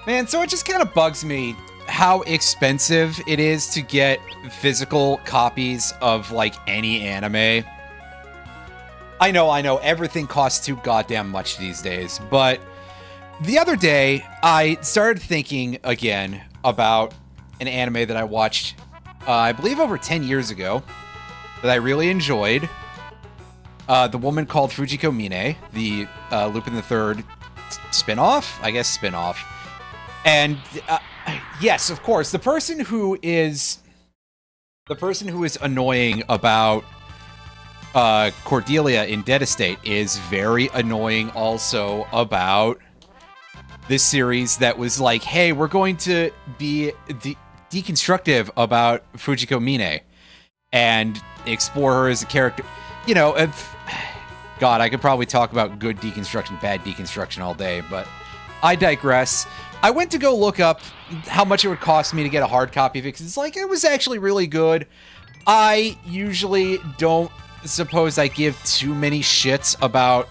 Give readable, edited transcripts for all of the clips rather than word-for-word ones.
Man, so it just kind of bugs me how expensive it is to get physical copies of, like, any anime. I know, everything costs too goddamn much these days, but the other day, I started thinking again about an anime that I watched, I believe over 10 years ago, that I really enjoyed. The Woman Called Fujiko Mine, the Lupin the Third spin-off? I guess spin-off. And yes, of course, the person who is annoying about Cordelia in Dead Estate is very annoying also about this series that was like, hey, we're going to be deconstructive about Fujiko Mine and explore her as a character. You know, God, I could probably talk about good deconstruction, bad deconstruction all day, but I digress. I went to go look up how much it would cost me to get a hard copy of it, because it's like, it was actually really good. I usually don't suppose I give too many shits about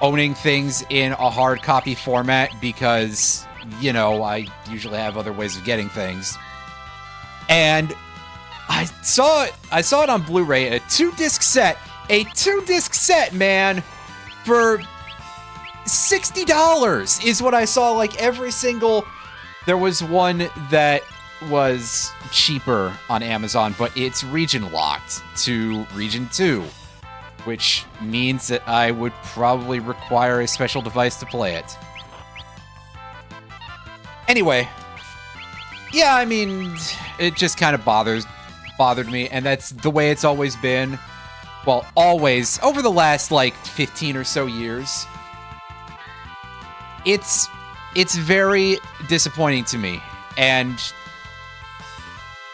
owning things in a hard copy format because, you know, I usually have other ways of getting things. And I saw it on Blu-ray, a two-disc set, man, for $60 is what I saw. Like, every single, there was one that was cheaper on Amazon, but it's region locked to region 2, which means that I would probably require a special device to play it. Anyway, yeah, I mean, it just kind of bothered me, and that's the way it's always been. Well, always, over the last, like, 15 or so years. It's very disappointing to me, and,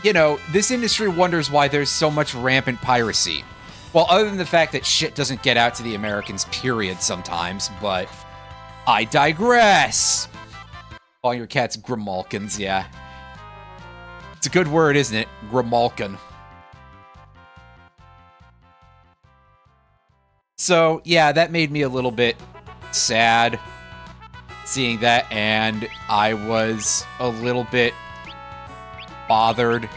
you know, this industry wonders why there's so much rampant piracy. Well, other than the fact that shit doesn't get out to the Americans, period, sometimes, but I digress. All your cats grimalkins, yeah. It's a good word, isn't it? Grimalkin. So, yeah, that made me a little bit sad seeing that, and I was a little bit bothered.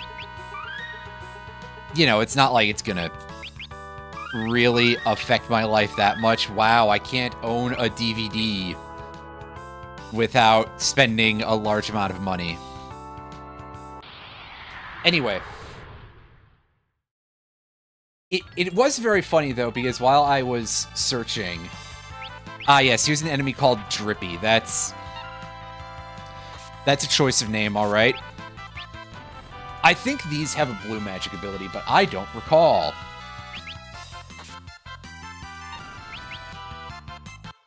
You know, it's not like it's gonna really affect my life that much. Wow, I can't own a DVD without spending a large amount of money. Anyway, it was very funny though, because while I was searching, yes, here's an enemy called Drippy. That's a choice of name, all right. I think these have a blue magic ability, but I don't recall.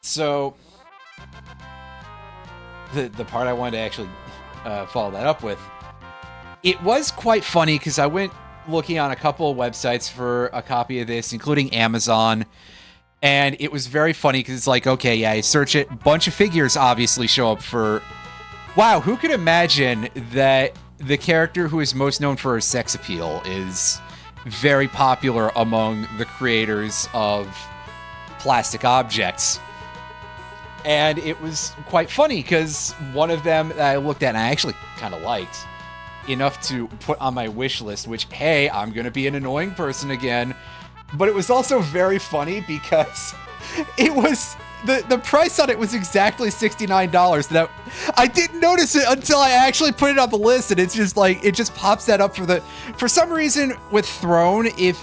So, the part I wanted to actually follow that up with, it was quite funny because I went looking on a couple of websites for a copy of this, including Amazon, and it was very funny because it's like, okay, yeah, I search it, bunch of figures obviously show up for... Wow, who could imagine that the character who is most known for her sex appeal is very popular among the creators of plastic objects? And it was quite funny because one of them that I looked at and I actually kind of liked enough to put on my wish list, which, hey, I'm going to be an annoying person again. But it was also very funny because it was, the price on it was exactly $69. That I didn't notice it until I actually put it on the list, and it's just like, it just pops that up for some reason with Throne, if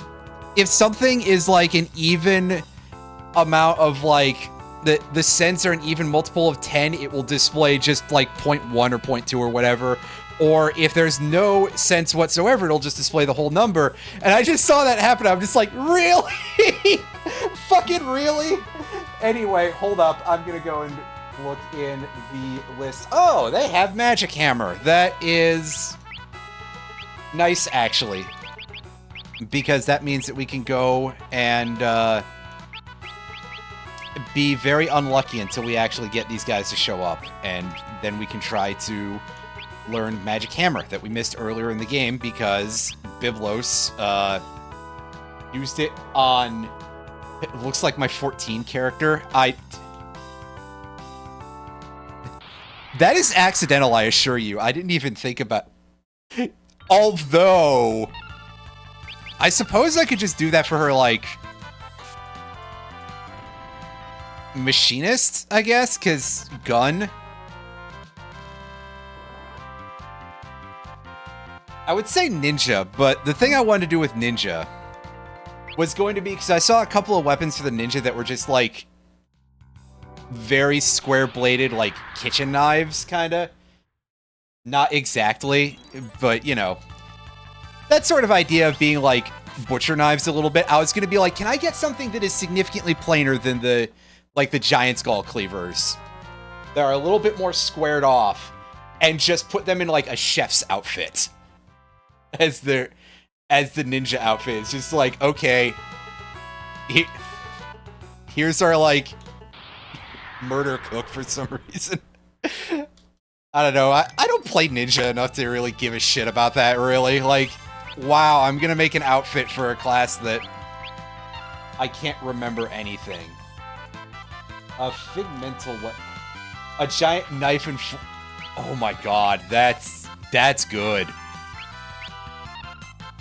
something is like an even amount of like, the cents are an even multiple of 10, it will display just like 0.1 or 0.2 or whatever. Or if there's no sense whatsoever, it'll just display the whole number. And I just saw that happen. I'm just like, really? Fucking really? Anyway, hold up. I'm going to go and look in the list. Oh, they have Magic Hammer. That is nice, actually. Because that means that we can go and be very unlucky until we actually get these guys to show up. And then we can try to learn Magic Hammer that we missed earlier in the game because Biblos used it on, it looks like my 14 character. That is accidental, I assure you. I didn't even think about... Although... I suppose I could just do that for her, like... machinist, I guess? Because gun... I would say ninja, but the thing I wanted to do with ninja was going to be... Because I saw a couple of weapons for the ninja that were just, like... very square-bladed, like, kitchen knives, kinda. Not exactly, but, you know. That sort of idea of being, like, butcher knives a little bit. I was gonna be like, can I get something that is significantly plainer than the, like, the giant skull cleavers? That are a little bit more squared off, and just put them in, like, a chef's outfit. As the ninja outfit. It's just like, okay. Here's our, like... murder cook for some reason. I don't know. I don't play Ninja enough to really give a shit about that, really. Like, wow, I'm gonna make an outfit for a class that I can't remember anything. A figmental weapon. A giant knife and... oh my god, that's good.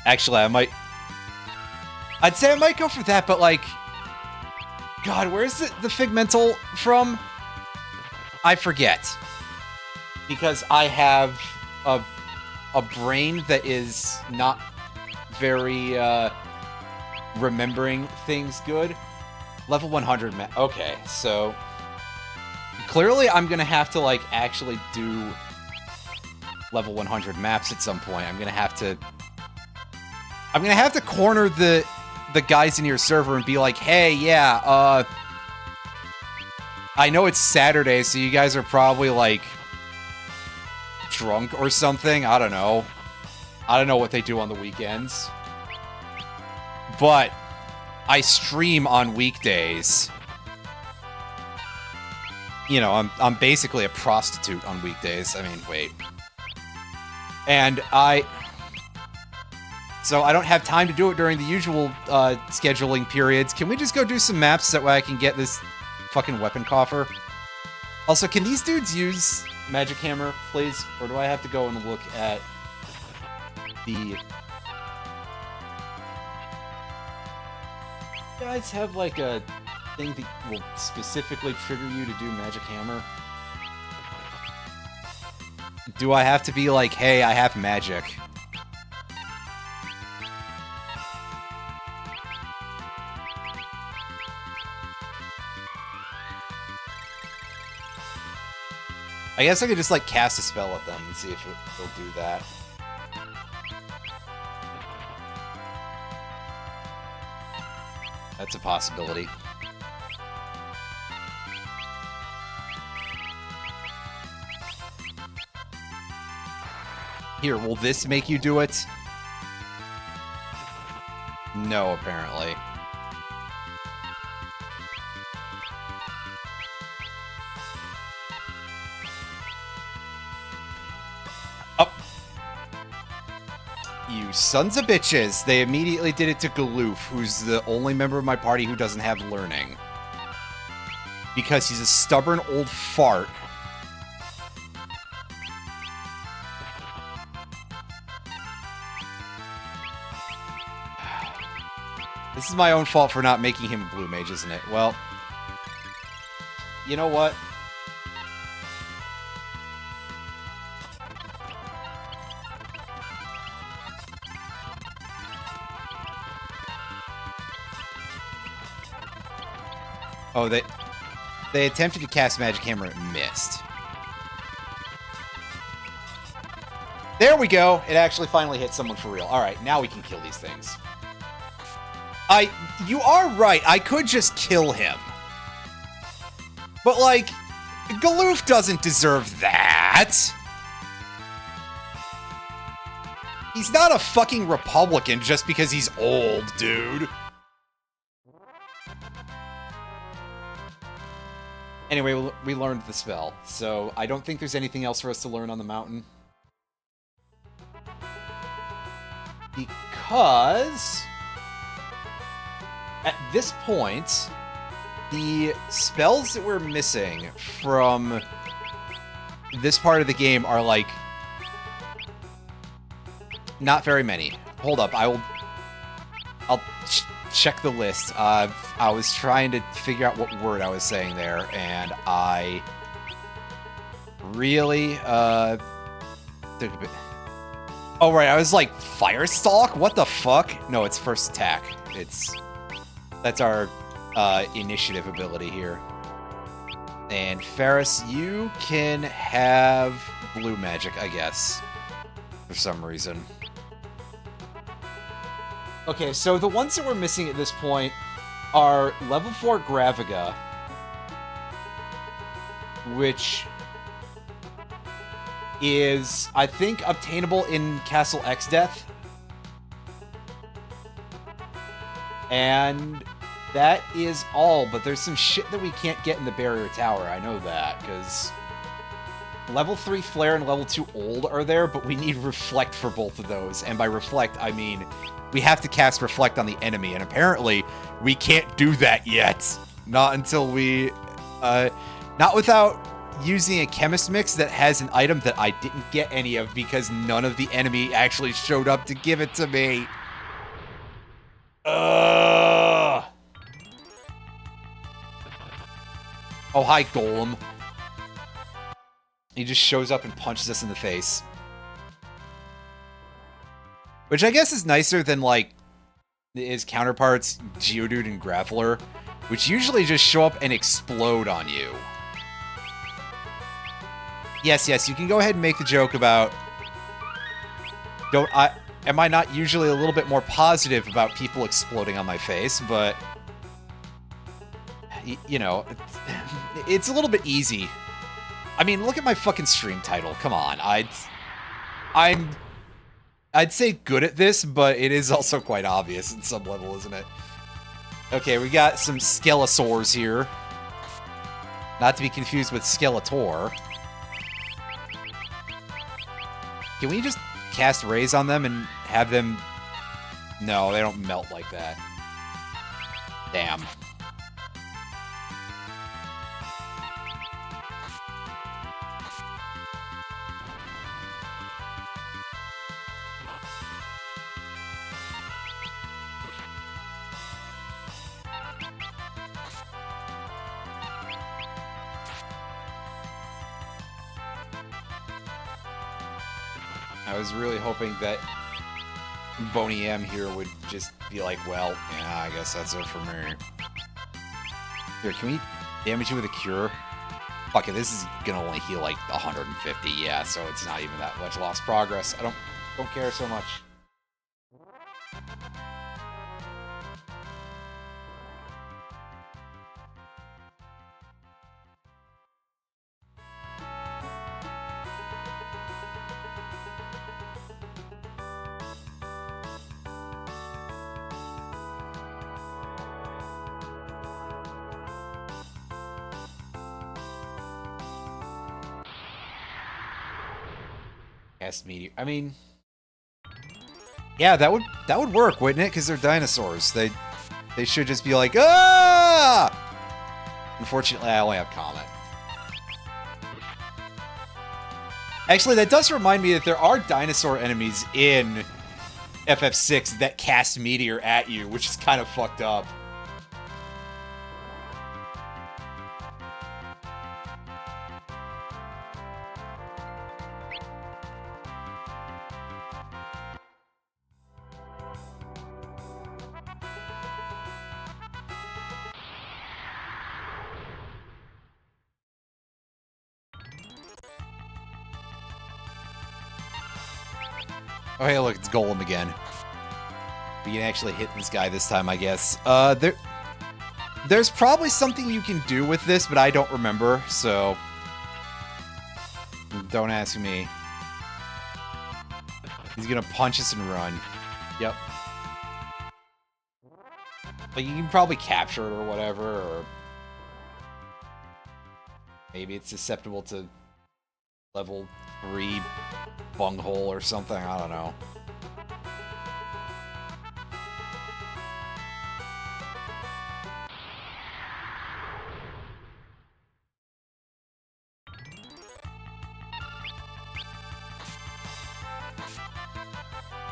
Actually, I'd say I might go for that, but like... God, where's the figmental from? I forget. Because I have a brain that is not very remembering things good. Level 100 map. Okay, so clearly I'm gonna have to like actually do level 100 maps at some point. I'm gonna have to corner the guys in your server and be like, hey, yeah, I know it's Saturday, so you guys are probably, like, drunk or something. I don't know. I don't know what they do on the weekends. But I stream on weekdays. You know, I'm basically a prostitute on weekdays. I mean, wait. And so I don't have time to do it during the usual scheduling periods. Can we just go do some maps so that way I can get this fucking weapon coffer? Also, can these dudes use Magic Hammer, please? Or do I have to go and look at the... You guys have like a thing that will specifically trigger you to do Magic Hammer? Do I have to be like, hey, I have magic? I guess I could just, like, cast a spell at them and see if it'll do that. That's a possibility. Here, will this make you do it? No, apparently. You sons of bitches! They immediately did it to Galoof, who's the only member of my party who doesn't have learning. Because he's a stubborn old fart. This is my own fault for not making him a blue mage, isn't it? Well, you know what? Oh, they attempted to cast Magic Hammer and missed. There we go! It actually finally hit someone for real. Alright, now we can kill these things. You are right, I could just kill him. But, like, Galoof doesn't deserve that! He's not a fucking Republican just because he's old, dude. Anyway, we learned the spell, so I don't think there's anything else for us to learn on the mountain. Because... at this point, the spells that we're missing from this part of the game are, like, not very many. Hold up, I'll check the list. I was trying to figure out what word I was saying there, and I really, took a bit... Oh, right, I was like, Firestalk? What the fuck? No, it's first attack. That's our, initiative ability here. And Ferris, you can have blue magic, I guess, for some reason. Okay, so the ones that we're missing at this point are level 4 Graviga, which is, I think, obtainable in Castle Exdeath. And that is all, but there's some shit that we can't get in the Barrier Tower, I know that, because level 3 Flare and level 2 Old are there, but we need Reflect for both of those, and by Reflect, I mean we have to cast Reflect on the enemy, and apparently we can't do that yet. Not until we, not without using a Chemist Mix that has an item that I didn't get any of because none of the enemy actually showed up to give it to me. Oh, hi, Golem. He just shows up and punches us in the face. Which I guess is nicer than, like, his counterparts, Geodude and Grappler, which usually just show up and explode on you. Yes, you can go ahead and make the joke about... Am I not usually a little bit more positive about people exploding on my face, but... You know, it's a little bit easy. I mean, look at my fucking stream title. Come on, I'd say good at this, but it is also quite obvious in some level, isn't it? Okay, we got some Skelesaurs here. Not to be confused with Skeletor. Can we just cast Raise on them and have them... No, they don't melt like that. Damn. I was really hoping that Boney M here would just be like, well, yeah, I guess that's it for me. Here, can we damage you with a cure? Fuck it, this is gonna only heal like 150, yeah, so it's not even that much lost progress. I don't care so much. Cast Meteor. I mean, yeah, that would work, wouldn't it? Because they're dinosaurs. They should just be like, ah! Unfortunately, I only have Comet. Actually, that does remind me that there are dinosaur enemies in FF6 that cast Meteor at you, which is kind of fucked up. Oh, hey, look, it's Golem again. We can actually hit this guy this time, I guess. There's probably something you can do with this, but I don't remember, so... Don't ask me. He's gonna punch us and run. Yep. But you can probably capture it or whatever, or... Maybe it's susceptible to level 3 bunghole or something, I don't know.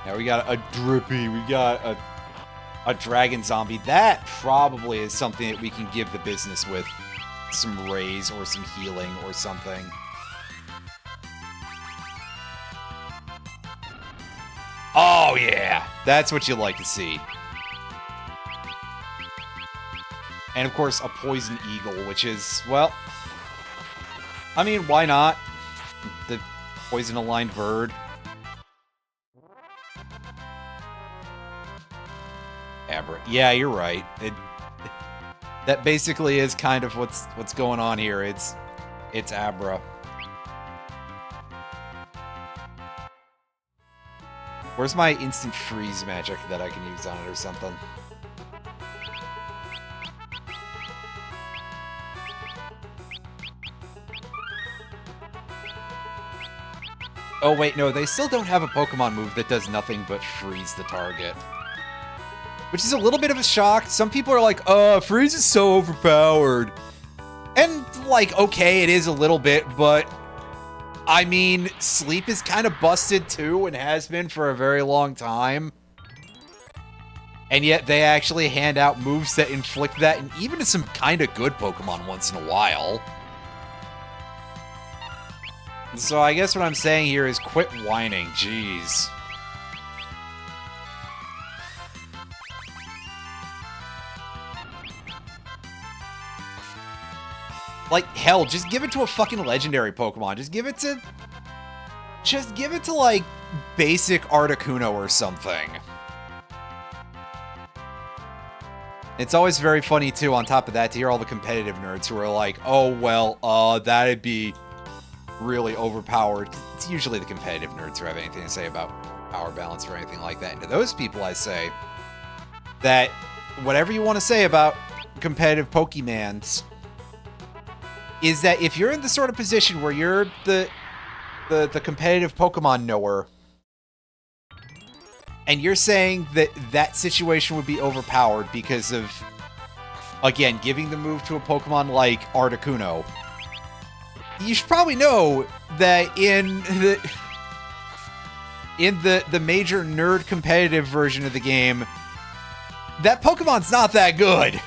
Now we got a Drippy. We got a Dragon Zombie. That probably is something that we can give the business with some raise or some healing or something. Oh, yeah. That's what you like to see. And, of course, a Poison Eagle, which is, well... I mean, why not? The poison-aligned bird. Abra. Yeah, you're right. That basically is kind of what's going on here. It's Abra. Where's my instant freeze magic that I can use on it or something? Oh wait, no, they still don't have a Pokemon move that does nothing but freeze the target. Which is a little bit of a shock. Some people are like, freeze is so overpowered. And, like, okay, it is a little bit, but... I mean, sleep is kind of busted too, and has been for a very long time. And yet they actually hand out moves that inflict that, and even to some kind of good Pokemon once in a while. So I guess what I'm saying here is quit whining, jeez. Like, hell, just give it to a fucking legendary Pokemon. Just give it to, like, basic Articuno or something. It's always very funny, too, on top of that, to hear all the competitive nerds who are like, oh, well, that'd be really overpowered. It's usually the competitive nerds who have anything to say about power balance or anything like that. And to those people, I say that whatever you want to say about competitive Pokemans... is that if you're in the sort of position where you're the competitive Pokemon knower, and you're saying that that situation would be overpowered because of, again, giving the move to a Pokemon like Articuno, you should probably know that in the major nerd competitive version of the game, that Pokemon's not that good.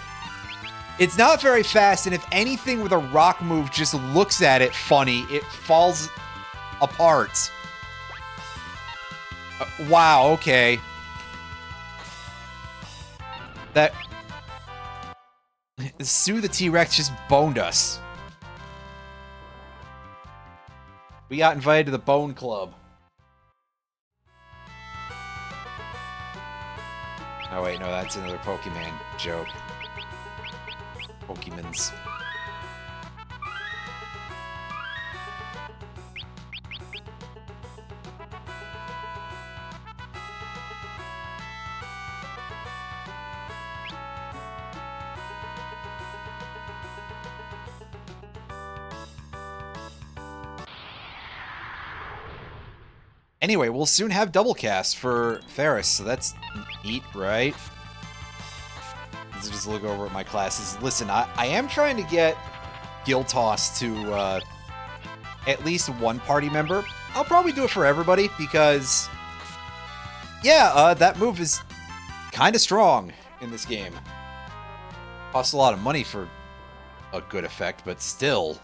It's not very fast, and if anything with a rock move just looks at it funny, it falls apart. Wow, okay. That... Sue the T-Rex just boned us. We got invited to the Bone Club. Oh wait, no, that's another Pokemon joke. Pokemons. Anyway, we'll soon have double cast for Ferris, so that's neat, right? Let's just look over at my classes. Listen, I am trying to get Giltoss to at least one party member. I'll probably do it for everybody because, yeah, that move is kind of strong in this game. Costs a lot of money for a good effect, but still.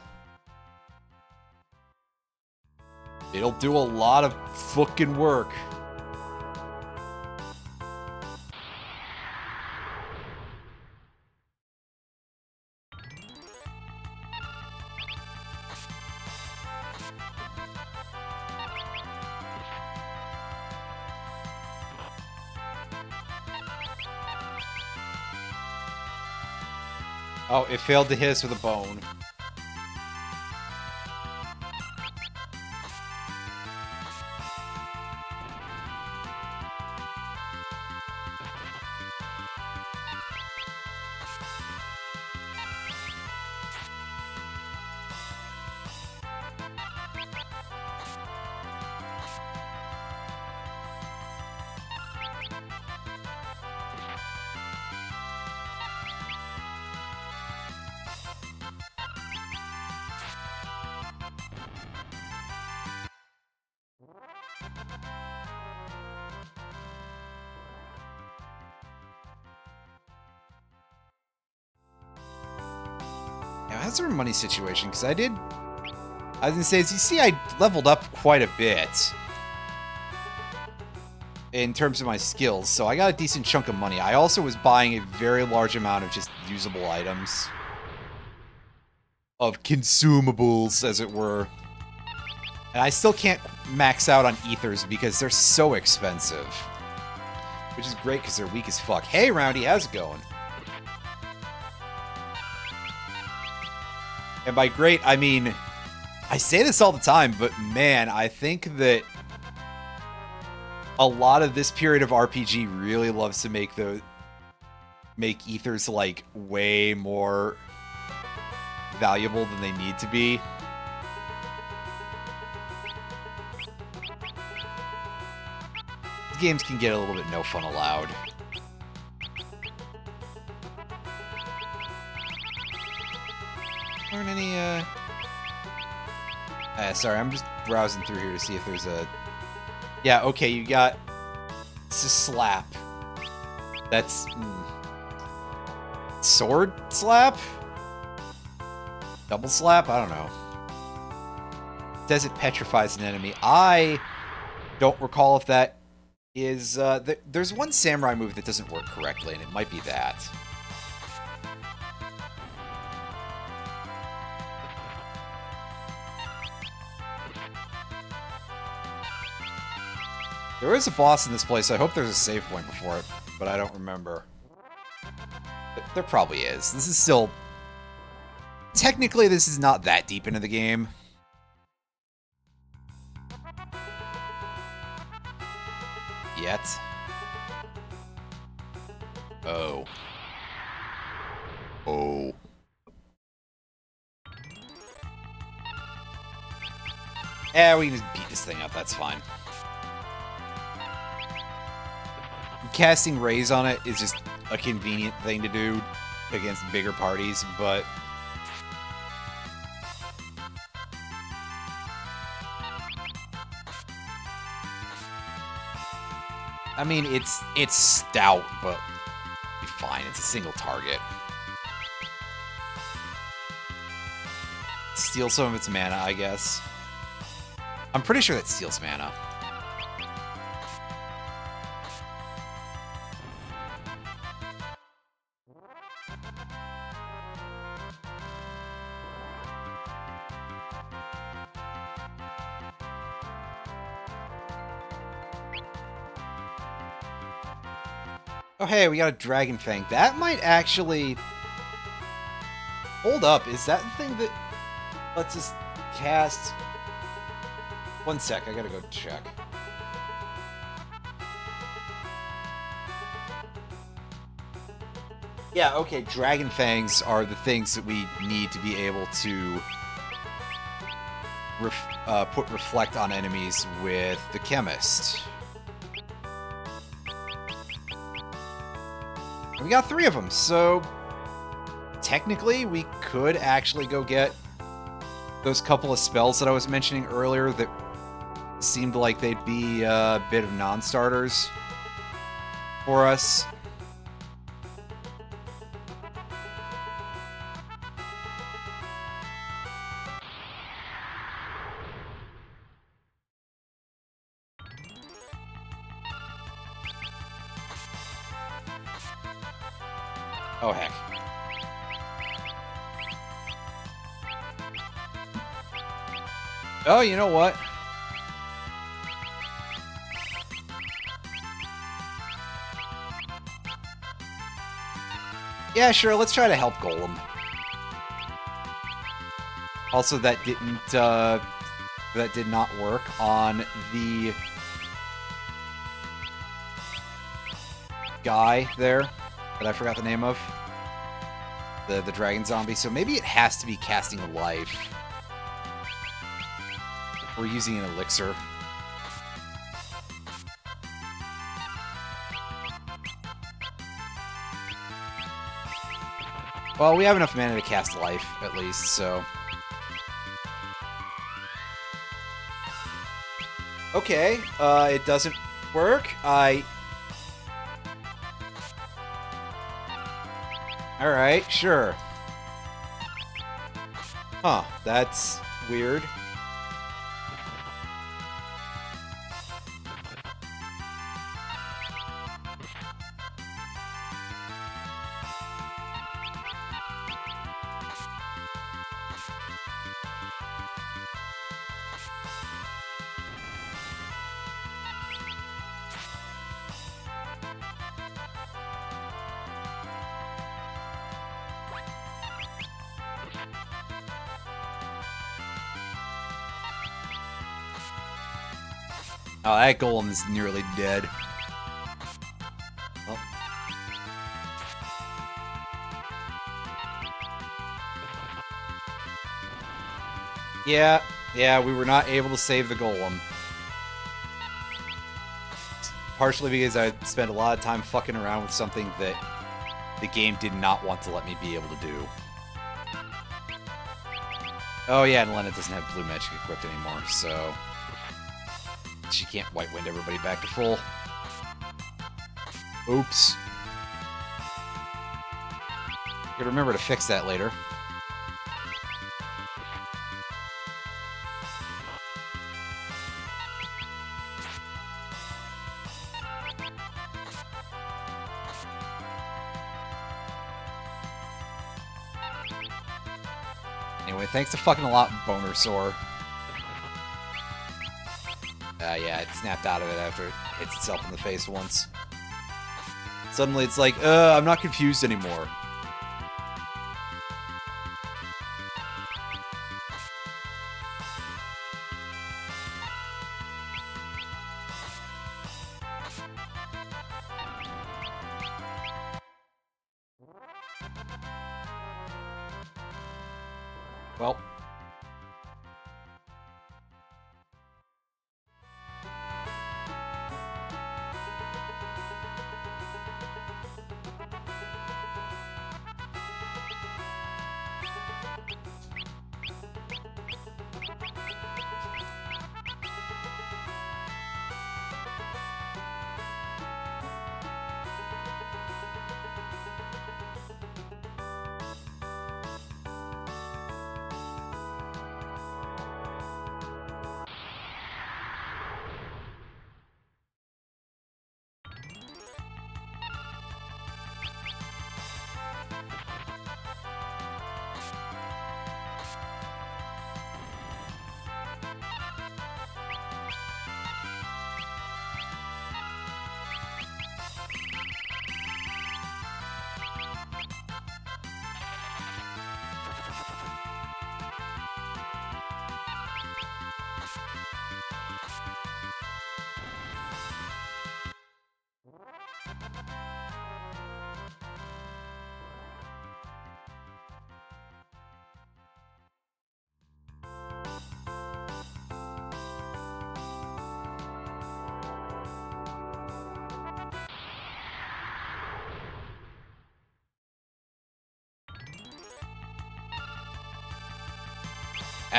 It'll do a lot of fucking work. Oh, it failed to hit us with a bone. how's our money situation? Because I was gonna say, as you see, I leveled up quite a bit in terms of my skills, so I got a decent chunk of money. I also was buying a very large amount of just usable items. Of consumables, as it were. And I still can't max out on ethers because they're so expensive. Which is great because they're weak as fuck. Hey, Roundy, how's it going? And by great, I mean, I say this all the time, but man, I think that a lot of this period of RPG really loves to make ethers like way more valuable than they need to be. Games can get a little bit no fun allowed. Aren't any, sorry, I'm just browsing through here to see if there's a... Yeah, okay, you got... It's a slap. That's... Sword slap? Double slap? I don't know. Says it petrifies an enemy. I don't recall if that is... there's one samurai move that doesn't work correctly, and it might be that. There is a boss in this place. I hope there's a save point before it, but I don't remember. There probably is. This is still... Technically, this is not that deep into the game. Yet. Oh. Oh. Yeah, we can just beat this thing up. That's fine. Casting rays on it is just a convenient thing to do against bigger parties, but... I mean, it's stout, but it'll be fine. It's a single target. Steal some of its mana, I guess. I'm pretty sure that steals mana. Oh, hey, we got a Dragon Fang. That might actually... Hold up, is that the thing that lets us cast... One sec, I gotta go check. Yeah, okay, Dragon Fangs are the things that we need to be able to put Reflect on enemies with the Chemist. We got 3 of them, so technically we could actually go get those couple of spells that I was mentioning earlier that seemed like they'd be a bit of non-starters for us. Oh, heck. Oh, you know what? Yeah, sure, let's try to help Golem. Also, that did not work on the guy there that I forgot the name of. The dragon zombie. So maybe it has to be casting life. We're using an elixir. Well, we have enough mana to cast life, at least, so... Okay, it doesn't work. Alright, sure. Huh, that's weird. Oh, that golem is nearly dead. Oh. Yeah, we were not able to save the golem. Partially because I spent a lot of time fucking around with something that the game did not want to let me be able to do. Oh yeah, and Lena doesn't have blue magic equipped anymore, so she can't white wind everybody back to full. Oops. Gotta remember to fix that later. Anyway, thanks a fucking lot, Boner Sore. Yeah, it snapped out of it after it hits itself in the face once. Suddenly it's like, I'm not confused anymore. Well.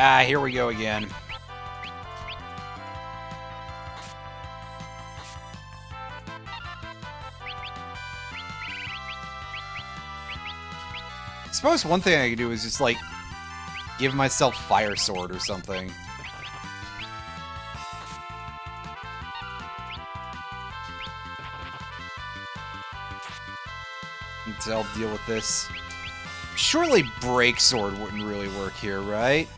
Ah, here we go again. I suppose one thing I could do is just, like, give myself Fire Sword or something. So I'll deal with this. Surely Break Sword wouldn't really work here, right?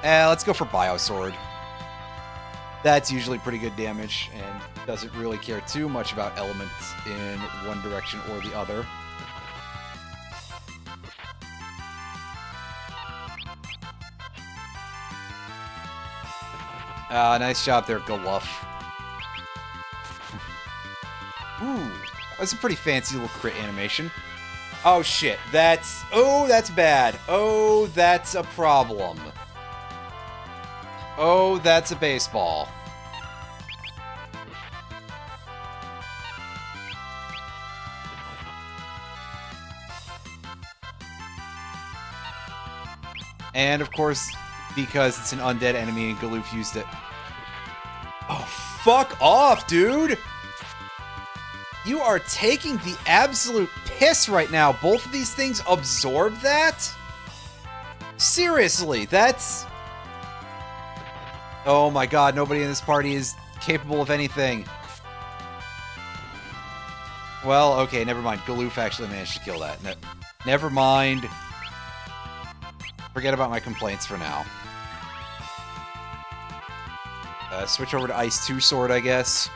Let's go for Bio Sword. That's usually pretty good damage, and doesn't really care too much about elements in one direction or the other. Nice job there, Galuff. Ooh, that's a pretty fancy little crit animation. Oh shit, that's... Oh, that's bad. Oh, that's a problem. Oh, that's a baseball. And of course, because it's an undead enemy and Galoof used it. Oh, fuck off, dude! You are taking the absolute piss right now. Both of these things absorb that? Seriously, that's... Oh my god, nobody in this party is capable of anything. Well, okay, never mind. Galoof actually managed to kill that. Never mind. Forget about my complaints for now. Switch over to Ice 2 Sword, I guess.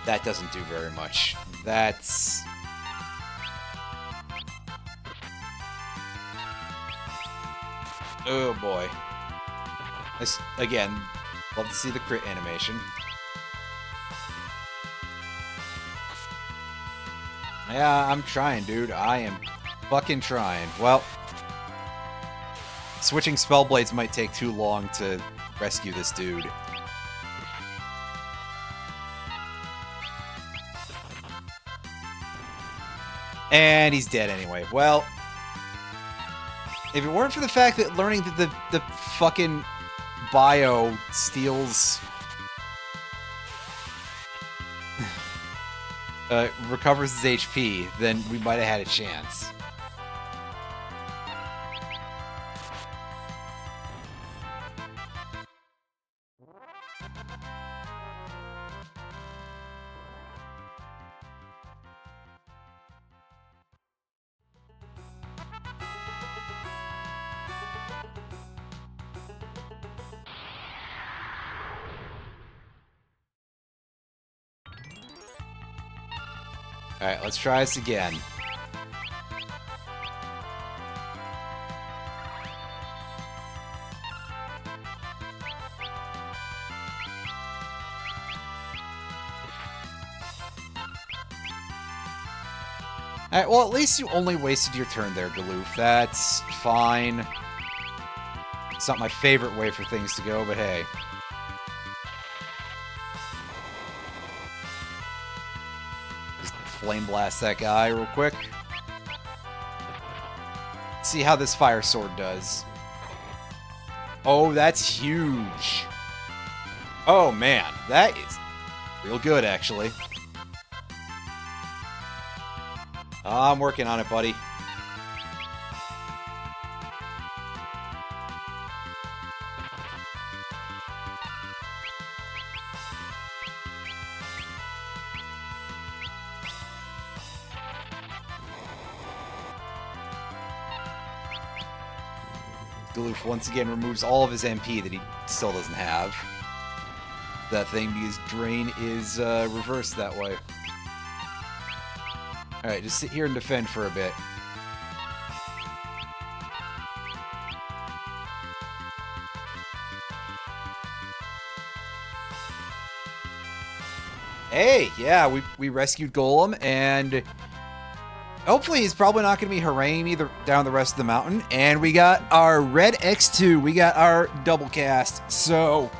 That doesn't do very much. That's... Oh boy. This, again, love to see the crit animation. Yeah, I'm trying, dude. I am fucking trying. Well, switching spell blades might take too long to rescue this dude. And he's dead anyway. Well, if it weren't for the fact that learning that the fucking bio steals... recovers his HP, then we might have had a chance. Alright, let's try this again. Alright, well, at least you only wasted your turn there, Galoof. That's fine. It's not my favorite way for things to go, but hey. Flame blast that guy real quick. See how this fire sword does. Oh, that's huge. Oh man, that is real good actually. I'm working on it, buddy. Galoof once again removes all of his MP that he still doesn't have. That thing, because Drain is reversed that way. Alright, just sit here and defend for a bit. Hey, yeah, we rescued Golem, and hopefully he's probably not going to be haranguing me down the rest of the mountain. And we got our red X2. We got our double cast. So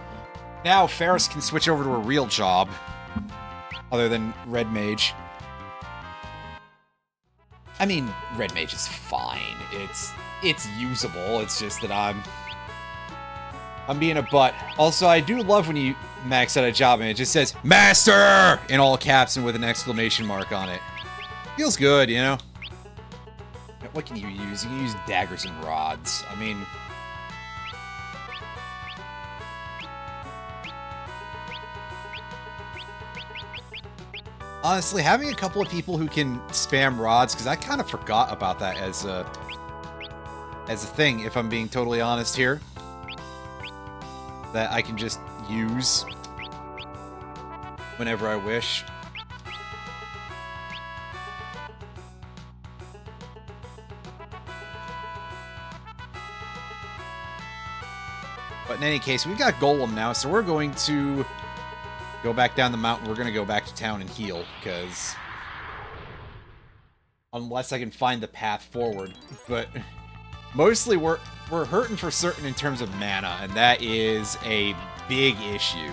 now Ferris can switch over to a real job other than Red Mage. I mean, Red Mage is fine. It's usable. It's just that I'm being a butt. Also, I do love when you max out a job and it just says Master in all caps and with an exclamation mark on it. Feels good, you know? What can you use? You can use daggers and rods. I mean... honestly, having a couple of people who can spam rods, because I kind of forgot about that as a thing, if I'm being totally honest here. That I can just use whenever I wish. But in any case, we've got Golem now, so we're going to go back down the mountain. We're going to go back to town and heal, because... unless I can find the path forward. But mostly we're hurting for certain in terms of mana, and that is a big issue.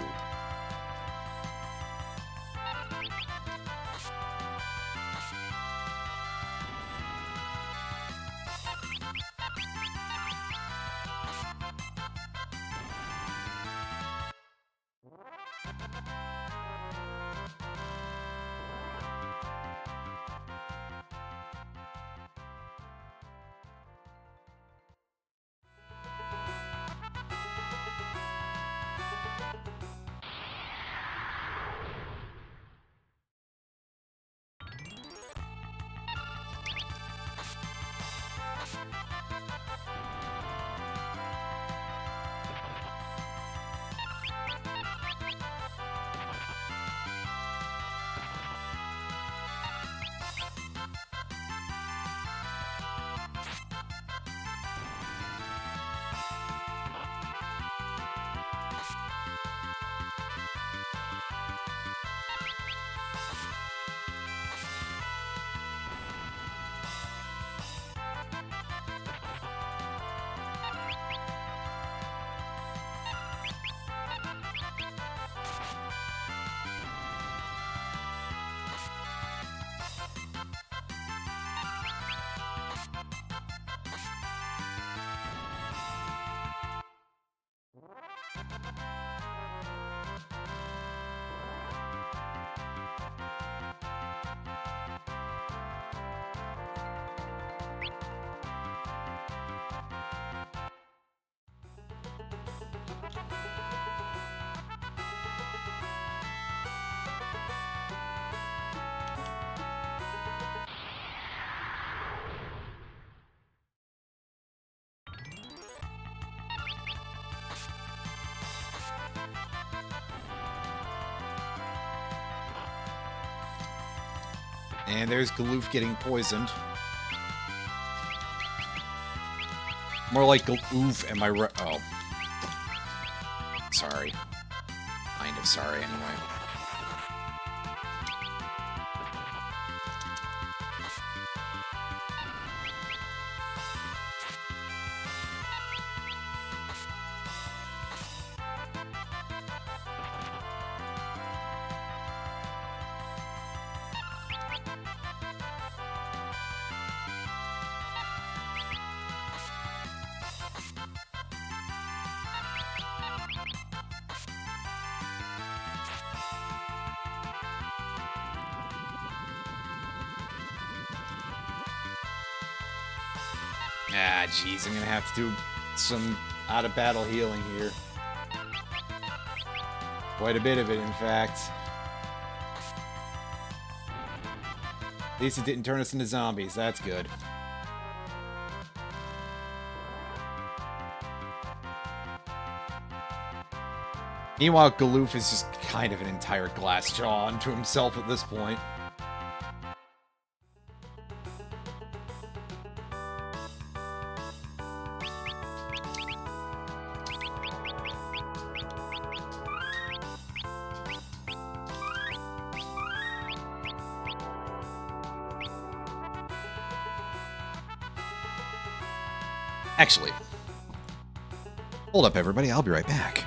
And there's Galoof getting poisoned. More like Galoof, am I right? Oh. Sorry. Kind of sorry, anyway. Ah, jeez, I'm gonna have to do some out-of-battle healing here. Quite a bit of it, in fact. At least it didn't turn us into zombies, that's good. Meanwhile, Galoof is just kind of an entire glass jaw unto himself at this point. Actually, hold up, everybody. I'll be right back.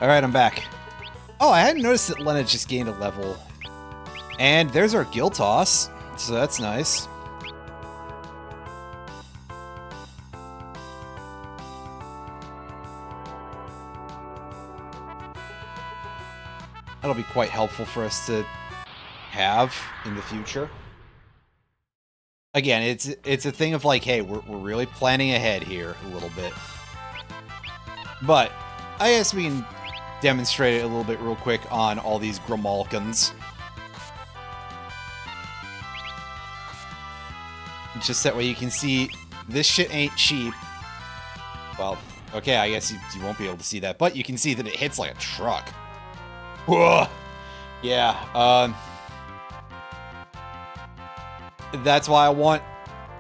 Alright, I'm back. Oh, I hadn't noticed that Lena just gained a level. And there's our Guild Toss, so that's nice. That'll be quite helpful for us to have in the future. Again, it's a thing of like, hey, we're really planning ahead here a little bit. But I guess we can demonstrate it a little bit real quick on all these Grimalkins. Just that way you can see this shit ain't cheap. Well, okay, I guess you won't be able to see that, but you can see that it hits like a truck. Whoa! Yeah, that's why I want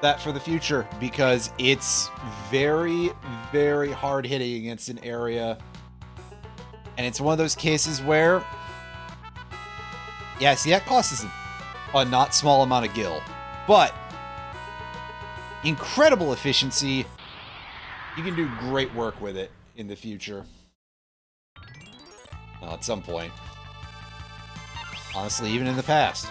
that for the future, because it's very, very hard hitting against an area. And it's one of those cases where, yeah, see, that costs a not small amount of gil, but incredible efficiency. You can do great work with it in the future. Well, at some point. Honestly, even in the past.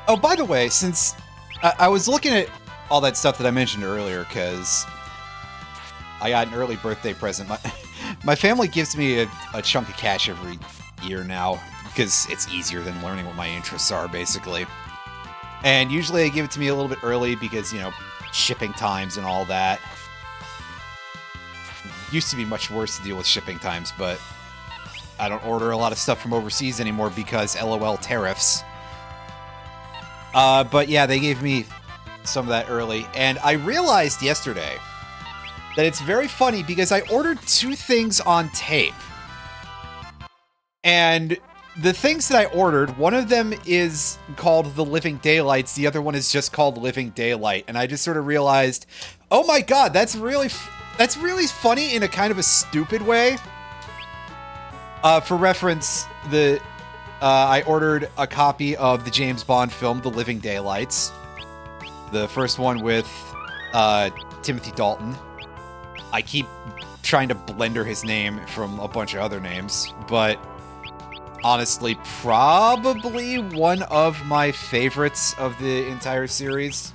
Oh, by the way, since I was looking at all that stuff that I mentioned earlier, because I got an early birthday present. My family gives me a chunk of cash every year now, because it's easier than learning what my interests are, basically. And usually they give it to me a little bit early because, you know, shipping times and all that. It used to be much worse to deal with shipping times, but I don't order a lot of stuff from overseas anymore because LOL tariffs. But yeah, they gave me some of that early, and I realized yesterday that it's very funny because I ordered 2 things on tape. And the things that I ordered, one of them is called The Living Daylights, the other one is just called Living Daylight, and I just sort of realized, oh my god, that's really funny in a kind of a stupid way. For reference, I ordered a copy of the James Bond film, The Living Daylights. The first one with Timothy Dalton. I keep trying to blender his name from a bunch of other names, but honestly, probably one of my favorites of the entire series.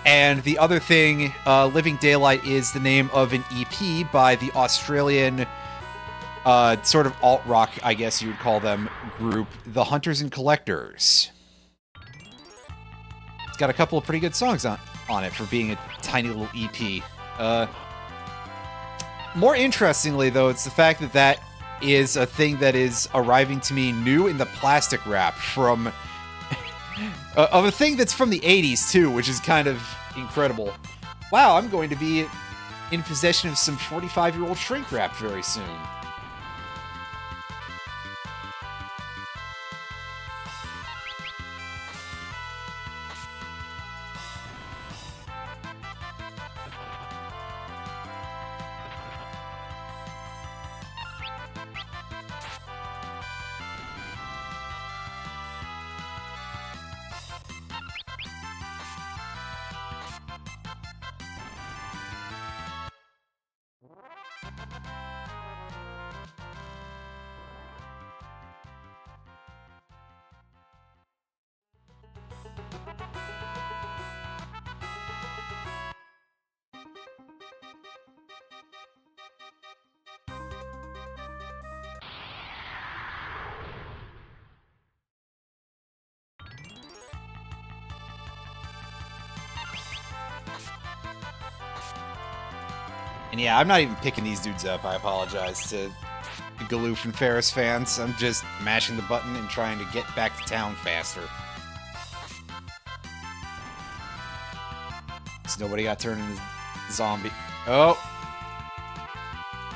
And the other thing, Living Daylight is the name of an EP by the Australian sort of alt-rock, I guess you would call them, group, The Hunters and Collectors. It's got a couple of pretty good songs on it for being a tiny little EP. More interestingly, though, it's the fact that that is a thing that is arriving to me new in the plastic wrap from... of a thing that's from the 80s, too, which is kind of incredible. Wow, I'm going to be in possession of some 45-year-old shrink wrap very soon. And yeah, I'm not even picking these dudes up. I apologize to the Galoof and Ferris fans. I'm just mashing the button and trying to get back to town faster. Nobody got turned into zombie. Oh.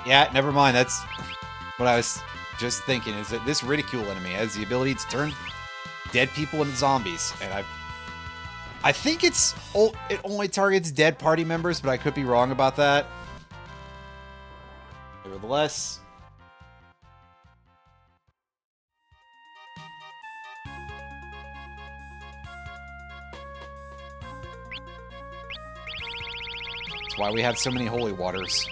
Yeah, never mind. That's what I was just thinking, is that this ridicule enemy has the ability to turn dead people into zombies. And I think it only targets dead party members, but I could be wrong about that. Nevertheless. That's why we have so many holy waters.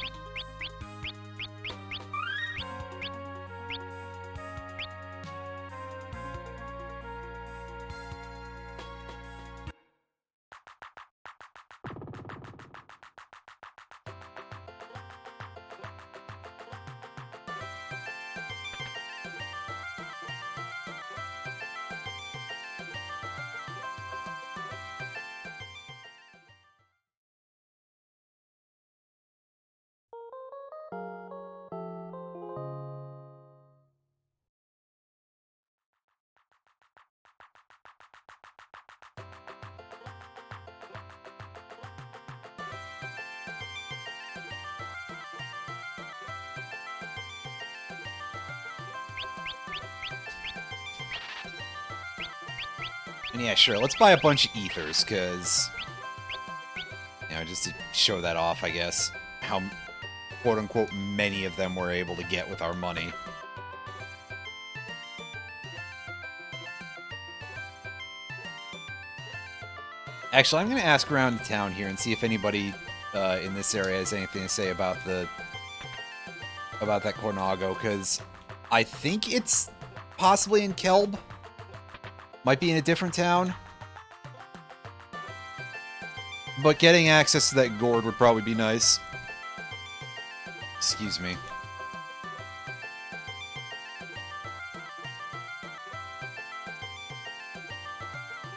And yeah, sure, let's buy a bunch of ethers, because, you know, just to show that off, I guess, how quote-unquote many of them we're able to get with our money. Actually, I'm going to ask around the town here and see if anybody in this area has anything to say about that Cornago, because I think it's possibly in Kelb. Might be in a different town. But getting access to that gourd would probably be nice. Excuse me.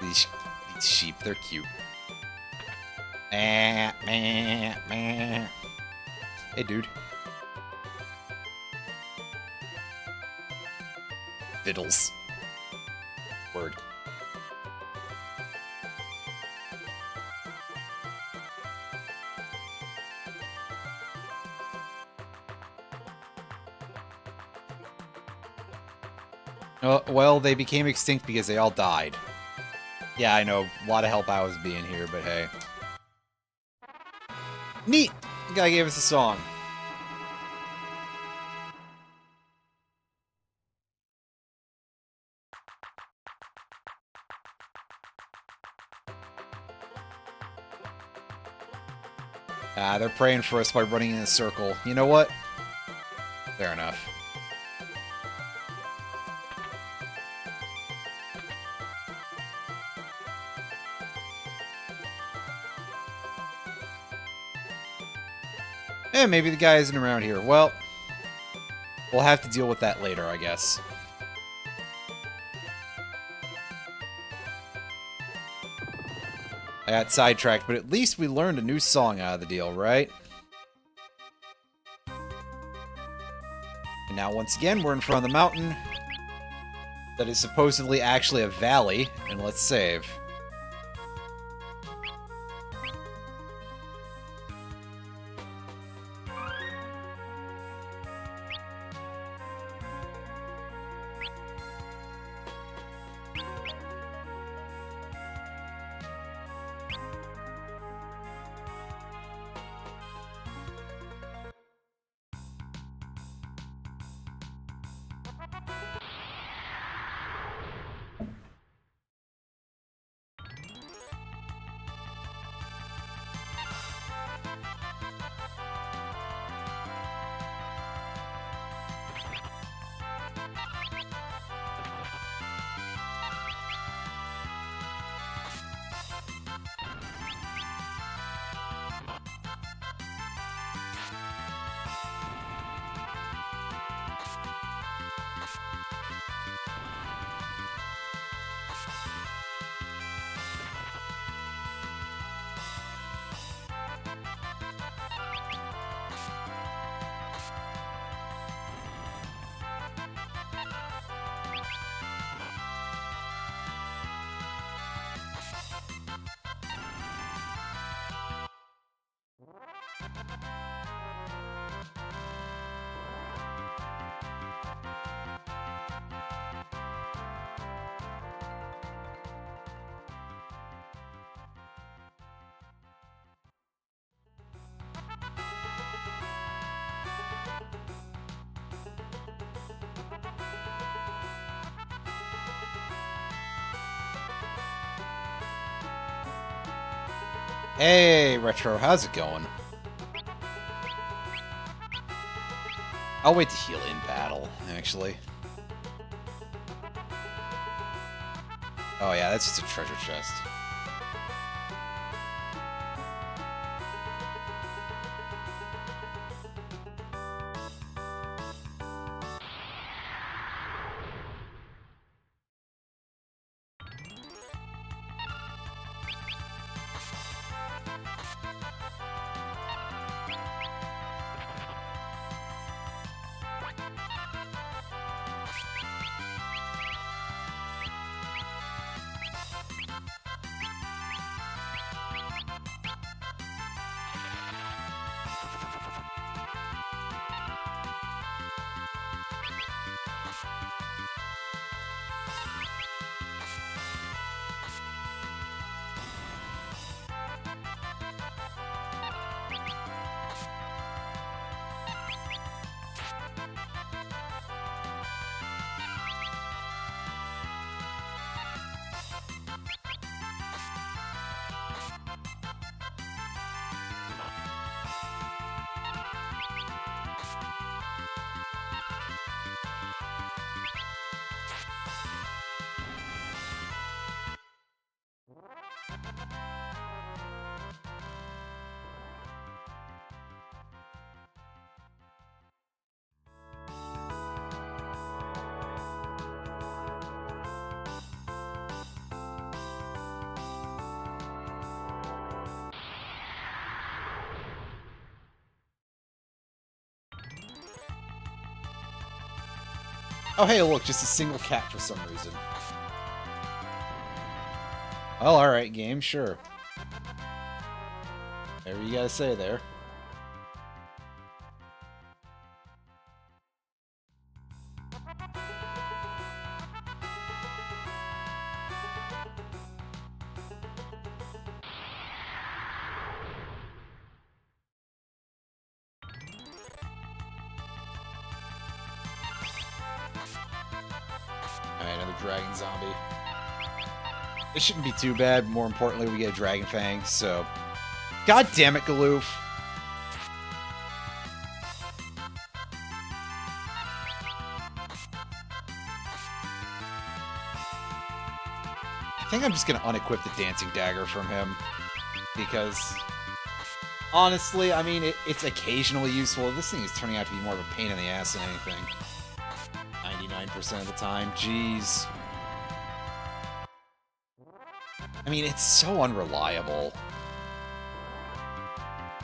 These sheep, they're cute. Meh, meh, meh. Hey, dude. Fiddles. Word. Oh, well, they became extinct because they all died. Yeah, I know. A lot of help I was being here, but hey. Neat! The guy gave us a song. They're praying for us by running in a circle. You know what? Fair enough. Eh, maybe the guy isn't around here. Well, we'll have to deal with that later, I guess. I got sidetracked, but at least we learned a new song out of the deal, right? And now, once again, we're in front of the mountain that is supposedly actually a valley, and let's save. Hey, Retro, how's it going? I'll wait to heal in battle, actually. Oh yeah, that's just a treasure chest. Oh hey, look, just a single cat for some reason. Well, alright, game, sure. Whatever you gotta say there. Alright, another dragon zombie. This shouldn't be too bad. More importantly, we get a Dragon Fang, so... God damn it, Galoof! I think I'm just gonna unequip the Dancing Dagger from him. Because... honestly, I mean, it's occasionally useful. This thing is turning out to be more of a pain in the ass than anything. 99% of the time. Jeez. I mean, it's so unreliable.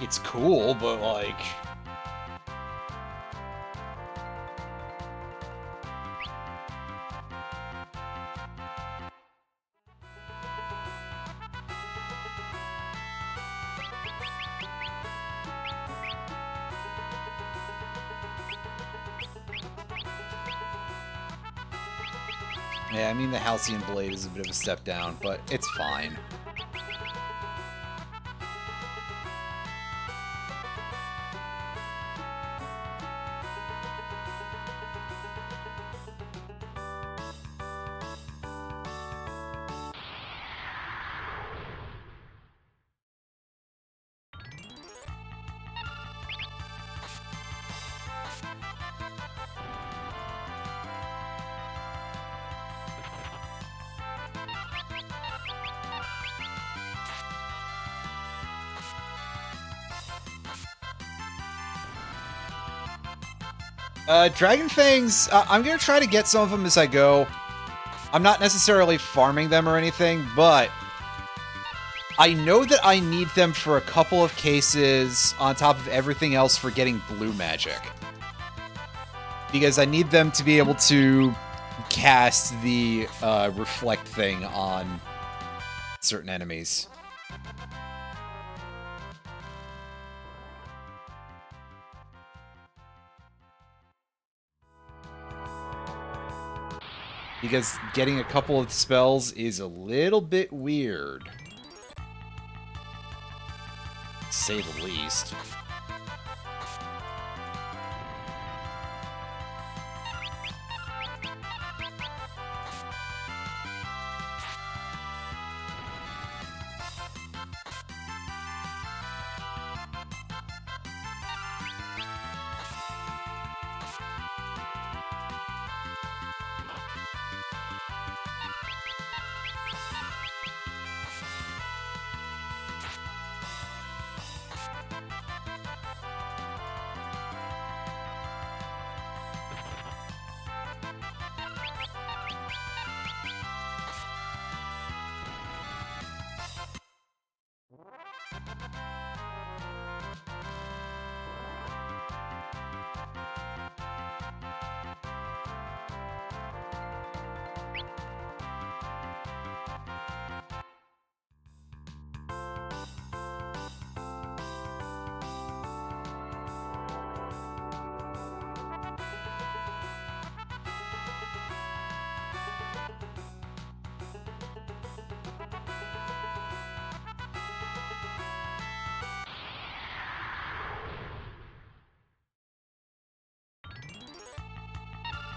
It's cool, but like... Yeah, I mean, the Halcyon Blade is a bit of a step down, but it's fine. Dragon Fangs, I'm gonna try to get some of them as I go. I'm not necessarily farming them or anything, but I know that I need them for a couple of cases on top of everything else for getting blue magic. Because I need them to be able to cast the reflect thing on certain enemies. because getting a couple of spells is a little bit weird, to say the least.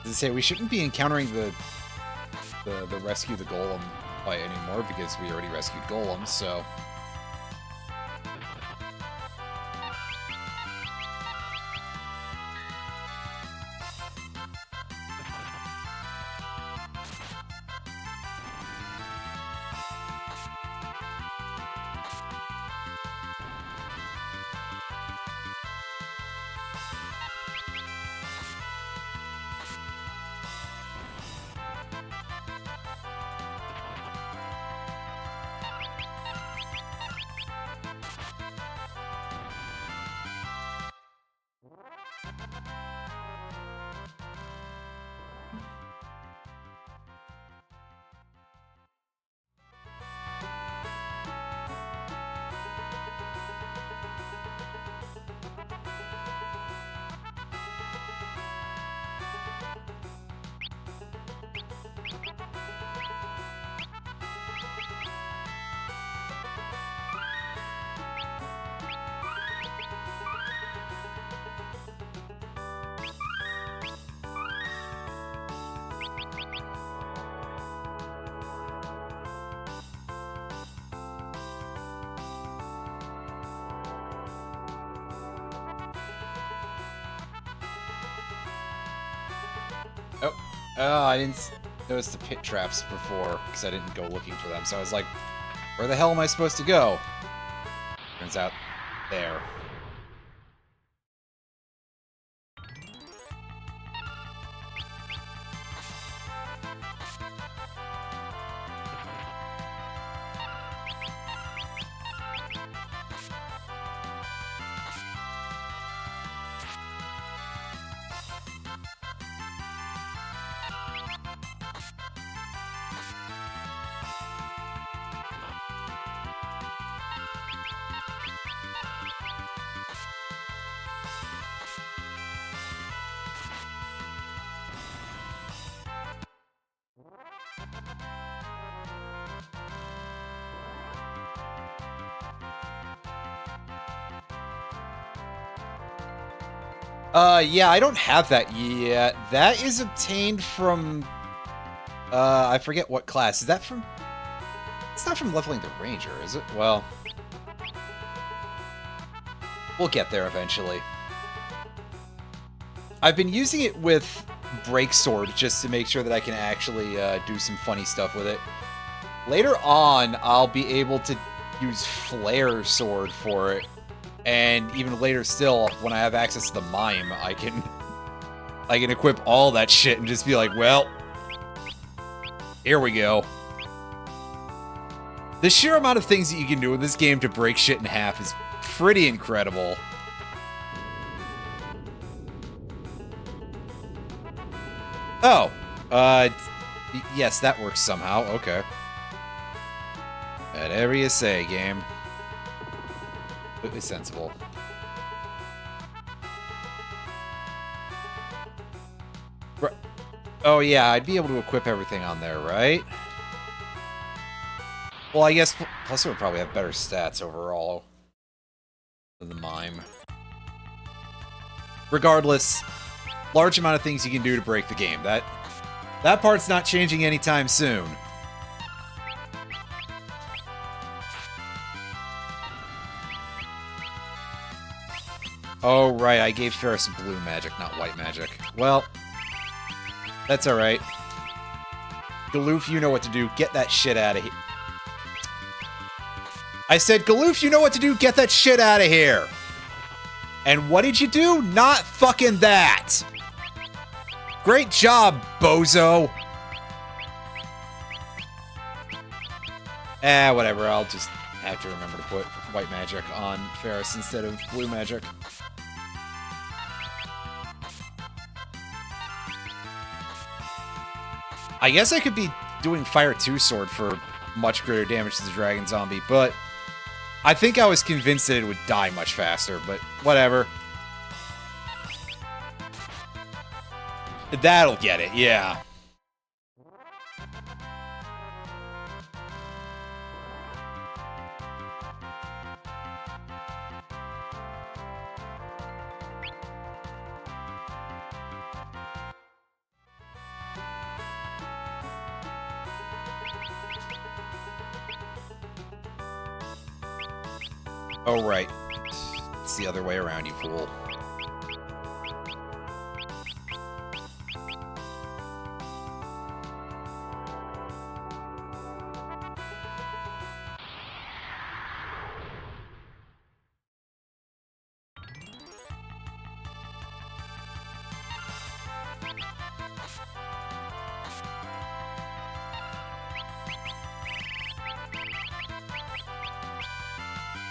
As I say, we shouldn't be encountering the rescue the golem fight anymore because we already rescued golems, so... Oh, I didn't notice the pit traps before, because I didn't go looking for them. So I was like, where the hell am I supposed to go? Turns out, there. Yeah, I don't have that yet. That is obtained from, I forget what class. Is that from... It's not from leveling the Ranger, is it? Well... We'll get there eventually. I've been using it with Break Sword just to make sure that I can actually do some funny stuff with it. Later on, I'll be able to use Flare Sword for it. And even later still, when I have access to the Mime, I can equip all that shit and just be like, well, here we go. The sheer amount of things that you can do in this game to break shit in half is pretty incredible. Oh, yes, that works somehow. Okay. Whatever you say, game. Completely sensible. Oh yeah, I'd be able to equip everything on there, right? Well, I guess plus it would probably have better stats overall than the mime. Regardless, large amount of things you can do to break the game. That part's not changing anytime soon. Oh, right, I gave Ferris blue magic, not white magic. Well, that's alright. Galoof, you know what to do. Get that shit out of here. I said, Galoof, you know what to do. Get that shit out of here. And what did you do? Not fucking that. Great job, bozo. Whatever. I'll just have to remember to put white magic on Ferris instead of blue magic. I guess I could be doing Fire 2 Sword for much greater damage to the Dragon Zombie, but I think I was convinced that it would die much faster, but whatever. That'll get it, yeah. Oh, right. It's the other way around, you fool.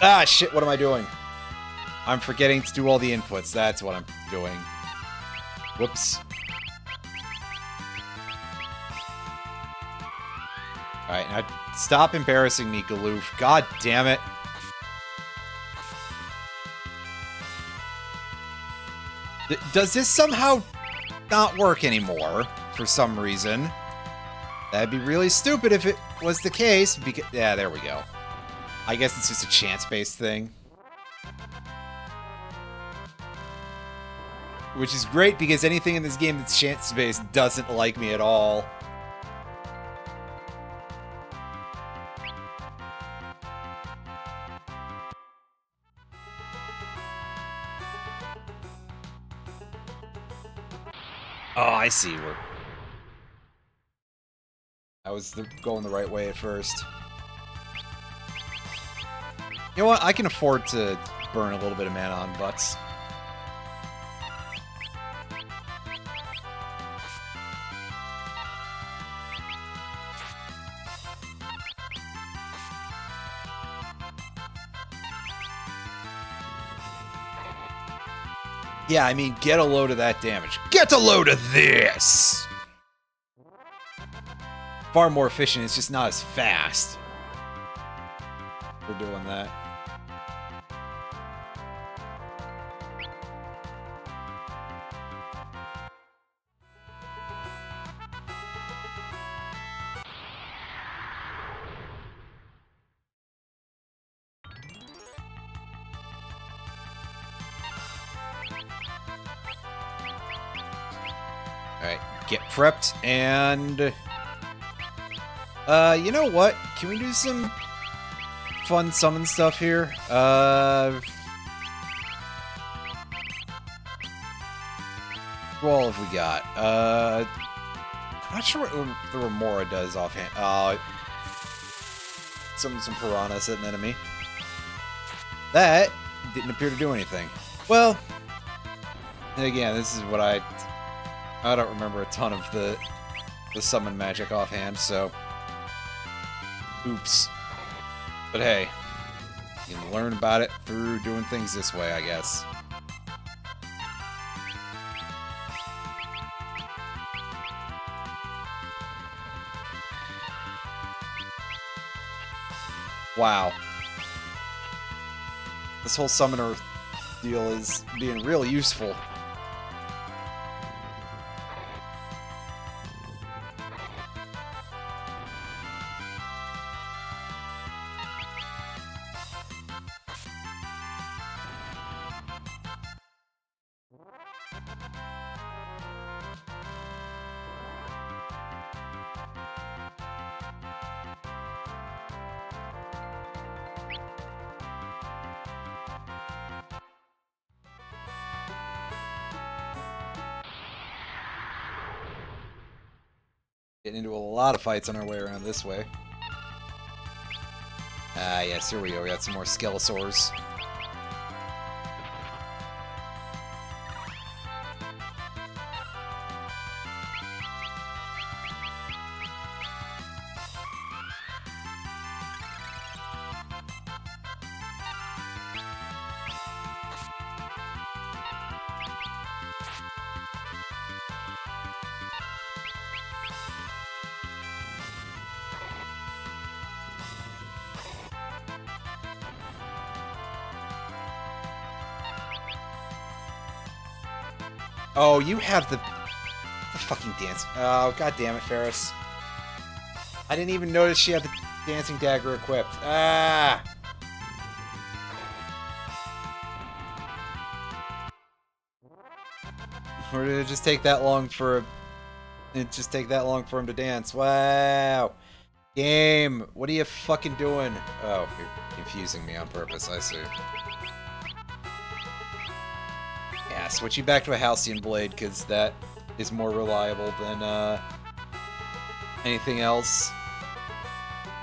Ah, shit, what am I doing? I'm forgetting to do all the inputs. That's what I'm doing. Whoops. Alright, now stop embarrassing me, Galoof. God damn it. Does this somehow not work anymore for some reason? That'd be really stupid if it was the case, because... Yeah, there we go. I guess it's just a chance-based thing. Which is great, because anything in this game that's chance-based doesn't like me at all. Oh, I see. I was going the right way at first. You know what? I can afford to burn a little bit of mana on butts. Yeah, I mean, get a load of that damage. Get a load of this! Far more efficient, it's just not as fast. We're doing that. Alright, get prepped, and... you know what? Can we do some fun summon stuff here? What all have we got? I'm not sure what the Remora does offhand. Summon some piranhas at an enemy. That didn't appear to do anything. Well, and again, this is what I don't remember a ton of the summon magic offhand, so oops. But hey, you can learn about it through doing things this way, I guess. Wow. This whole summoner deal is being real useful. Getting into a lot of fights on our way around this way. Ah, yes, here we go. We got some more Skelesaurs. Oh, you have the fucking dance. Oh, god damn it, Ferris. I didn't even notice she had the dancing dagger equipped. Ah! Or did it just take that long for... It just take that long for him to dance? Wow! Game! What are you fucking doing? Oh, you're confusing me on purpose, I see. Yeah, switching back to a Halcyon Blade, because that is more reliable than anything else.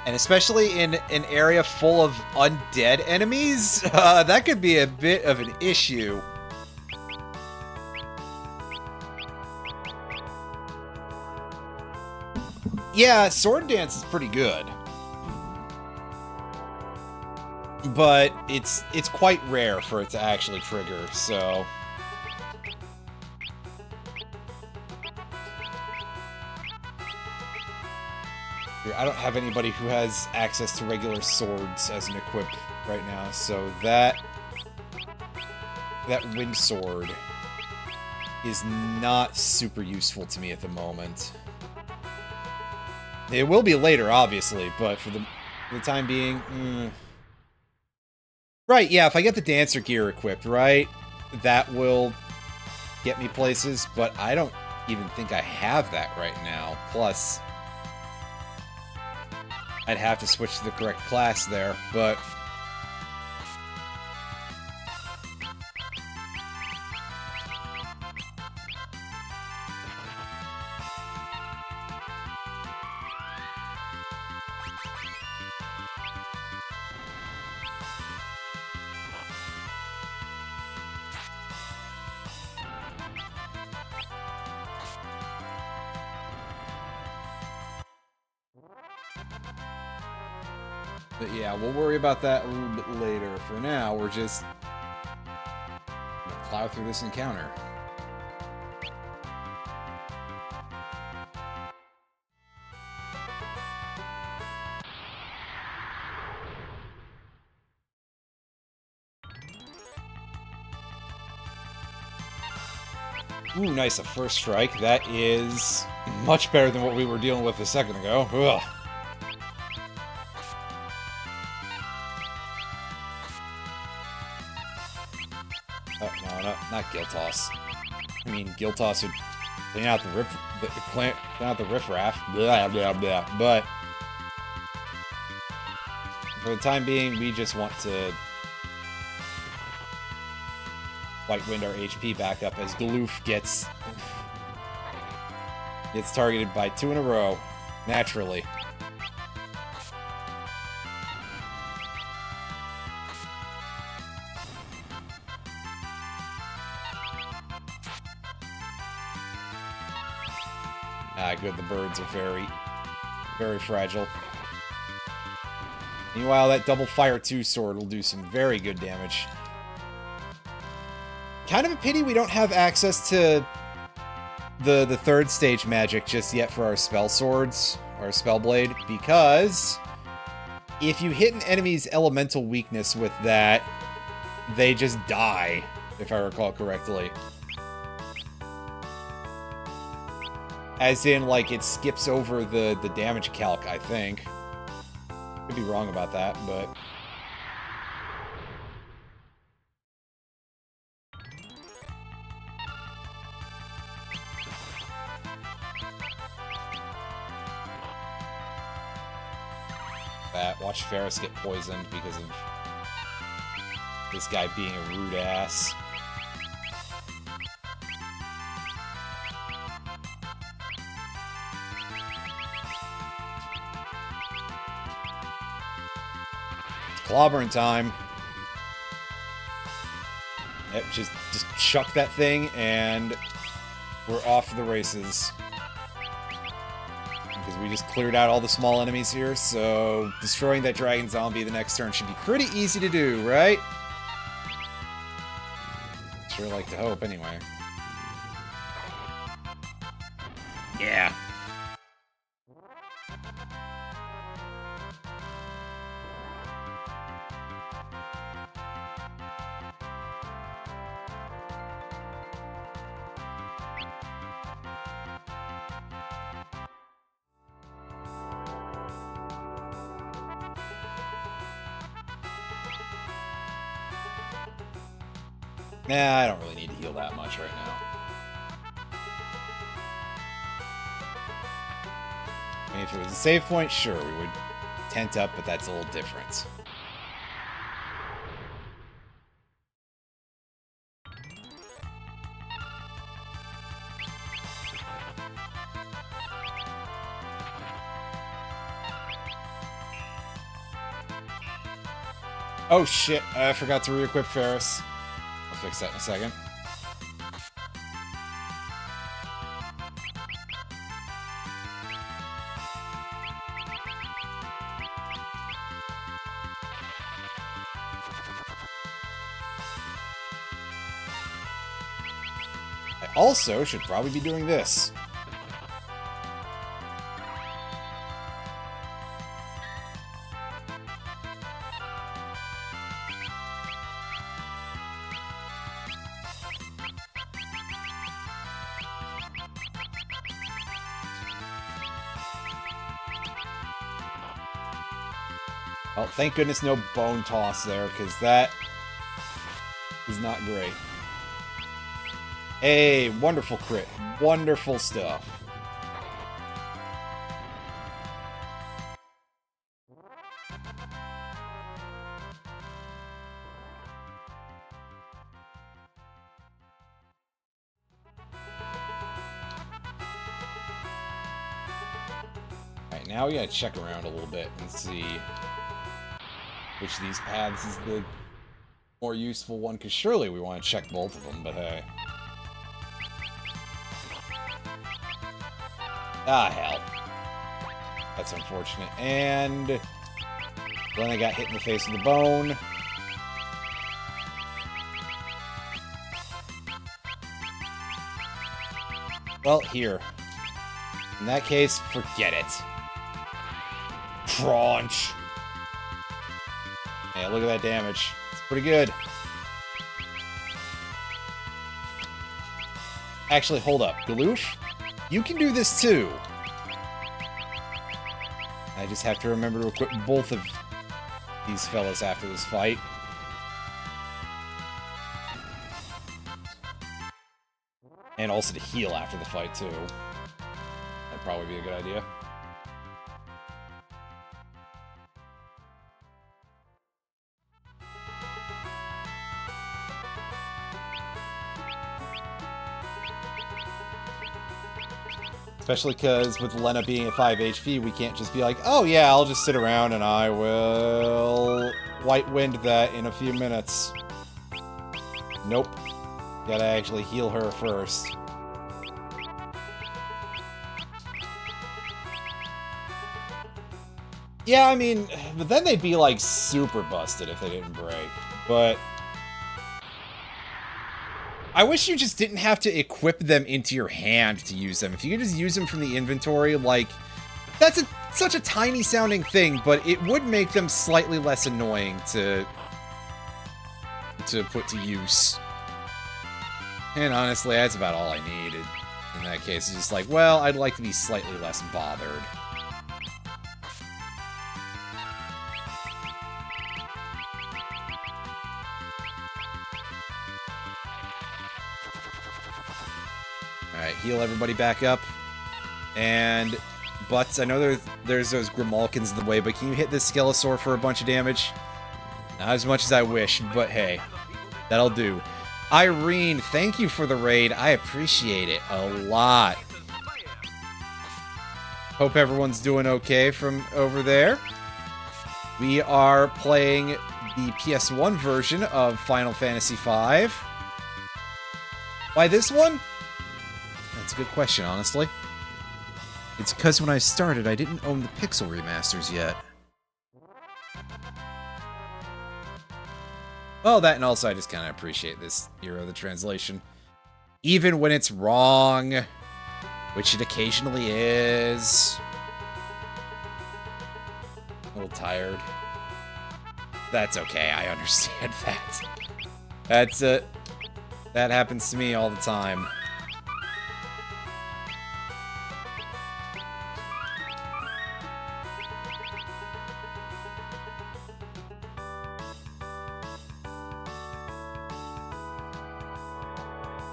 And especially in an area full of undead enemies, that could be a bit of an issue. Yeah, Sword Dance is pretty good. But it's quite rare for it to actually trigger, so... I don't have anybody who has access to regular swords as an equip right now, so that wind sword is not super useful to me at the moment. It will be later, obviously, but for the time being... Right, yeah, if I get the dancer gear equipped, right, that will get me places, but I don't even think I have that right now. Plus... I'd have to switch to the correct class there, but... But yeah, we'll worry about that a little bit later. For now, we're just gonna plow through this encounter. Ooh, nice, a first strike. That is much better than what we were dealing with a second ago. Ugh. No, not Giltoss. I mean, Giltoss would clean out the riffraff, blah blah blah. But for the time being, we just want to White Wind our HP back up as Galoof gets targeted by 2 in a row, naturally. Ah, good, the birds are very, very fragile. Meanwhile, that double fire 2 sword will do some very good damage. Kind of a pity we don't have access to the third stage magic just yet for our spell swords, or spell blade, because if you hit an enemy's elemental weakness with that, they just die, if I recall correctly. As in, like, it skips over the damage calc, I think. Could be wrong about that, but... Watch Ferris get poisoned because of this guy being a rude ass. Clobbering time. Yep, just chuck that thing, and we're off to the races. Because we just cleared out all the small enemies here, so destroying that dragon zombie the next turn should be pretty easy to do, right? Sure like to hope, anyway. Yeah. Nah, I don't really need to heal that much right now. I mean, if it was a save point, sure, we would tent up, but that's a little different. Oh shit, I forgot to re-equip Ferris. I'll fix that in a second. I also should probably be doing this. Well, thank goodness no bone toss there, because that is not great. Hey, wonderful crit. Wonderful stuff. Alright, now we gotta check around a little bit and see which of these paths is the more useful one, because surely we want to check both of them, but hey. Ah, hell. That's unfortunate. And then I got hit in the face with the bone. Well, here. In that case, forget it. Crunch. Yeah, look at that damage. It's pretty good. Actually, hold up. Galoof, you can do this too. I just have to remember to equip both of these fellas after this fight. And also to heal after the fight too. That'd probably be a good idea. Especially because with Lena being at 5 HP, we can't just be like, oh yeah, I'll just sit around and I will White Wind that in a few minutes. Nope. Gotta actually heal her first. Yeah, I mean, but then they'd be like super busted if they didn't break. But I wish you just didn't have to equip them into your hand to use them. If you could just use them from the inventory, like, that's such a tiny sounding thing, but it would make them slightly less annoying to put to use. And honestly, that's about all I needed. In that case, it's just like, well, I'd like to be slightly less bothered. Alright, heal everybody back up. And Butts, I know there's those Grimalkins in the way, but can you hit this Skelesaur for a bunch of damage? Not as much as I wish, but hey, that'll do. Irene, thank you for the raid. I appreciate it a lot. Hope everyone's doing okay from over there. We are playing the PS1 version of Final Fantasy V. Why this one? That's a good question, honestly. It's because when I started, I didn't own the Pixel remasters yet. Well, that and also I just kind of appreciate this era of the translation. Even when it's wrong, which it occasionally is. A little tired. That's okay, I understand that. That's it. That happens to me all the time.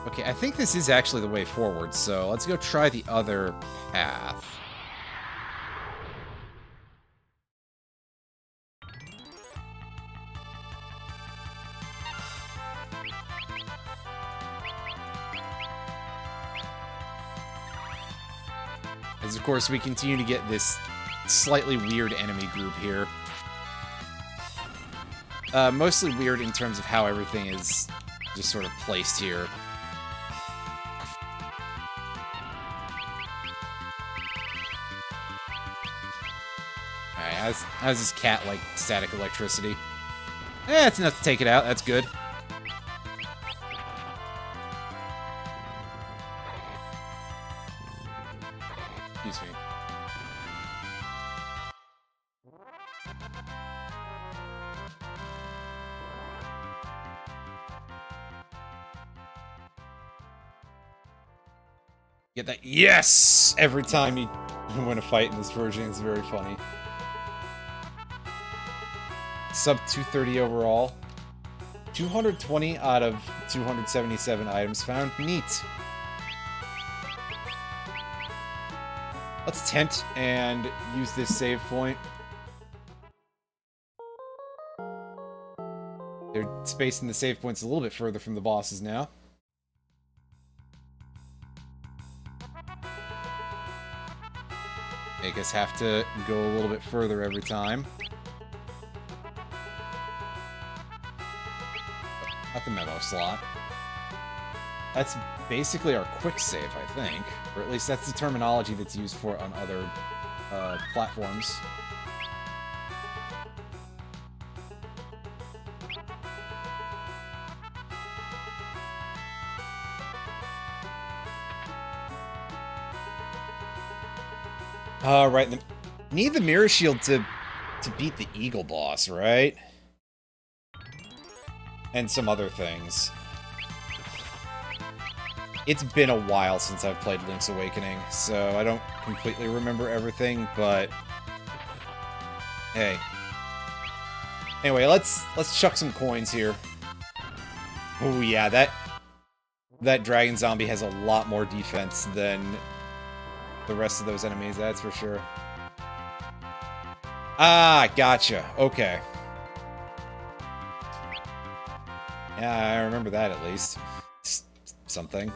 Okay, I think this is actually the way forward, so let's go try the other path. As, of course, we continue to get this slightly weird enemy group here. Mostly weird in terms of how everything is just sort of placed here. Alright, how's this cat like static electricity? Eh, it's enough to take it out, that's good. Excuse me. Get that yes every time you win a fight in this version. It's very funny. Sub 230 overall. 220 out of 277 items found. Neat. Let's tempt and use this save point. They're spacing the save points a little bit further from the bosses now. Make us have to go a little bit further every time. Not the memo slot. That's basically our quick save, I think. Or at least that's the terminology that's used for it on other platforms. Right. Need the mirror shield to beat the eagle boss, right? And some other things. It's been a while since I've played Link's Awakening, so I don't completely remember everything, but hey. Anyway, let's chuck some coins here. Oh yeah, that dragon zombie has a lot more defense than the rest of those enemies, that's for sure. Ah, gotcha. Okay. Yeah, I remember that at least. Something.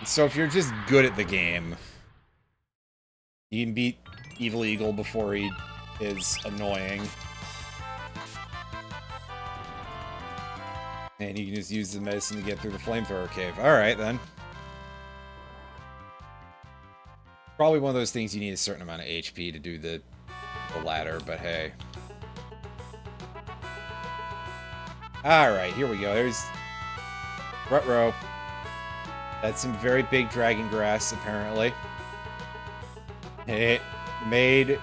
So if you're just good at the game, you can beat Evil Eagle before he is annoying. And you can just use the medicine to get through the flamethrower cave. Alright, then. Probably one of those things you need a certain amount of HP to do the ladder, but hey. Alright, here we go. There's Rutro. That's some very big dragon grass, apparently. It made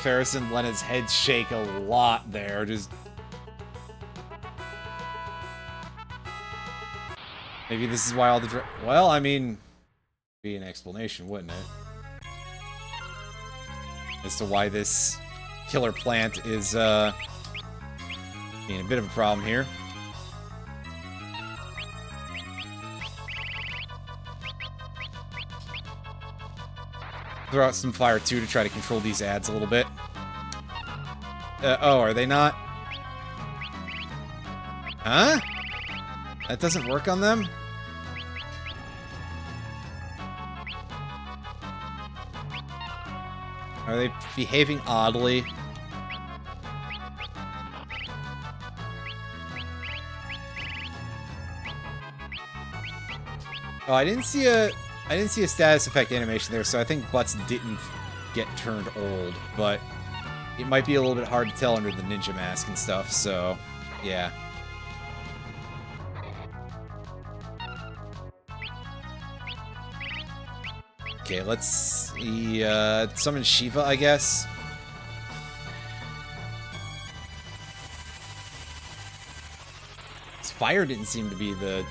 Ferris and Lena's heads shake a lot there. Just... Maybe this is why all the well, I mean... Be an explanation, wouldn't it? As to why this killer plant is, being a bit of a problem here. Throw out some fire, too, to try to control these ads a little bit. Oh, are they not? Huh? That doesn't work on them? Are they behaving oddly? Oh, I didn't see a status effect animation there, so I think butts didn't get turned old, but it might be a little bit hard to tell under the ninja mask and stuff, so yeah. Okay, let's see, summon Shiva, I guess. Fire didn't seem to be the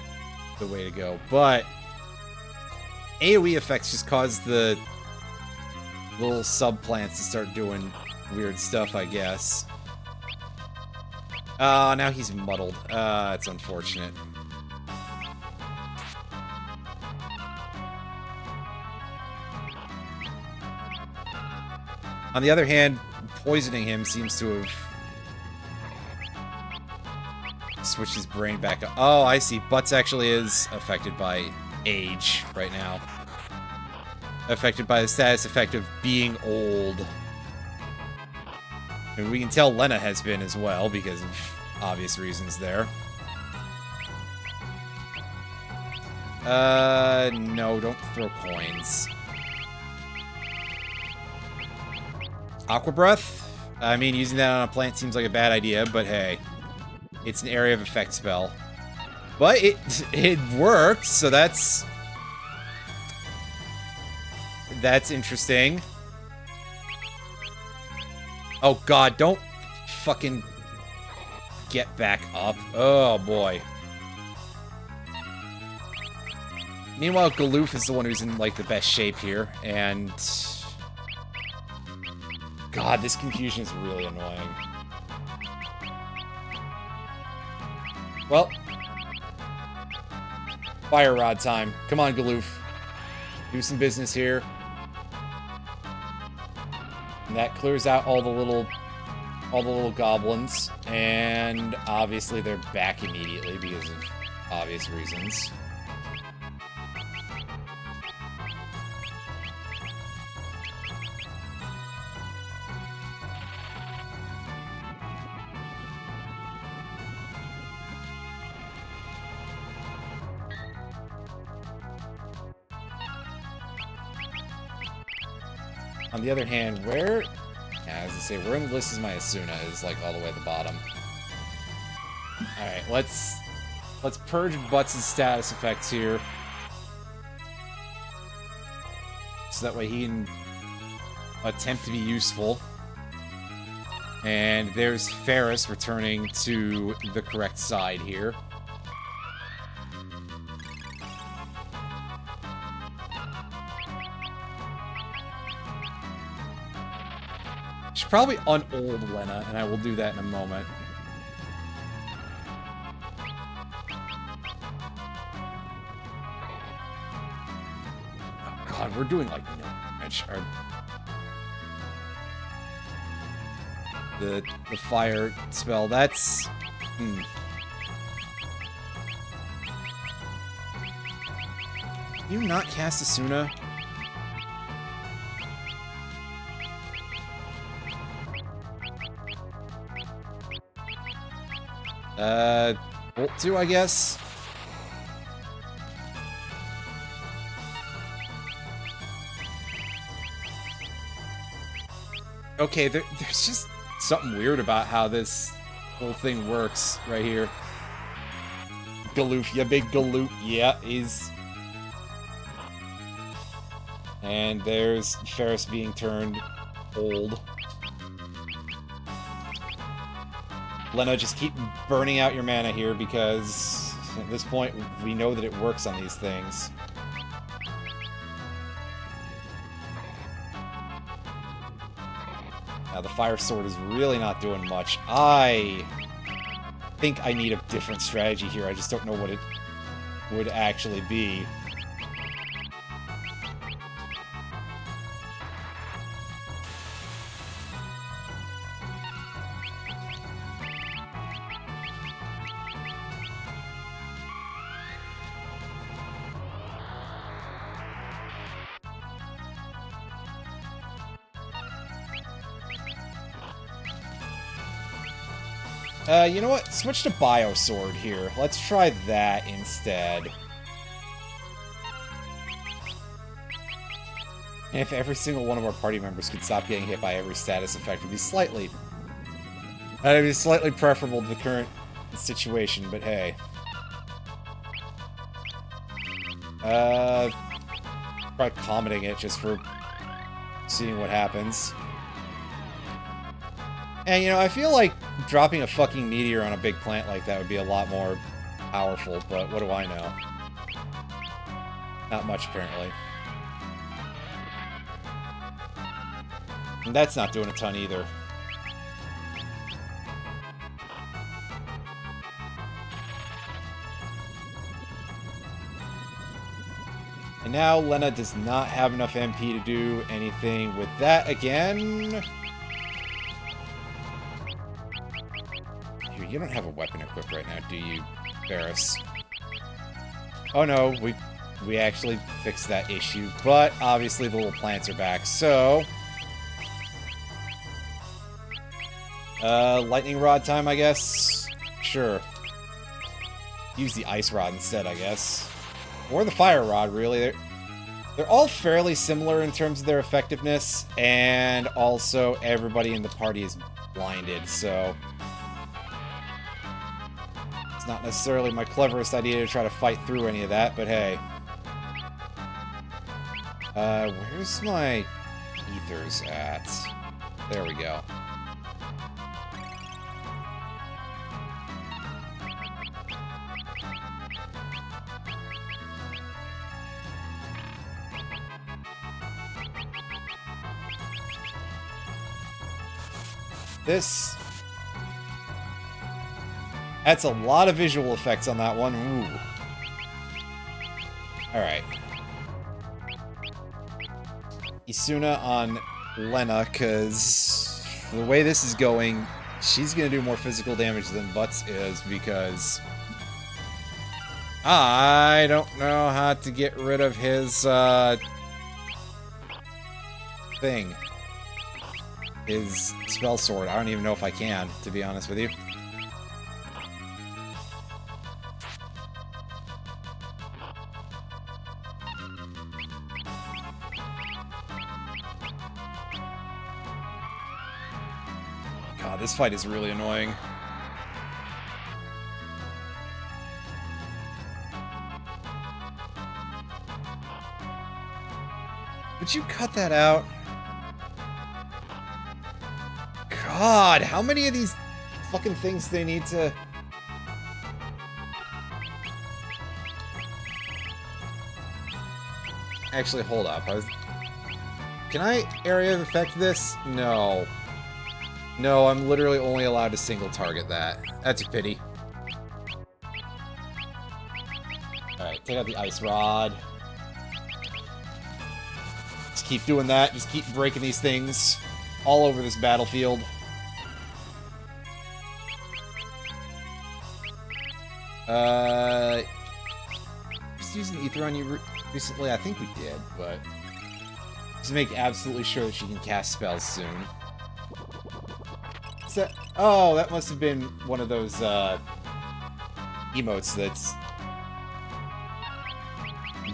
way to go, but AoE effects just caused the little subplants to start doing weird stuff, I guess. Now he's muddled. It's unfortunate. On the other hand, poisoning him seems to have switched his brain back up. Oh, I see. Butts actually is affected by age right now. Affected by the status effect of being old. And we can tell Lena has been as well, because of obvious reasons there. No, don't throw coins. Aqua Breath? I mean, using that on a plant seems like a bad idea, but hey. It's an area of effect spell. But it worked, so that's interesting. Oh god, don't fucking get back up. Oh boy. Meanwhile, Galoof is the one who's in like the best shape here, and god, this confusion is really annoying. Well, Fire Rod time. Come on, Galoof. Do some business here. And that clears out all the little goblins. And obviously they're back immediately because of obvious reasons. On the other hand, where... Yeah, as I say, where in the list is my Asuna is, like, all the way at the bottom. Alright, let's purge Butts' status effects here. So that way he can attempt to be useful. And there's Ferris returning to the correct side here. Should probably unold Lena, and I will do that in a moment. Oh god, we're doing like no damage. The fire spell, that's... Can you not cast Asuna? Bolt 2, I guess. Okay, there's just something weird about how this whole thing works right here. Galoof, ya big Galoof. Yeah, he's... And there's Ferris being turned old. Lena, just keep burning out your mana here, because at this point, we know that it works on these things. Now, the Fire Sword is really not doing much. I think I need a different strategy here. I just don't know what it would actually be. You know what? Switch to Bio Sword here. Let's try that instead. And if every single one of our party members could stop getting hit by every status effect, it'd be slightly preferable to the current situation, but hey. Try commenting it just for seeing what happens. And, you know, I feel like dropping a fucking meteor on a big plant like that would be a lot more powerful, but what do I know? Not much, apparently. And that's not doing a ton either. And now Lena does not have enough MP to do anything with that again. You don't have a weapon equipped right now, do you, Varus? Oh no, we actually fixed that issue, but obviously the little plants are back, so... lightning rod time, I guess? Sure. Use the ice rod instead, I guess. Or the fire rod, really. They're all fairly similar in terms of their effectiveness, and also everybody in the party is blinded, so... It's not necessarily my cleverest idea to try to fight through any of that, but hey. Where's my ethers at? There we go. That's a lot of visual effects on that one. Ooh. Alright. Isuna on Lena, because the way this is going, she's going to do more physical damage than Butts is, because I don't know how to get rid of his thing. His spell sword. I don't even know if I can, to be honest with you. God, this fight is really annoying. Would you cut that out? God, how many of these fucking things do they need to... Actually, hold up. Can I area of effect this? No. No, I'm literally only allowed to single target that. That's a pity. Alright, take out the ice rod. Just keep doing that. Just keep breaking these things all over this battlefield. Just using ether on you recently? I think we did, but... Just to make absolutely sure that she can cast spells soon. So, oh, that must have been one of those, emotes that's...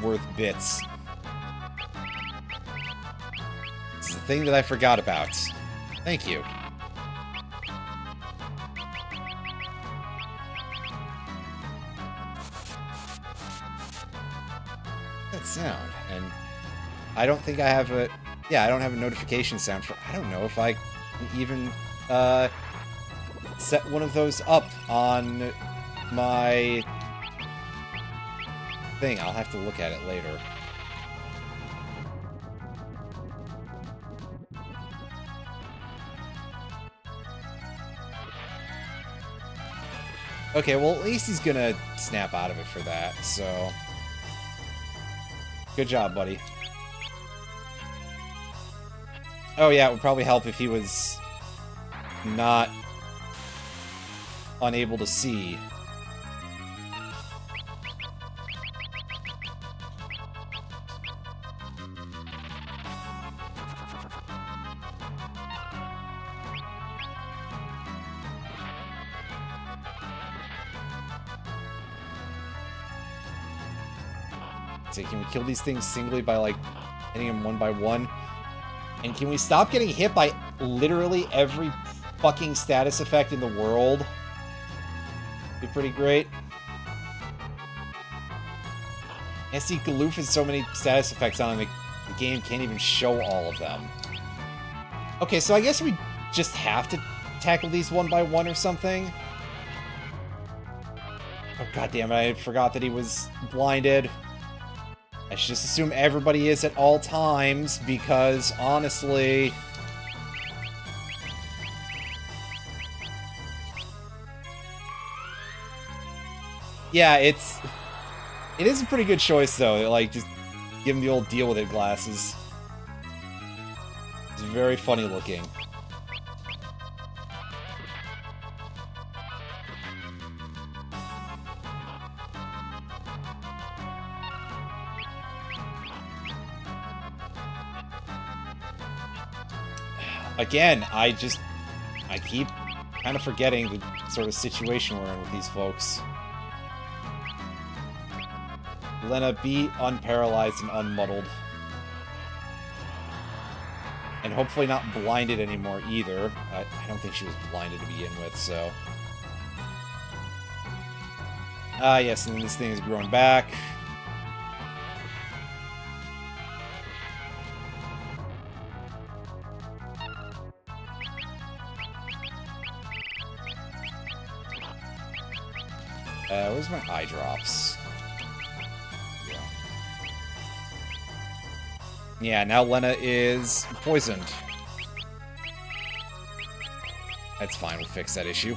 worth bits. It's the thing that I forgot about. Thank you. That sound, and I don't think I have a... Yeah, I don't have a notification sound for... I don't know if I can even, set one of those up on my thing. I'll have to look at it later. Okay, well, at least he's gonna snap out of it for that, so... Good job, buddy. Oh yeah, it would probably help if he was not unable to see. sake, can we kill these things singly by, like, hitting them one by one? And can we stop getting hit by literally every fucking status effect in the world? Be pretty great. I see Galoof has so many status effects on him, the game can't even show all of them. Okay, so I guess we just have to tackle these one by one or something. Oh, goddammit, I forgot that he was blinded. I should just assume everybody is at all times, because, honestly... Yeah, it is a pretty good choice, though. Like, just give him the old deal with it glasses. It's very funny looking. Again, I keep kind of forgetting the sort of situation we're in with these folks. Lena, be unparalyzed and unmuddled. And hopefully not blinded anymore either. I don't think she was blinded to begin with, so... Ah, yes, and then this thing is growing back. Where's my eye drops? Yeah, now Lena is poisoned. That's fine, we'll fix that issue.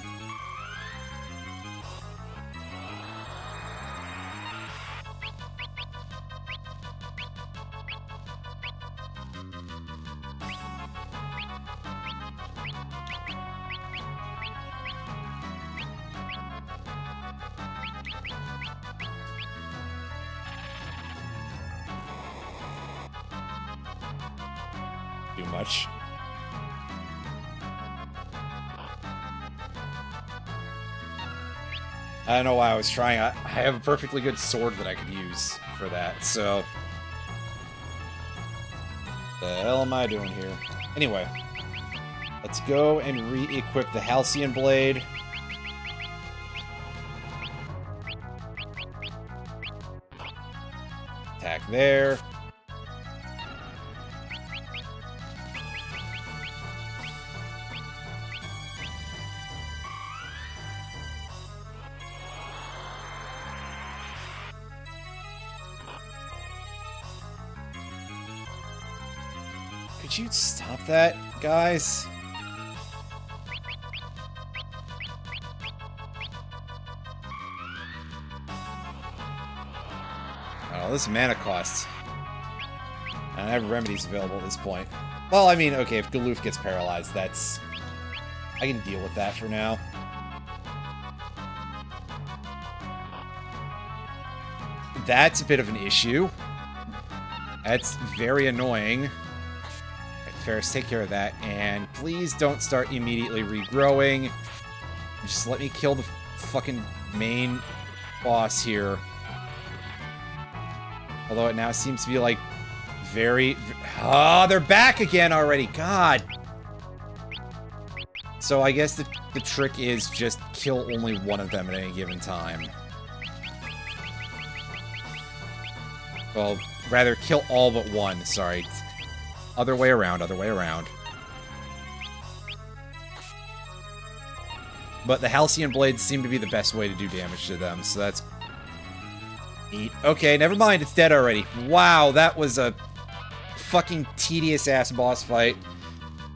Too much. I don't know why I was trying. I have a perfectly good sword that I could use for that, so... The hell am I doing here? Anyway. Let's go and re-equip the Halcyon Blade. Attack there. Could you stop that, guys? Oh, this mana costs. I have remedies available at this point. Well, I mean, okay, if Galoof gets paralyzed, that's... I can deal with that for now. That's a bit of an issue. That's very annoying. Right, Ferris, take care of that. And please don't start immediately regrowing. Just let me kill the fucking main boss here. Although it now seems to be, like, very... Oh, they're back again already! God! So I guess the trick is just kill only one of them at any given time. Well, rather, kill all but one. Sorry. Other way around, other way around. But the Halcyon Blades seem to be the best way to do damage to them, so that's... neat. Okay, never mind, it's dead already. Wow, that was a fucking tedious-ass boss fight.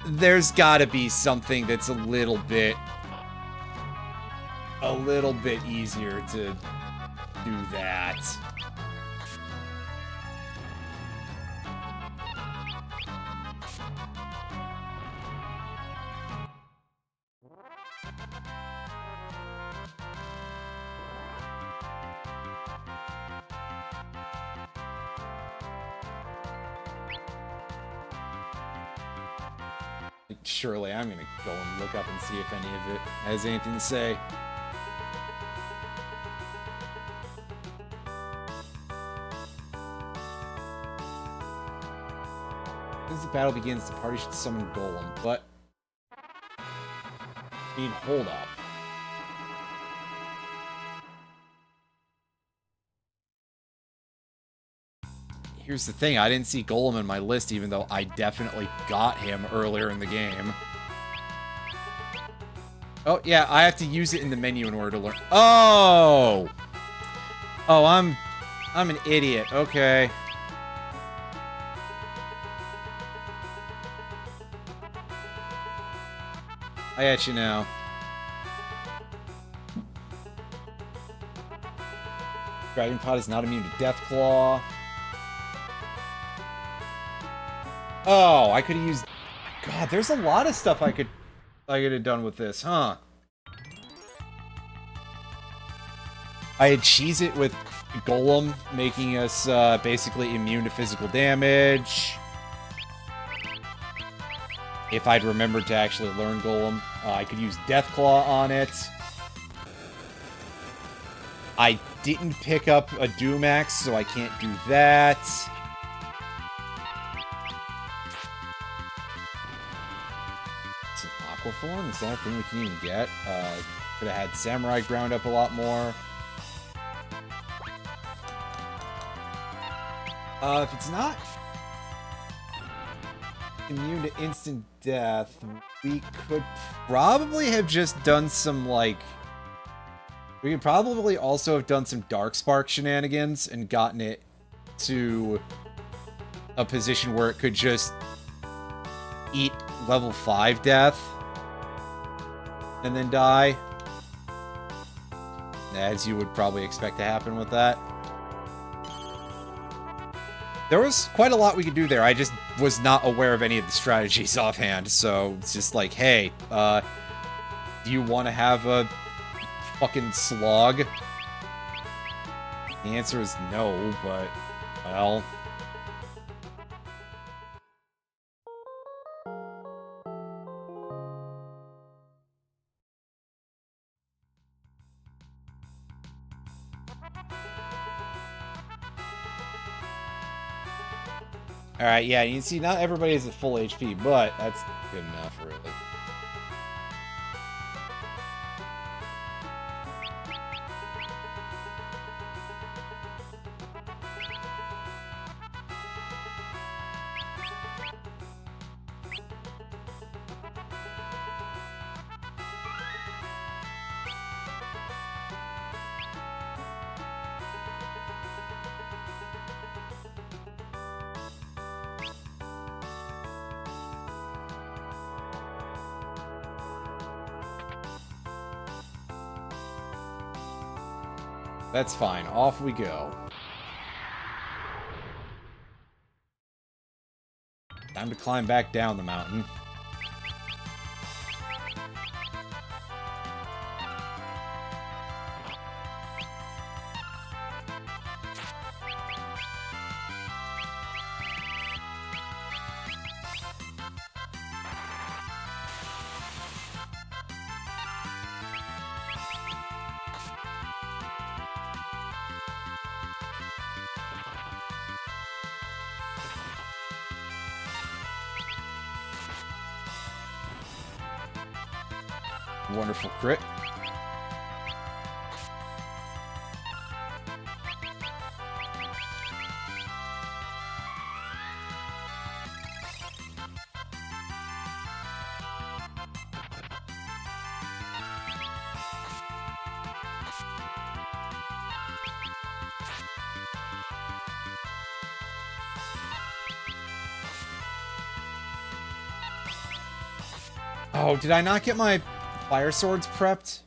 There's gotta be something that's a little bit easier to do that. Surely I'm gonna go and look up and see if any of it has anything to say. As the battle begins, the party should summon Golem, but... hold up. Here's the thing, I didn't see Golem in my list, even though I definitely got him earlier in the game. Oh, yeah, I have to use it in the menu in order to learn. Oh! Oh, I'm an idiot. Okay. I got you now. Dragon Pod is not immune to Deathclaw. Oh, I could have used... God, there's a lot of stuff I could have done with this, huh? I had Cheese It with Golem, making us basically immune to physical damage. If I'd remembered to actually learn Golem, I could use Deathclaw on it. I didn't pick up a Doomax, so I can't do that. It's an Aquaform? Is that a thing we can even get? Could have had Samurai ground up a lot more. If it's not immune to instant death, we could probably have just done some, like... We could probably also have done some Darkspark shenanigans and gotten it to a position where it could just eat level 5 death and then die. As you would probably expect to happen with that. There was quite a lot we could do there. I just was not aware of any of the strategies offhand, so it's just like, hey, do you want to have a fucking slog? The answer is no, but, well... Alright, yeah, you can see not everybody is at full HP, but that's good enough, really. That's fine. Off we go. Time to climb back down the mountain. Wonderful crit. Oh, did I not get my fire swords prepped?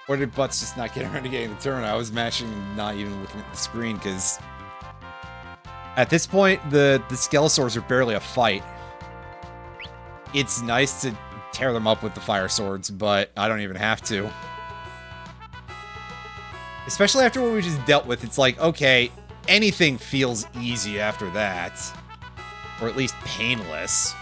Or did Butts just not get around to getting the turn? I was mashing and not even looking at the screen, because at this point, the Skelesaurs are barely a fight. It's nice to tear them up with the fire swords, but I don't even have to. Especially after what we just dealt with, it's like, okay, anything feels easy after that. Or at least painless.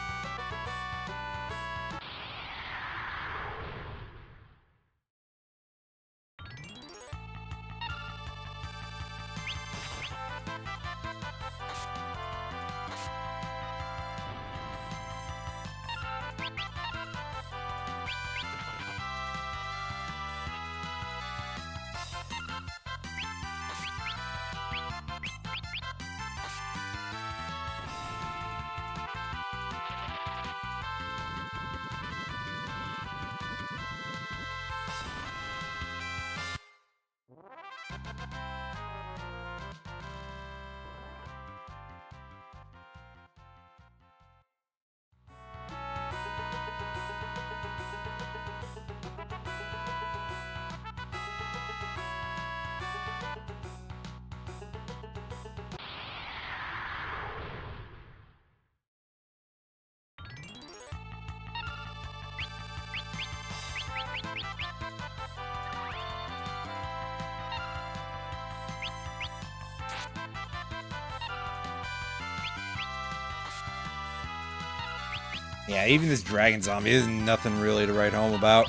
Yeah, even this dragon zombie is nothing really to write home about.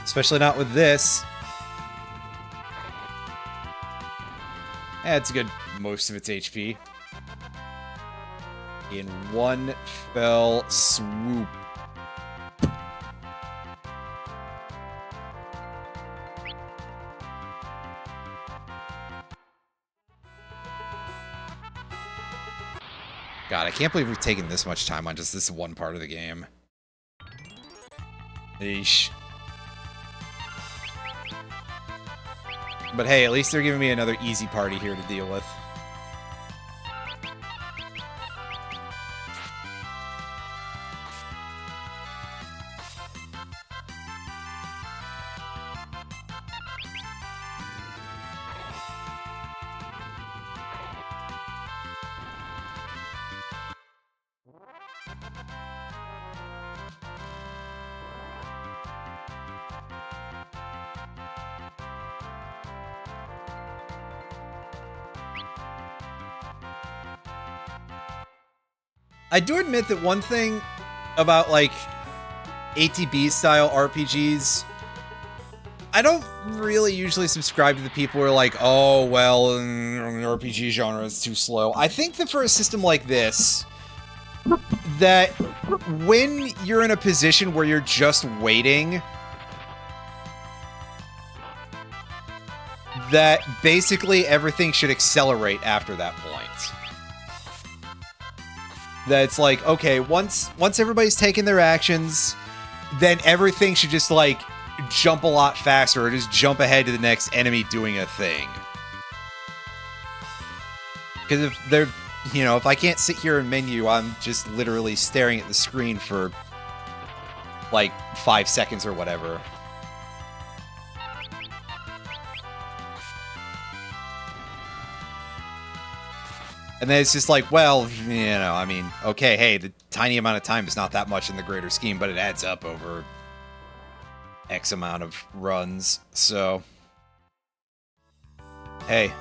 Especially not with this. Yeah, it's good most of its HP. In one fell swoop. God, I can't believe we've taken this much time on just this one part of the game. Eesh. But hey, at least they're giving me another easy party here to deal with. I do admit that one thing about, like, ATB-style RPGs, I don't really usually subscribe to the people who are like, oh, well, the RPG genre is too slow. I think that for a system like this, that when you're in a position where you're just waiting, that basically everything should accelerate after that point. That's like, okay, once everybody's taken their actions, then everything should just, like, jump a lot faster, or just jump ahead to the next enemy doing a thing. Because if they're, you know, if I can't sit here and menu, I'm just literally staring at the screen for, like, 5 seconds or whatever. And then it's just like, well, you know, I mean, okay, hey, the tiny amount of time is not that much in the greater scheme, but it adds up over X amount of runs, so... Hey.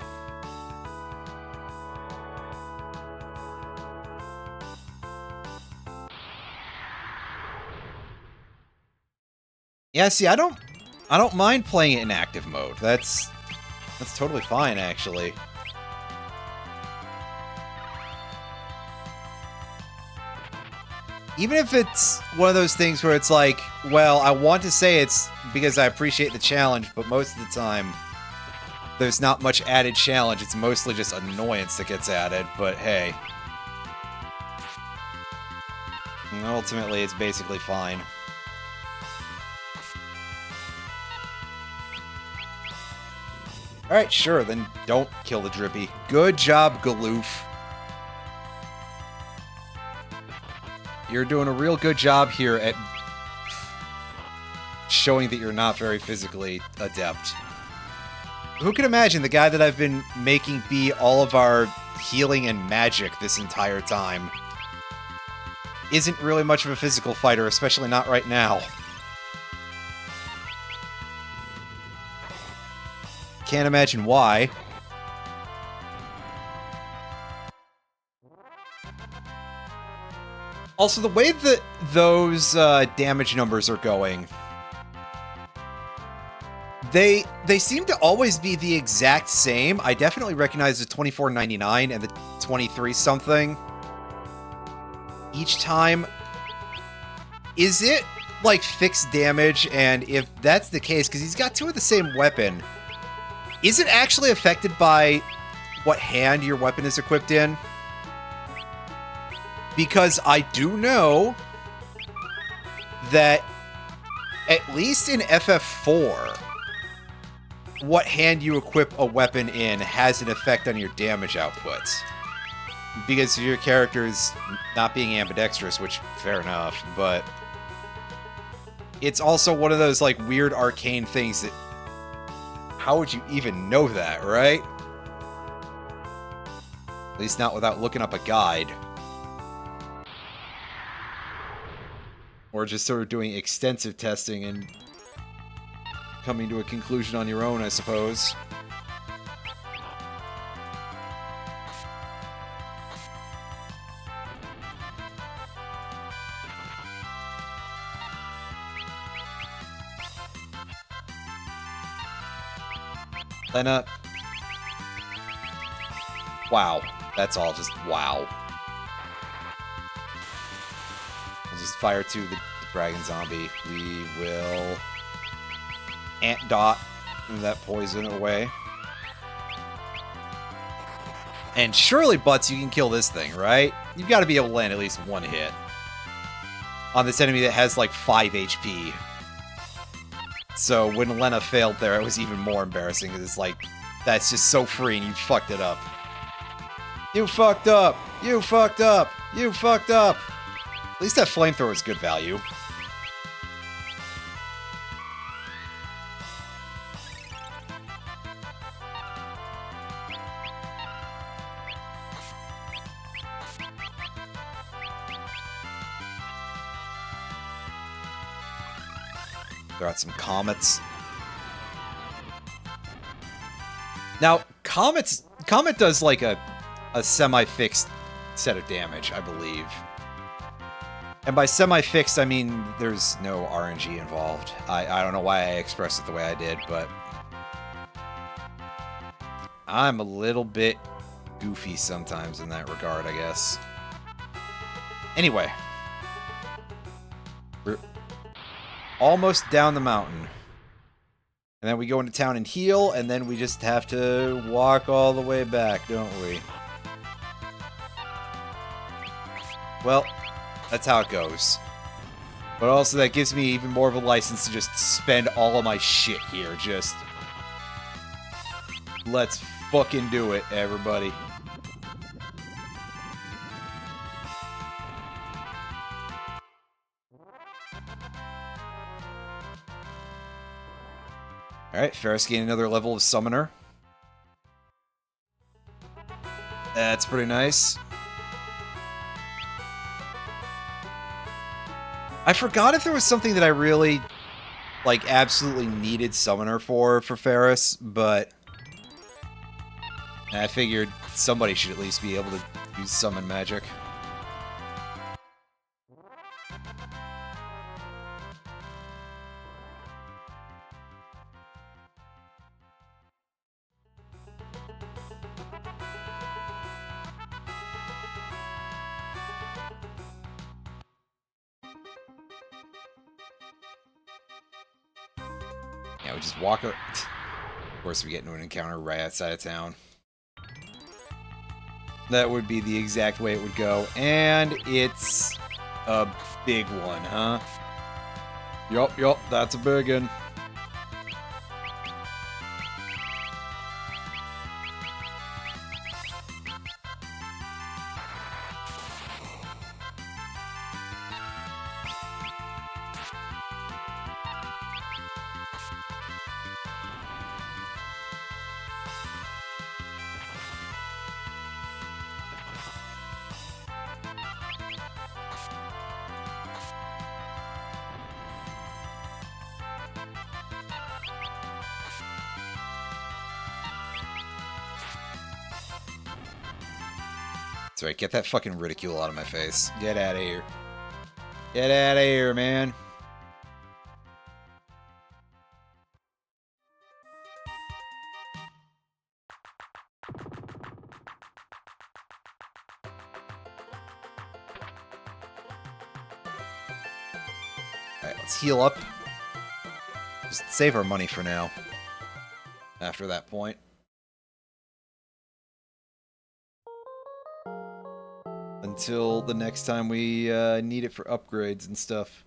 Yeah, see, I don't mind playing it in active mode. That's totally fine, actually. Even if it's one of those things where it's like, well, I want to say it's because I appreciate the challenge, but most of the time, there's not much added challenge. It's mostly just annoyance that gets added, but hey. And ultimately, it's basically fine. Alright, sure, then don't kill the Drippy. Good job, Galoof. You're doing a real good job here at showing that you're not very physically adept. Who can imagine the guy that I've been making be all of our healing and magic this entire time isn't really much of a physical fighter, especially not right now. Can't imagine why. Also, the way that those damage numbers are going, they seem to always be the exact same. I definitely recognize the 24.99 and the 23 something each time. Is it like fixed damage? And if that's the case, because he's got two of the same weapon, is it actually affected by what hand your weapon is equipped in? Because I do know that, at least in FF4, what hand you equip a weapon in has an effect on your damage outputs. Because your character is not being ambidextrous, which, fair enough, but it's also one of those, like, weird arcane things that... How would you even know that, right? At least not without looking up a guide. Or just sort of doing extensive testing and coming to a conclusion on your own, I suppose. Lena. Wow. That's all just wow. We'll just fire to the dragon zombie. We will ant dot that poison away. And surely, Butts, you can kill this thing, right? You've got to be able to land at least one hit on this enemy that has like 5 HP. So when Lena failed there, it was even more embarrassing because it's like, that's just so free and you fucked it up. You fucked up! You fucked up! You fucked up! At least that flamethrower is good value. Throw out some comets. Now, Comet does like a semi-fixed set of damage, I believe. And by semi-fixed, I mean there's no RNG involved. I don't know why I expressed it the way I did, but I'm a little bit goofy sometimes in that regard, I guess. Anyway. We're almost down the mountain. And then we go into town and heal, and then we just have to walk all the way back, don't we? Well, that's how it goes. But also that gives me even more of a license to just spend all of my shit here. Just... let's fucking do it, everybody. Alright, Ferris gained another level of Summoner. That's pretty nice. I forgot if there was something that I really, like, absolutely needed Summoner for Ferris, but I figured somebody should at least be able to use Summon Magic. Yeah, we just walk up. Of course, we get into an encounter right outside of town. That would be the exact way it would go. And it's a big one, huh? Yup, that's a big one. That's right, get that fucking ridicule out of my face. Get out of here. Get out of here, man. Alright, let's heal up. Just save our money for now. After that point. Until the next time we need it for upgrades and stuff.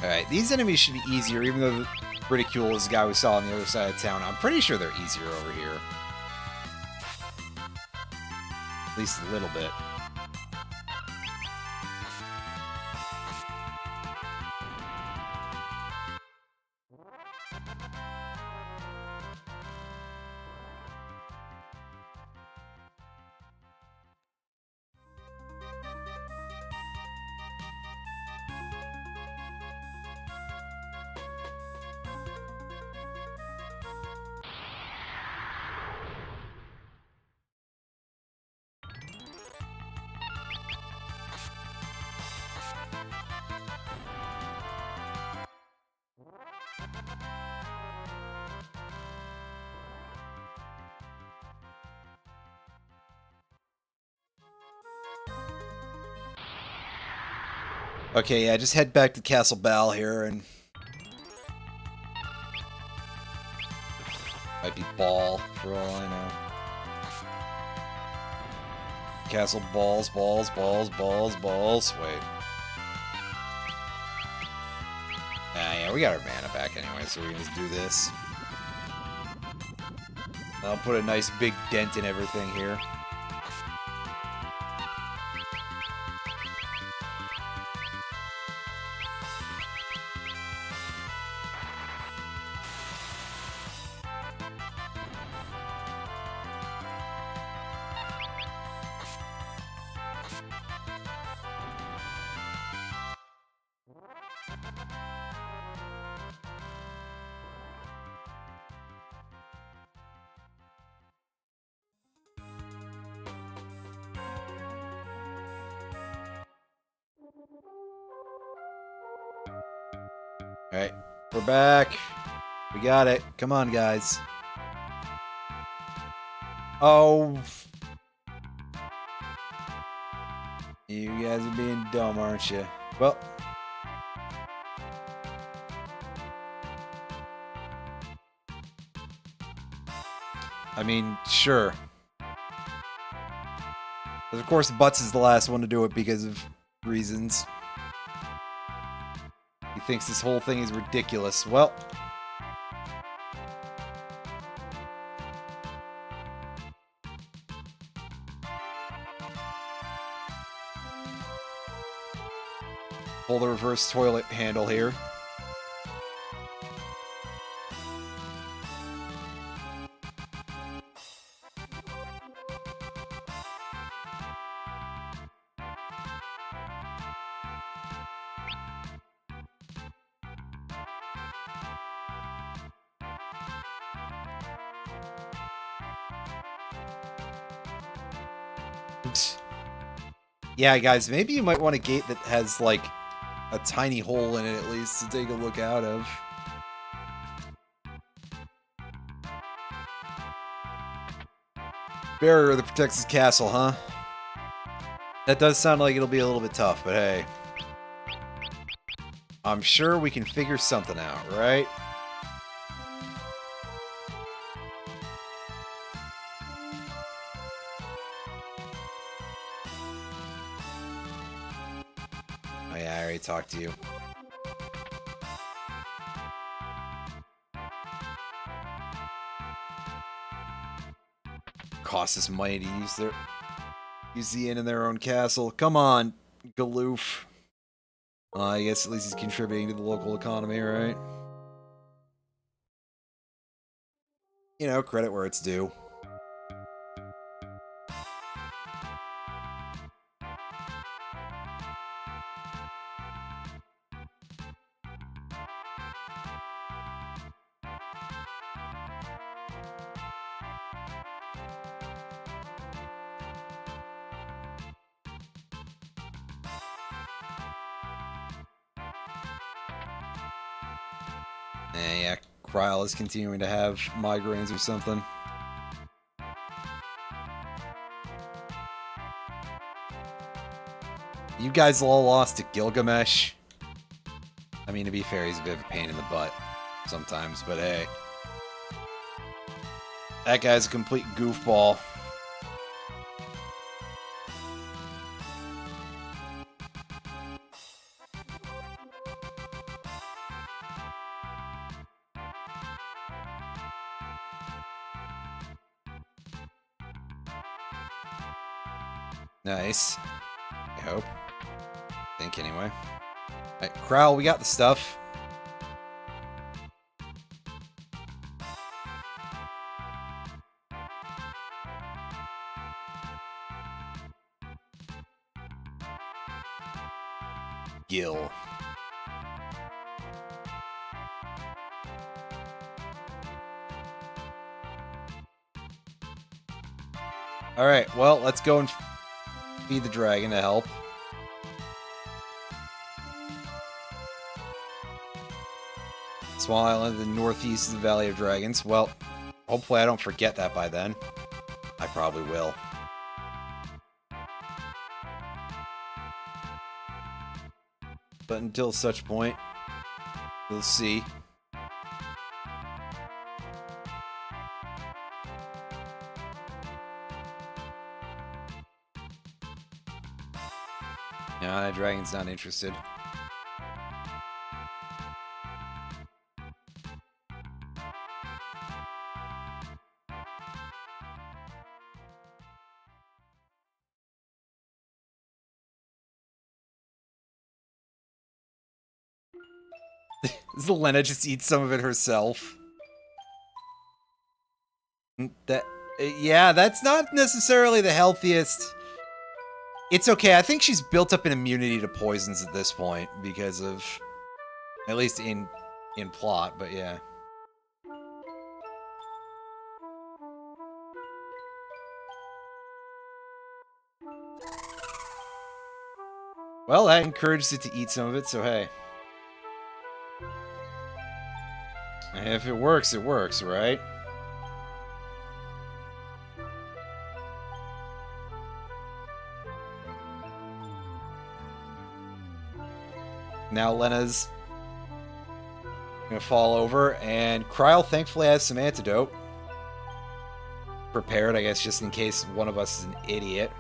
Alright, these enemies should be easier, even though Ridicule is the guy we saw on the other side of town. I'm pretty sure they're easier over here. At least a little bit. Okay, yeah, just head back to Castle Bal here, and... Might be Ball, for all I know. Castle Balls, balls, balls, balls, balls. Wait. Yeah, we got our mana back anyway, so we can just do this. I'll put a nice big dent in everything here. Alright, we're back. We got it. Come on, guys. Oh. You guys are being dumb, aren't you? Well. I mean, sure. But of course, Butts is the last one to do it because of reasons. He thinks this whole thing is ridiculous. Well. Pull the reverse toilet handle here. Oops. Yeah, guys, maybe you might want a gate that has, like, a tiny hole in it at least to take a look out of. Barrier that protects his castle, huh? That does sound like it'll be a little bit tough, but hey. I'm sure we can figure something out, right? Oh yeah, I already talked to you. Costs us money to use the inn in their own castle. Come on, Galoof. I guess at least he's contributing to the local economy, right? You know, credit where it's due. Yeah, Kryl is continuing to have migraines or something. You guys all lost to Gilgamesh. I mean, to be fair, he's a bit of a pain in the butt sometimes, but hey. That guy's a complete goofball. Nice. I hope. Think anyway. Alright, Kryl, we got the stuff. Gil. Alright, well, let's go and feed the dragon to help. Small island in the northeast of the Valley of Dragons. Well, hopefully I don't forget that by then. I probably will. But until such point, we'll see. No, that dragon's not interested. Zelena just eats some of it herself. Yeah, that's not necessarily the healthiest. It's okay. I think she's built up an immunity to poisons at this point because of, at least in plot. But yeah. Well, that encourages it to eat some of it. So hey, if it works, right? Now Lena's gonna fall over, and Kryl thankfully has some antidote prepared, I guess, just in case one of us is an idiot.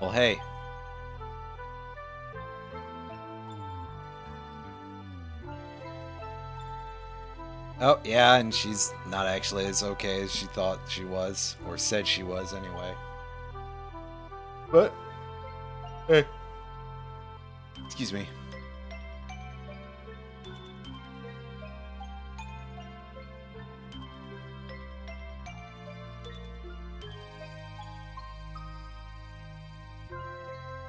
Well, hey. Oh, yeah, and she's not actually as okay as she thought she was, or said she was anyway. But, hey. Excuse me.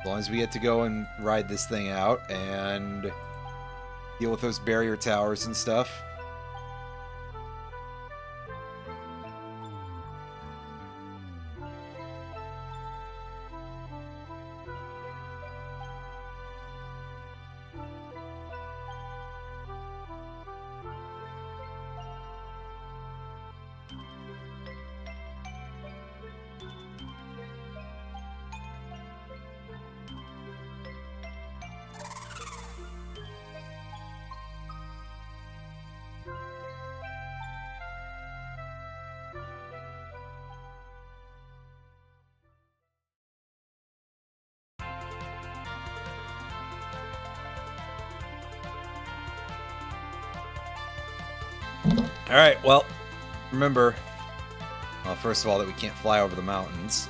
As long as we get to go and ride this thing out and deal with those barrier towers and stuff. Alright, well, remember, well, first of all, that we can't fly over the mountains.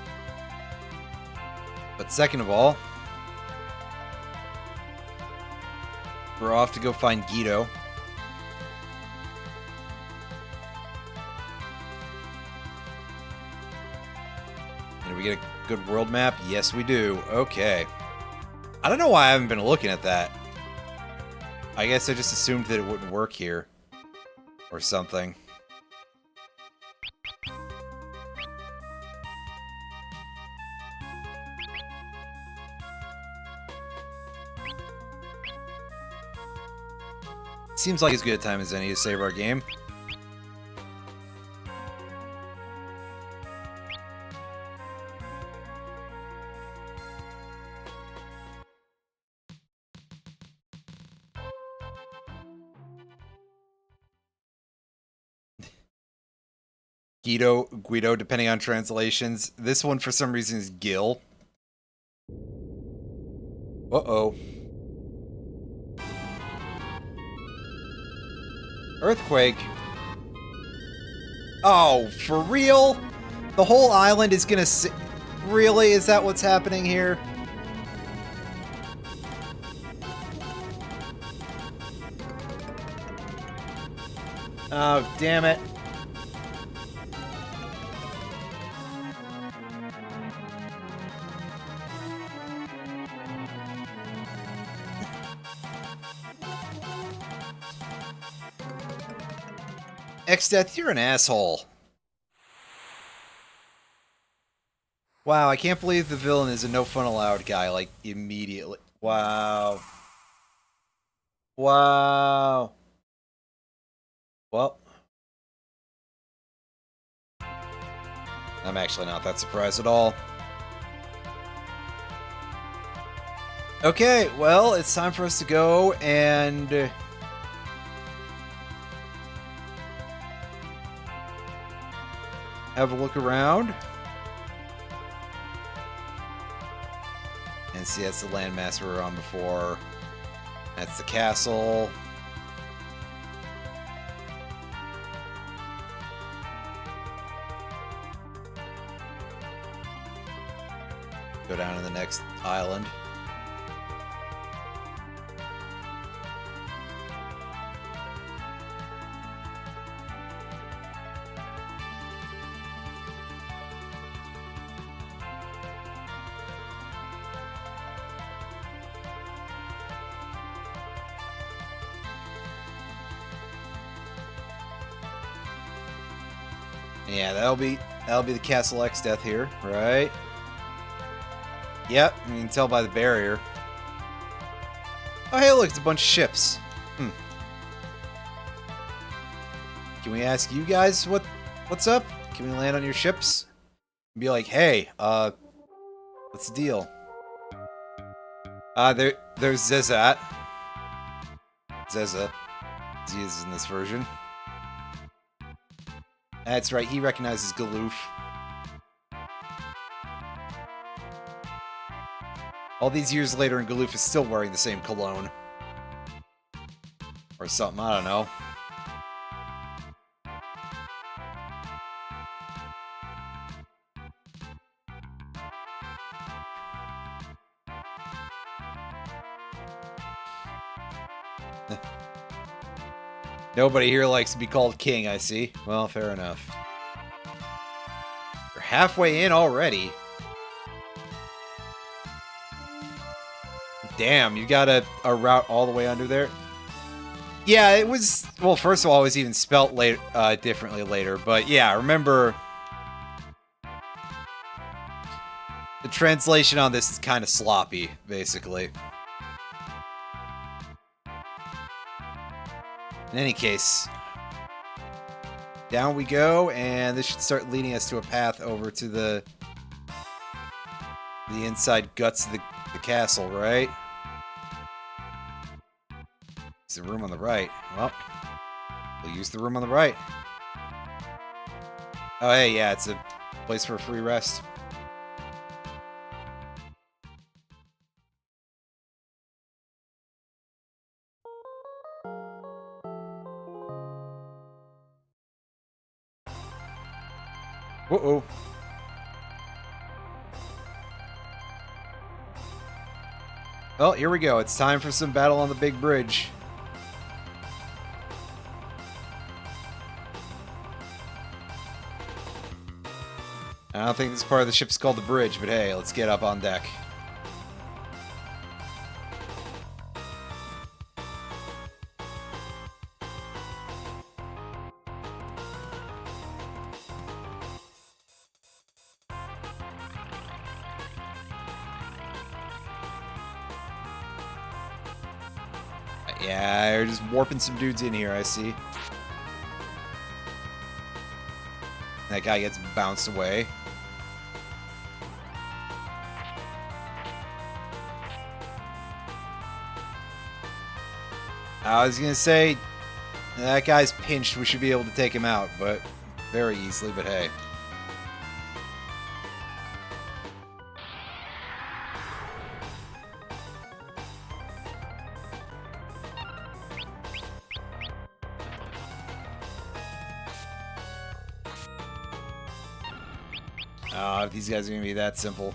But second of all, we're off to go find Guido. And do we get a good world map? Yes, we do. Okay. I don't know why I haven't been looking at that. I guess I just assumed that it wouldn't work here. Or something. Seems like as good a time as any to save our game. Guido, depending on translations. This one, for some reason, is Gil. Uh-oh. Earthquake. Oh, for real? The whole island is gonna really? Is that what's happening here? Oh, damn it. X-Death, you're an asshole. Wow, I can't believe the villain is a no fun allowed guy, like, immediately. Wow. Wow. Well, I'm actually not that surprised at all. Okay, well, it's time for us to go and have a look around. And see, that's the landmass we were on before. That's the castle. Go down to the next island. Yeah, that'll be the Castle X death here, right? Yep, you can tell by the barrier. Oh, hey, look, it's a bunch of ships. Can we ask you guys what's up? Can we land on your ships? And be like, hey, what's the deal? There's Zezat. Zeza. He is in this version. That's right, he recognizes Galoof. All these years later, and Galoof is still wearing the same cologne. Or something, I don't know. Nobody here likes to be called king, I see. Well, fair enough. You're halfway in already. Damn, you got a route all the way under there? Yeah, it was... Well, first of all, it was even spelt later, differently later. But yeah, remember... The translation on this is kind of sloppy, basically. In any case, down we go, and this should start leading us to a path over to the inside guts of the castle, right? It's the room on the right. Well, we'll use the room on the right. Oh, hey, yeah, it's a place for a free rest. Uh-oh. Well, here we go. It's time for some battle on the big bridge. I don't think this part of the ship's called the bridge, but hey, let's get up on deck. Yeah, they're just warping some dudes in here, I see. That guy gets bounced away. I was gonna say, that guy's pinched, we should be able to take him out, but very easily, but hey. Oh, if these guys are gonna be that simple.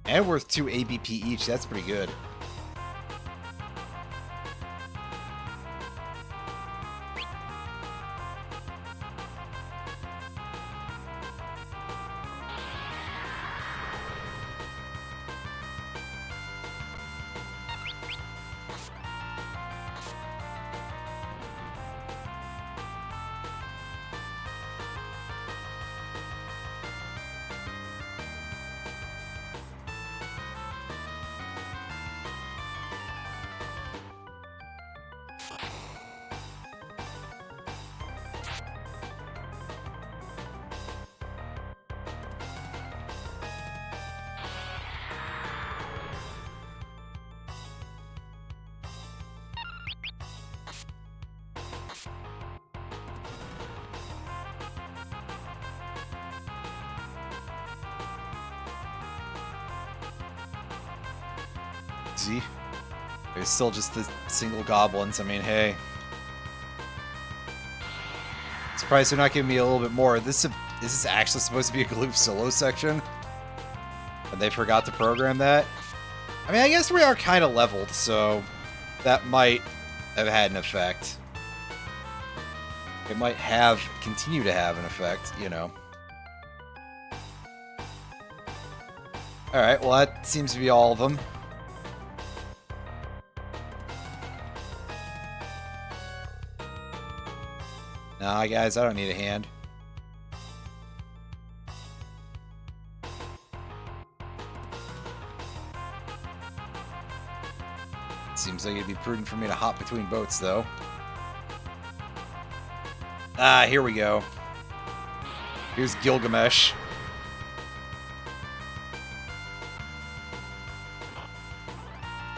And worth 2 ABP each, that's pretty good. Oopsie. There's still just the single goblins. I mean, hey. Surprised they're not giving me a little bit more. Is this actually supposed to be a Galoof solo section? And they forgot to program that? I mean, I guess we are kind of leveled, so that might have had an effect. It might continue to have an effect, you know. Alright, well that seems to be all of them. Nah, guys, I don't need a hand. Seems like it'd be prudent for me to hop between boats, though. Ah, here we go. Here's Gilgamesh.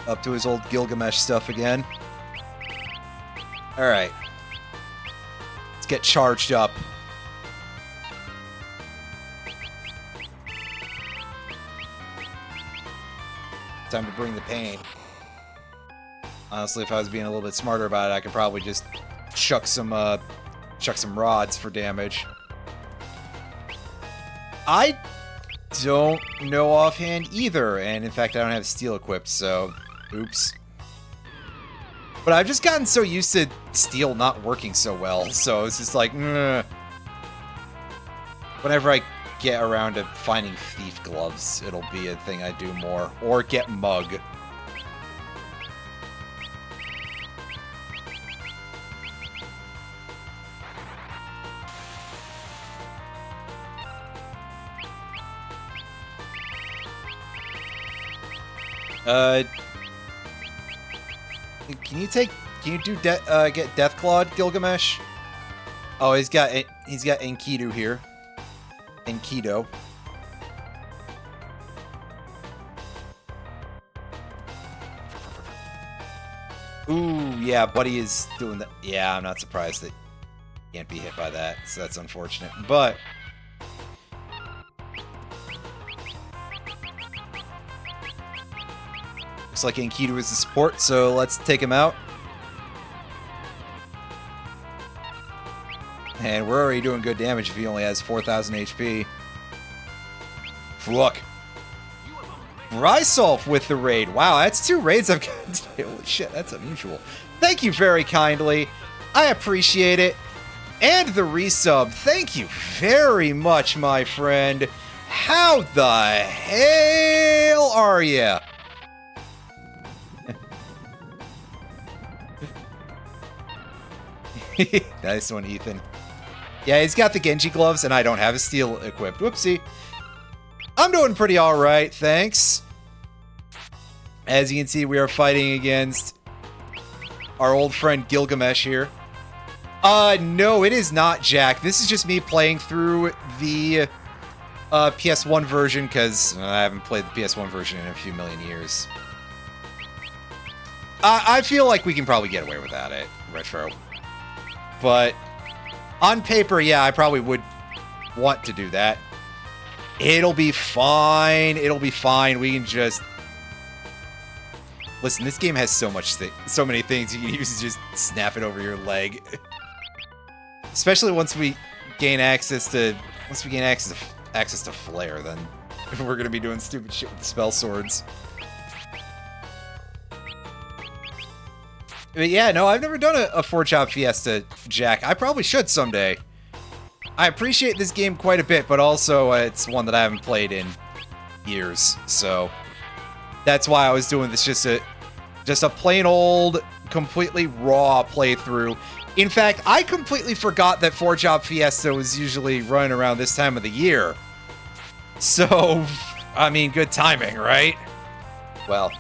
Up to his old Gilgamesh stuff again. Alright. Let's get charged up. Time to bring the pain. Honestly, if I was being a little bit smarter about it, I could probably just chuck some rods for damage. I don't know offhand either, and in fact, I don't have steel equipped, so oops. But I've just gotten so used to steel not working so well, so it's just like, whenever I get around to finding thief gloves, it'll be a thing I do more, or get mug. Can you do get Deathclawed, Gilgamesh? Oh, he's got Enkidu here. Enkidu. Ooh, yeah, Buddy is doing that. Yeah, I'm not surprised that he can't be hit by that, so that's unfortunate. But looks like Enkidu is the support, so let's take him out. And we're already doing good damage if he only has 4,000 HP. Look. Rysolf with the raid. Wow, that's 2 raids I've got today. Holy shit, that's unusual. Thank you very kindly. I appreciate it. And the resub. Thank you very much, my friend. How the hell are ya? Nice one, Ethan. Yeah, he's got the Genji gloves, and I don't have his steel equipped. Whoopsie. I'm doing pretty alright, thanks. As you can see, we are fighting against our old friend Gilgamesh here. No, it is not Jack. This is just me playing through the PS1 version, because I haven't played the PS1 version in a few million years. I feel like we can probably get away without it, Retro. But on paper, yeah, I probably would want to do that. It'll be fine. It'll be fine. We can just... Listen, this game has so many things you can use to just snap it over your leg. Especially once we gain access to... access to Flare, then we're gonna be doing stupid shit with the spell swords. But yeah, no, I've never done a 4-Chop Fiesta, Jack. I probably should someday. I appreciate this game quite a bit, but also it's one that I haven't played in years, so that's why I was doing this, just a plain old, completely raw playthrough. In fact, I completely forgot that 4-Chop Fiesta was usually running around this time of the year. So, I mean, good timing, right? Well,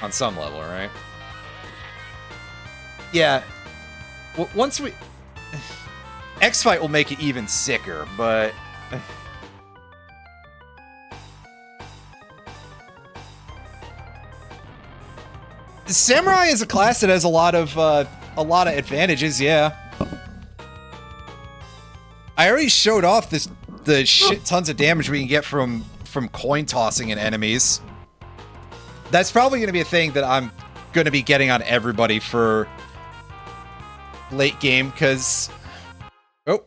on some level, right? Yeah. Once we... X-Fight will make it even sicker, but... Samurai is a class that has a lot of advantages, yeah. I already showed off the shit tons of damage we can get from coin tossing in enemies. That's probably going to be a thing that I'm going to be getting on everybody for late game, because... Oh.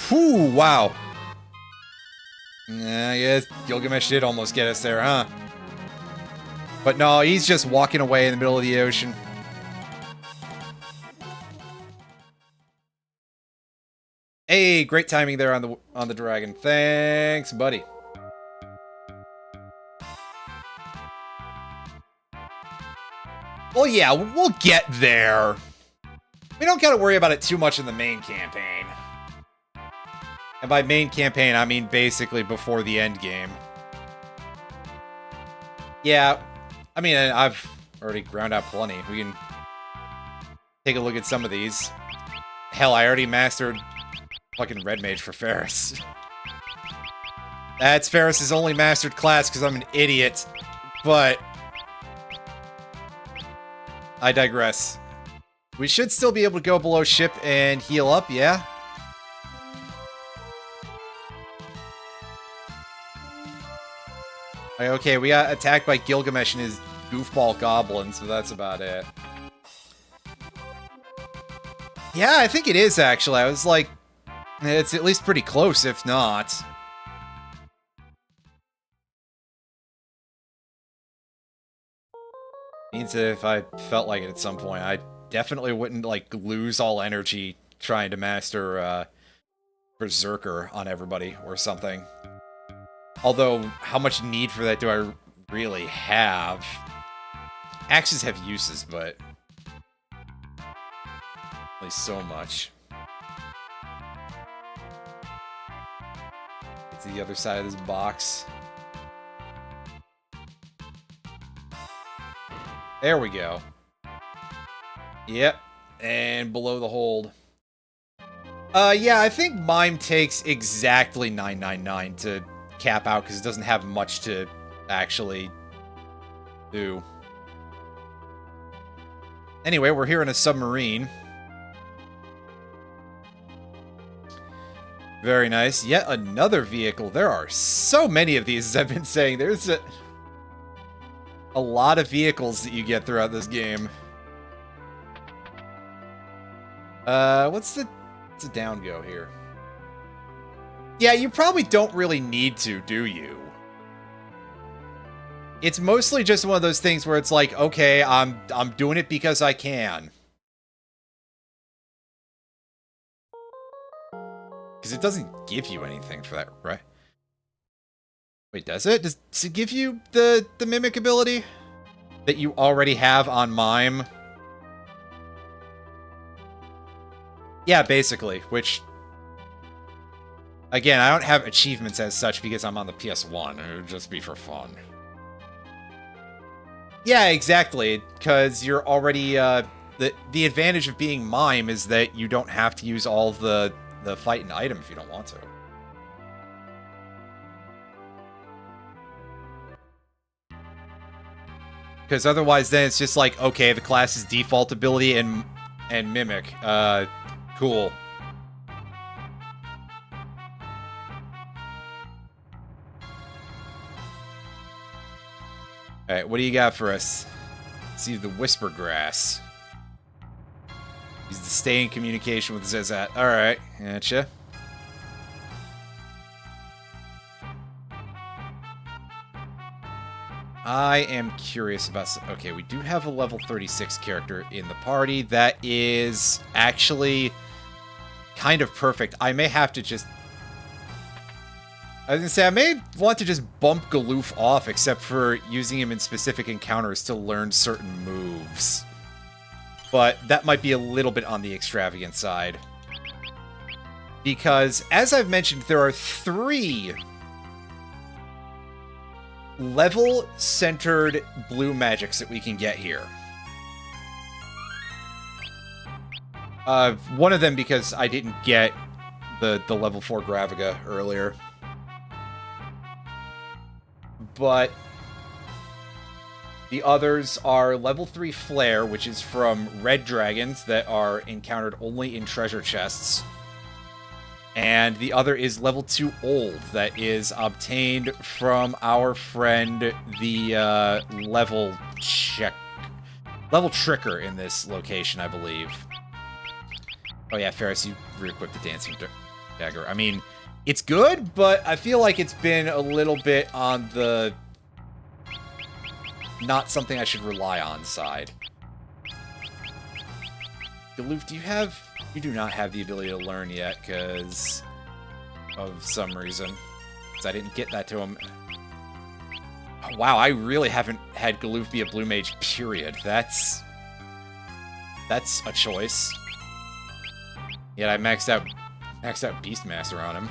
Whew, wow. Yeah, I guess Gilgamesh did almost get us there, huh? But no, he's just walking away in the middle of the ocean. Hey, great timing there on the dragon. Thanks, buddy. Well, yeah, we'll get there. We don't gotta worry about it too much in the main campaign. And by main campaign, I mean basically before the end game. Yeah, I mean, I've already ground out plenty. We can take a look at some of these. Hell, I already mastered fucking Red Mage for Ferris. That's Ferris's only mastered class because I'm an idiot. But I digress. We should still be able to go below ship and heal up, yeah? Okay, we got attacked by Gilgamesh and his goofball goblin, so that's about it. Yeah, I think it is, actually. I was like, it's at least pretty close, if not. Means that if I felt like it at some point, I definitely wouldn't, like, lose all energy trying to master, Berserker on everybody or something. Although, how much need for that do I really have? Axes have uses, but... only so much. Get to the other side of this box. There we go. Yep. And below the hold. Yeah, I think Mime takes exactly 999 to cap out, because it doesn't have much to actually do. Anyway, we're here in a submarine. Very nice. Yet another vehicle. There are so many of these, as I've been saying. There's a lot of vehicles that you get throughout this game. What's the down go here? Yeah, you probably don't really need to, do you? It's mostly just one of those things where it's like, okay, I'm doing it because I can. Because it doesn't give you anything for that, right? Wait, does it? Does it give you the Mimic ability that you already have on Mime? Yeah, basically, which... again, I don't have achievements as such because I'm on the PS1. It would just be for fun. Yeah, exactly, because you're already... the advantage of being Mime is that you don't have to use all the fight and item if you don't want to. Because otherwise then it's just like, okay, the class's default ability and Mimic. Cool. Alright, what do you got for us? Let's see the Whisper Grass. Use to stay in communication with Zezat. Alright, gotcha. I am curious about... okay, we do have a level 36 character in the party. That is actually kind of perfect. I may have to just... I was gonna say, I may want to just bump Galoof off, except for using him in specific encounters to learn certain moves. But that might be a little bit on the extravagant side. Because, as I've mentioned, there are 3 level-centered blue magics that we can get here. One of them because I didn't get the level 4 Graviga earlier. But the others are level 3 Flare, which is from red dragons that are encountered only in treasure chests. And the other is level 2 old, that is obtained from our friend, the level tricker in this location, I believe. Oh yeah, Ferris, you re-equipped the dancing dagger. I mean, it's good, but I feel like it's been a little bit on the not something I should rely on side. Galoof, you do not have the ability to learn yet, because of some reason. Because I didn't get that to him. Oh, wow, I really haven't had Galoof be a blue mage, period. That's a choice. Yet I maxed out Beastmaster on him.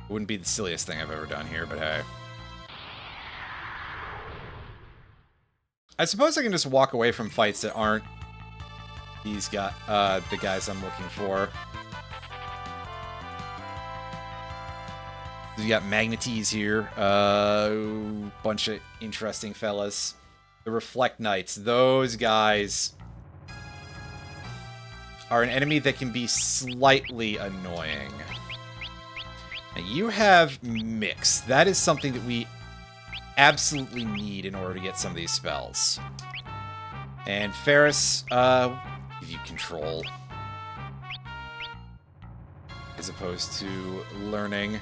Wouldn't be the silliest thing I've ever done here, but hey. I suppose I can just walk away from fights that aren't these guys, the guys I'm looking for. We got Magnetes here, bunch of interesting fellas. The Reflect Knights, those guys are an enemy that can be slightly annoying. Now you have Mix. That is something that we absolutely need in order to get some of these spells. And Ferris, give you Control. As opposed to Learning.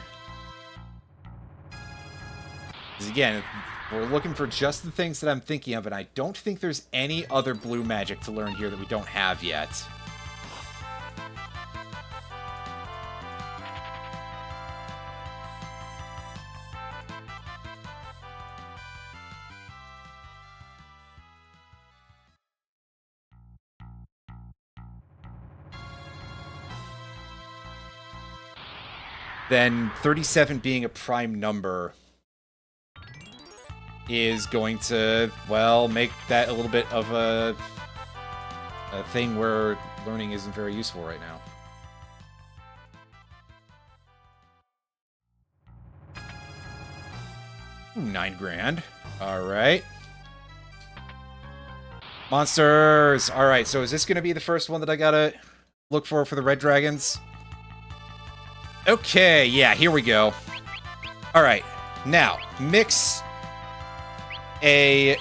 Because again, we're looking for just the things that I'm thinking of, and I don't think there's any other blue magic to learn here that we don't have yet. Then 37 being a prime number is going to, well, make that a little bit of a thing where learning isn't very useful right now. Ooh, 9 grand. Alright. Monsters! Alright, so is this going to be the first one that I gotta look for the red dragons? Okay, yeah, here we go. Alright, now, mix a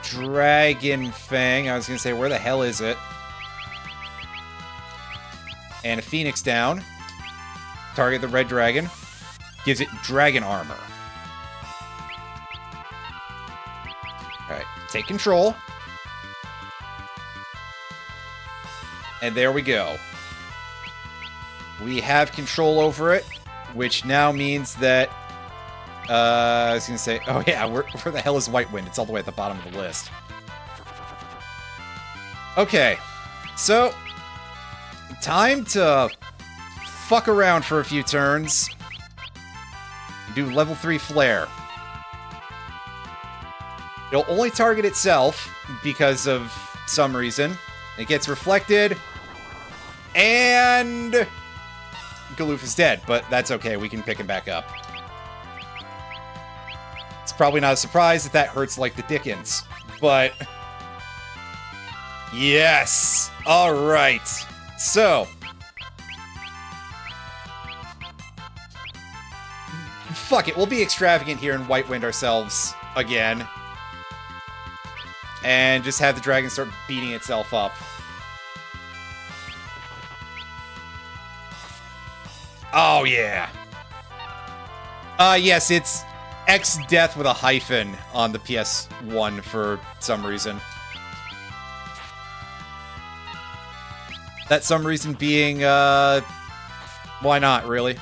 Dragon Fang. I was going to say, where the hell is it? And a Phoenix down. Target the red dragon. Gives it dragon armor. Alright, take control. And there we go. We have control over it, which now means that I was going to say, oh yeah, where the hell is White Wind? It's all the way at the bottom of the list. Okay, so time to fuck around for a few turns. Do level 3 Flare. It'll only target itself because of some reason. It gets reflected, and Galoof is dead, but that's okay. We can pick him back up. It's probably not a surprise that hurts like the Dickens, but yes! Alright. So, fuck it, we'll be extravagant here and White Wind ourselves again. And just have the dragon start beating itself up. Oh, yeah. Yes, it's X Death with a hyphen on the PS1 for some reason. That some reason being, why not, really?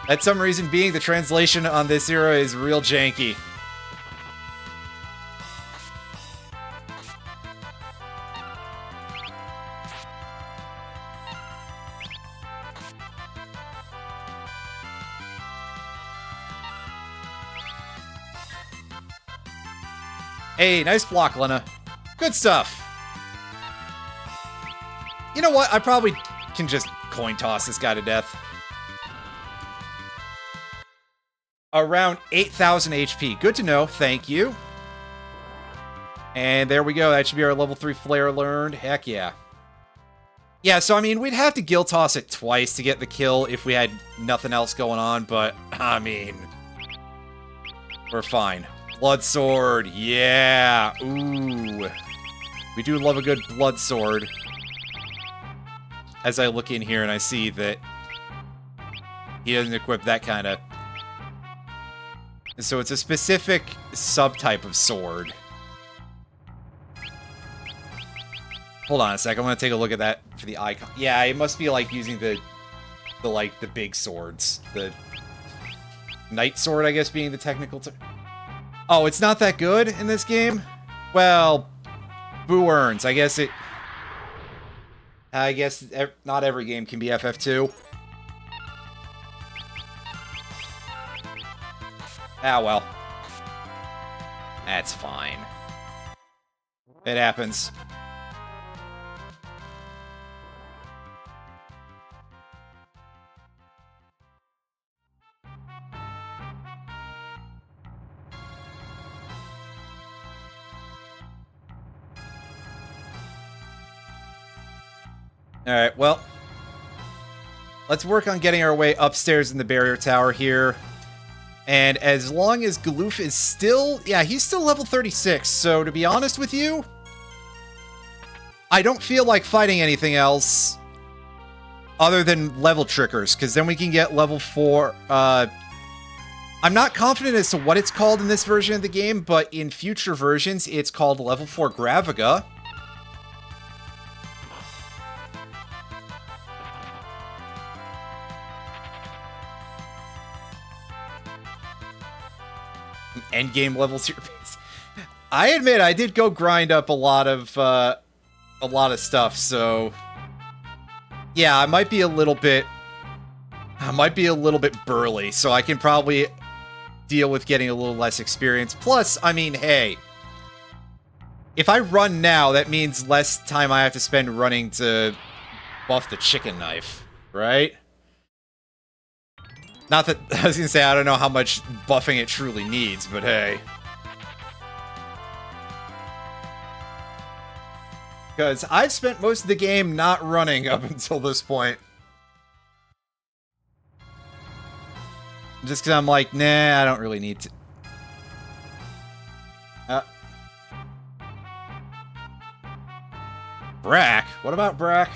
That some reason being the translation on this era is real janky. Hey, nice block, Lena. Good stuff. You know what? I probably can just coin toss this guy to death. around 8,000 HP. Good to know. Thank you. And there we go. That should be our level 3 flare learned. Heck yeah. Yeah, so I mean, we'd have to gill toss it twice to get the kill if we had nothing else going on, but I mean, we're fine. Blood sword. Yeah. Ooh. We do love a good blood sword. As I look in here and I see that he doesn't equip that kind of... So it's a specific subtype of sword. Hold on a sec, I'm gonna take a look at that for the icon. Yeah, it must be like using the big swords. The knight sword, I guess, being the technical term. Oh, it's not that good in this game? Well, boo earns. I guess not every game can be FF2. Ah, well. That's fine. It happens. Alright, well. Let's work on getting our way upstairs in the barrier tower here. And as long as Galoof is still... Yeah, he's still level 36, so to be honest with you... I don't feel like fighting anything else other than level trickers, because then we can get level 4... I'm not confident as to what it's called in this version of the game, but in future versions, it's called level 4 Graviga. Endgame levels your base. I admit I did go grind up a lot of stuff, so yeah, I might be a little bit burly, so I can probably deal with getting a little less experience. Plus, I mean, hey, if I run now, that means less time I have to spend running to buff the chicken knife, right? Not that, I was gonna say, I don't know how much buffing it truly needs, but hey. Because I've spent most of the game not running up until this point. Just because I'm like, nah, I don't really need to. Brack? What about Brack?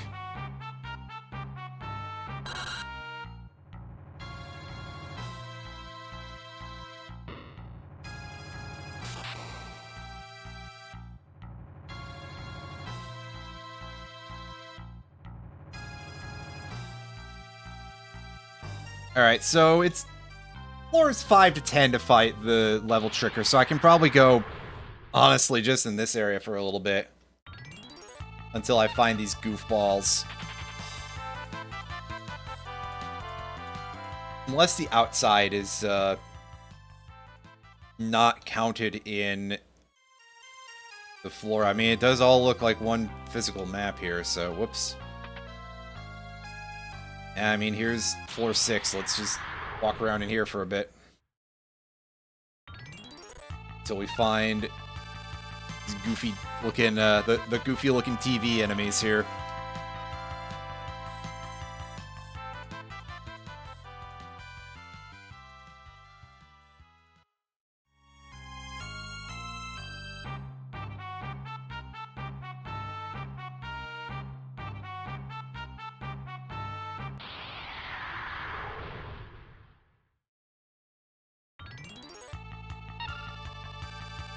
Alright, so it's floors 5 to 10 to fight the level tricker, so I can probably go, honestly, just in this area for a little bit. Until I find these goofballs. Unless the outside is not counted in the floor. I mean, it does all look like one physical map here, so whoops. I mean, here's floor 6. Let's just walk around in here for a bit. Until we find these goofy looking, the goofy looking TV enemies here.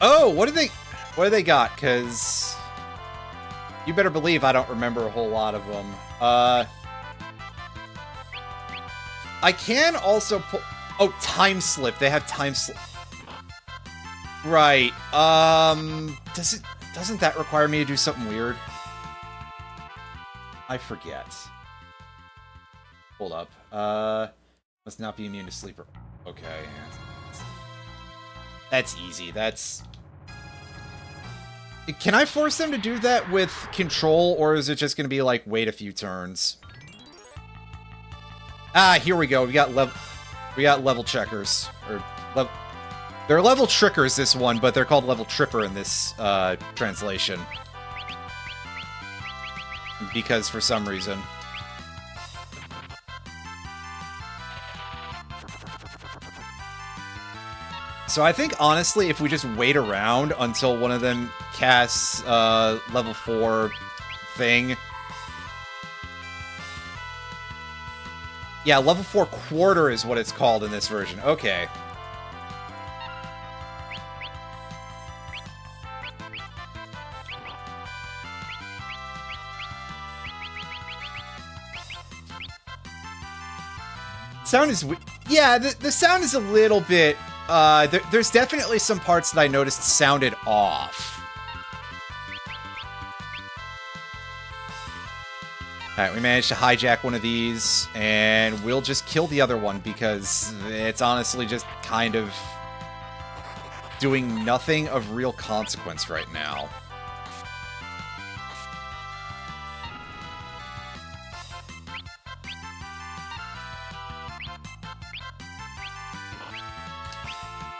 Oh, what do they got? Because you better believe I don't remember a whole lot of them. I can also pull... Oh, time slip. They have time slip. Right. Doesn't that require me to do something weird? I forget. Hold up. Must not be immune to sleeper. Okay. That's easy. That's... Can I force them to do that with control, or is it just going to be like, wait a few turns? Ah, here we go. We got level... We got level checkers. They're level trickers, this one, but they're called level tripper in this translation. Because for some reason. So I think, honestly, if we just wait around until one of them casts level 4 thing... Yeah, level 4 quarter is what it's called in this version. Okay. Sound is... Yeah, the sound is a little bit... there's definitely some parts that I noticed sounded off. Alright, we managed to hijack one of these, and we'll just kill the other one, because it's honestly just kind of doing nothing of real consequence right now.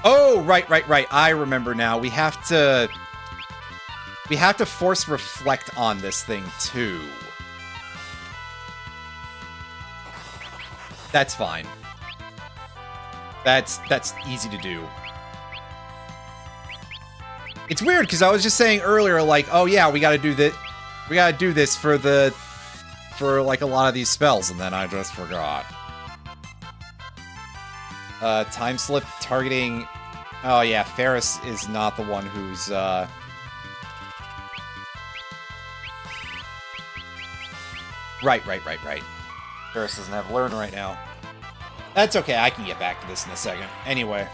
Oh, right. I remember now. We have to force reflect on this thing, too. That's fine. That's easy to do. It's weird, because I was just saying earlier, like, oh yeah, we gotta do this. We gotta do this for like a lot of these spells, and then I just forgot. Time slip targeting... Oh yeah, Ferris is not the one who's, Right. Ferris doesn't have learn right now. That's okay, I can get back to this in a second. Anyway.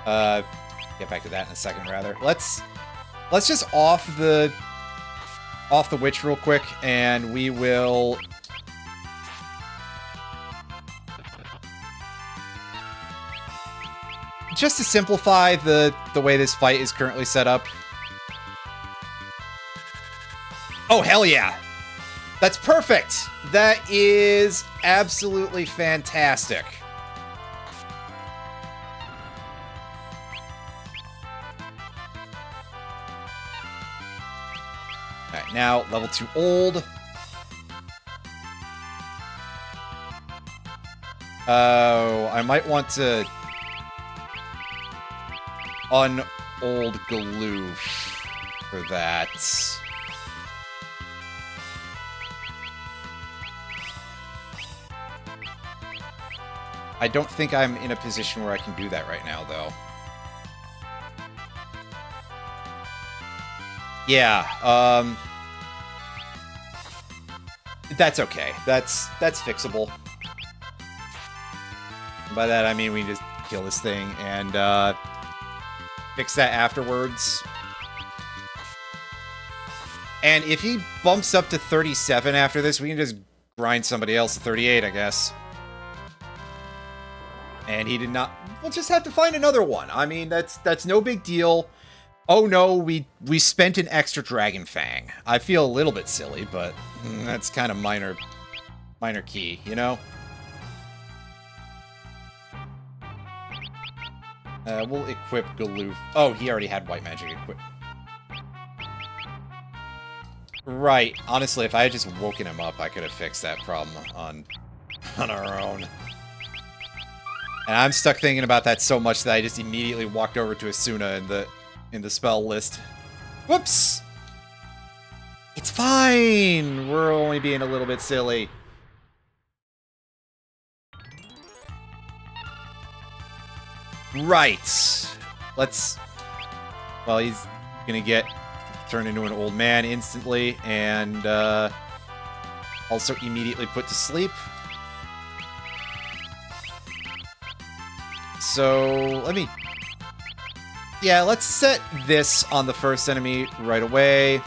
Get back to that in a second, rather. Let's just off the witch real quick, and we will... Just to simplify the way this fight is currently set up. Oh, hell yeah! That's perfect! That is absolutely fantastic. Alright, now, level 2 old. Oh, I might want to... un-old Galoof for that. I don't think I'm in a position where I can do that right now, though. Yeah, that's okay. That's fixable. By that, I mean we can just kill this thing and, fix that afterwards. And if he bumps up to 37 after this, we can just grind somebody else to 38, I guess. And he did not... We'll just have to find another one. I mean, that's no big deal. Oh no, we spent an extra Dragon Fang. I feel a little bit silly, but that's kind of minor key, you know? We'll equip Galoof. Oh, he already had White Magic equipped. Right. Honestly, if I had just woken him up, I could have fixed that problem on our own. And I'm stuck thinking about that so much that I just immediately walked over to Asuna in the spell list. Whoops! It's fine! We're only being a little bit silly. Right. Let's... Well, he's gonna get turned into an old man instantly, and also immediately put to sleep. So, let me... Yeah, let's set this on the first enemy right away.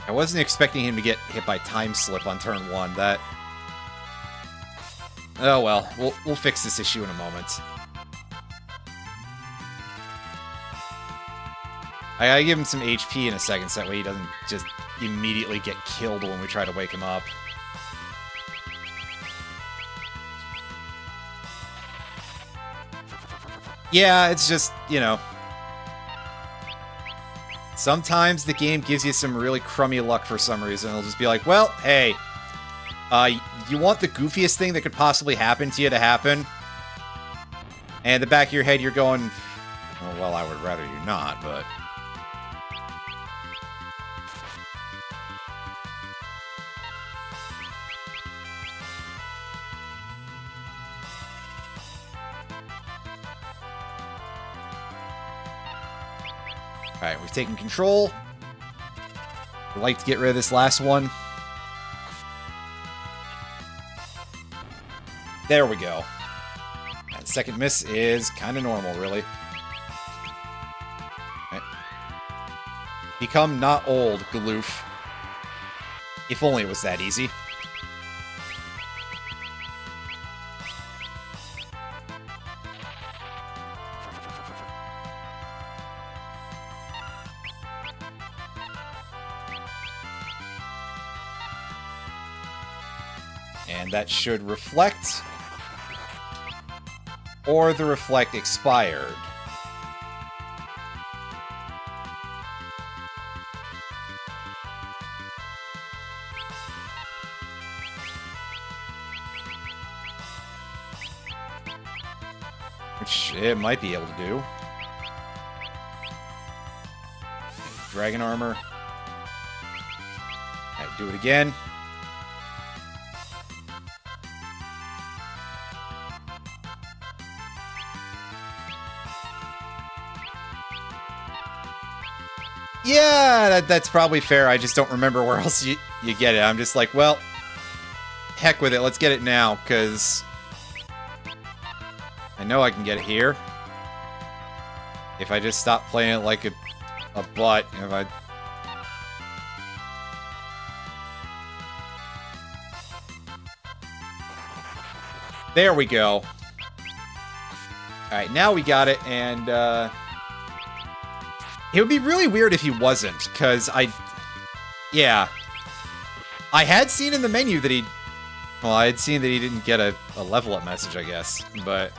I wasn't expecting him to get hit by Time Slip on turn 1. Oh well, we'll fix this issue in a moment. I gotta give him some HP in a second so that way he doesn't just immediately get killed when we try to wake him up. Yeah, it's just, you know... Sometimes the game gives you some really crummy luck for some reason. It'll just be like, well, hey... you want the goofiest thing that could possibly happen to you to happen? And in the back of your head, you're going... Oh, well, I would rather you not, but... Alright, we've taken control. We'd like to get rid of this last one. There we go. And second miss is kind of normal, really. Right. Become not old, Galoof. If only it was that easy. And that should reflect. Or the reflect expired. Which it might be able to do. Dragon armor. Alright, do it again. Yeah, that's probably fair. I just don't remember where else you get it. I'm just like, well, heck with it. Let's get it now, because I know I can get it here. If I just stop playing it like a butt. If I... There we go. Alright, now we got it, and, it would be really weird if he wasn't, because yeah. I had seen in the menu that well, I had seen that he didn't get a level up message, I guess, but...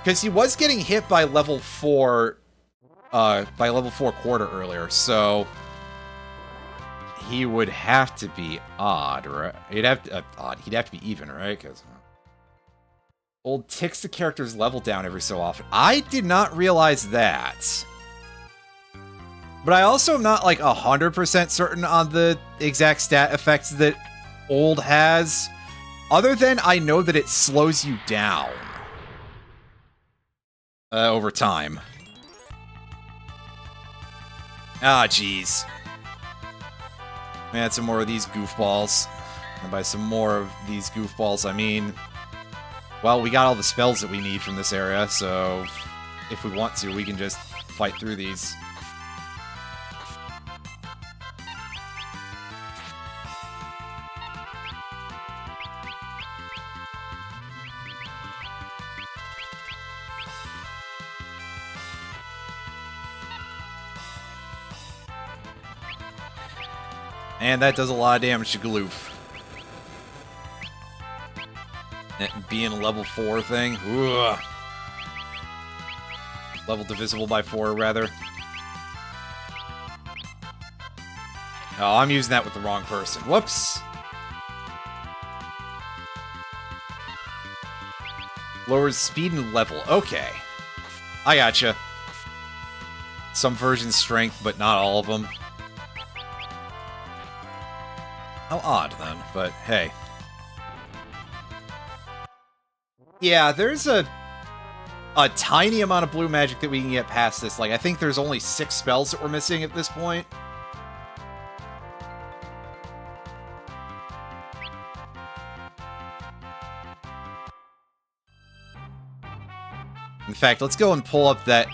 Because he was getting hit by level 4, quarter earlier, so... He would have to be odd, right? He'd have to be even, right? Because... Old ticks the character's level down every so often. I did not realize that. But I also am not, like, 100% certain on the exact stat effects that Old has. Other than I know that it slows you down. Over time. Ah, jeez. Man, some more of these goofballs. And by some more of these goofballs, I mean... Well, we got all the spells that we need from this area, so if we want to, we can just fight through these. And that does a lot of damage to Galoof. Being a level 4 thing. Ugh. Level divisible by 4, rather. Oh, I'm using that with the wrong person. Whoops! Lowers speed and level. Okay. I gotcha. Some versions strength, but not all of them. How odd, then. But, hey. Yeah, there's a tiny amount of blue magic that we can get past this. Like, I think there's only 6 spells that we're missing at this point. In fact, let's go and pull up that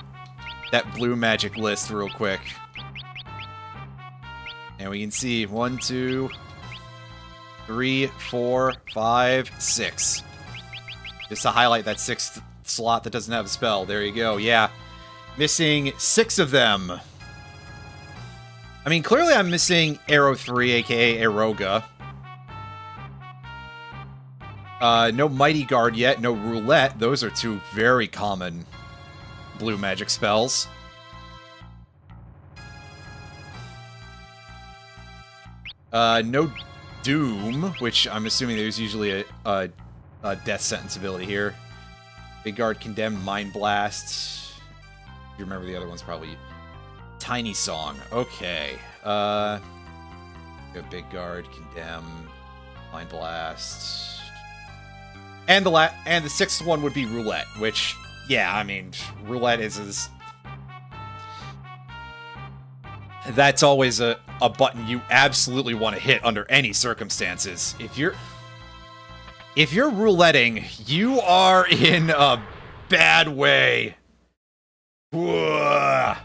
blue magic list real quick. And we can see 1, 2, 3, 4, 5, 6. Just to highlight that 6th slot that doesn't have a spell. There you go. Yeah. Missing 6 of them. I mean, clearly I'm missing Arrow 3, aka Eroga. No Mighty Guard yet. No Roulette. Those are 2 very common blue magic spells. No Doom, which I'm assuming there's usually a death sentence ability here. Big Guard, Condemned, Mind Blast. If you remember the other ones, probably Tiny Song. Okay. Go Big Guard, Condemn, Mind Blast. And the 6th one would be Roulette, which, yeah, I mean, Roulette is that's always a button you absolutely want to hit under any circumstances. If you're rouletting, you are in a bad way. Whoa.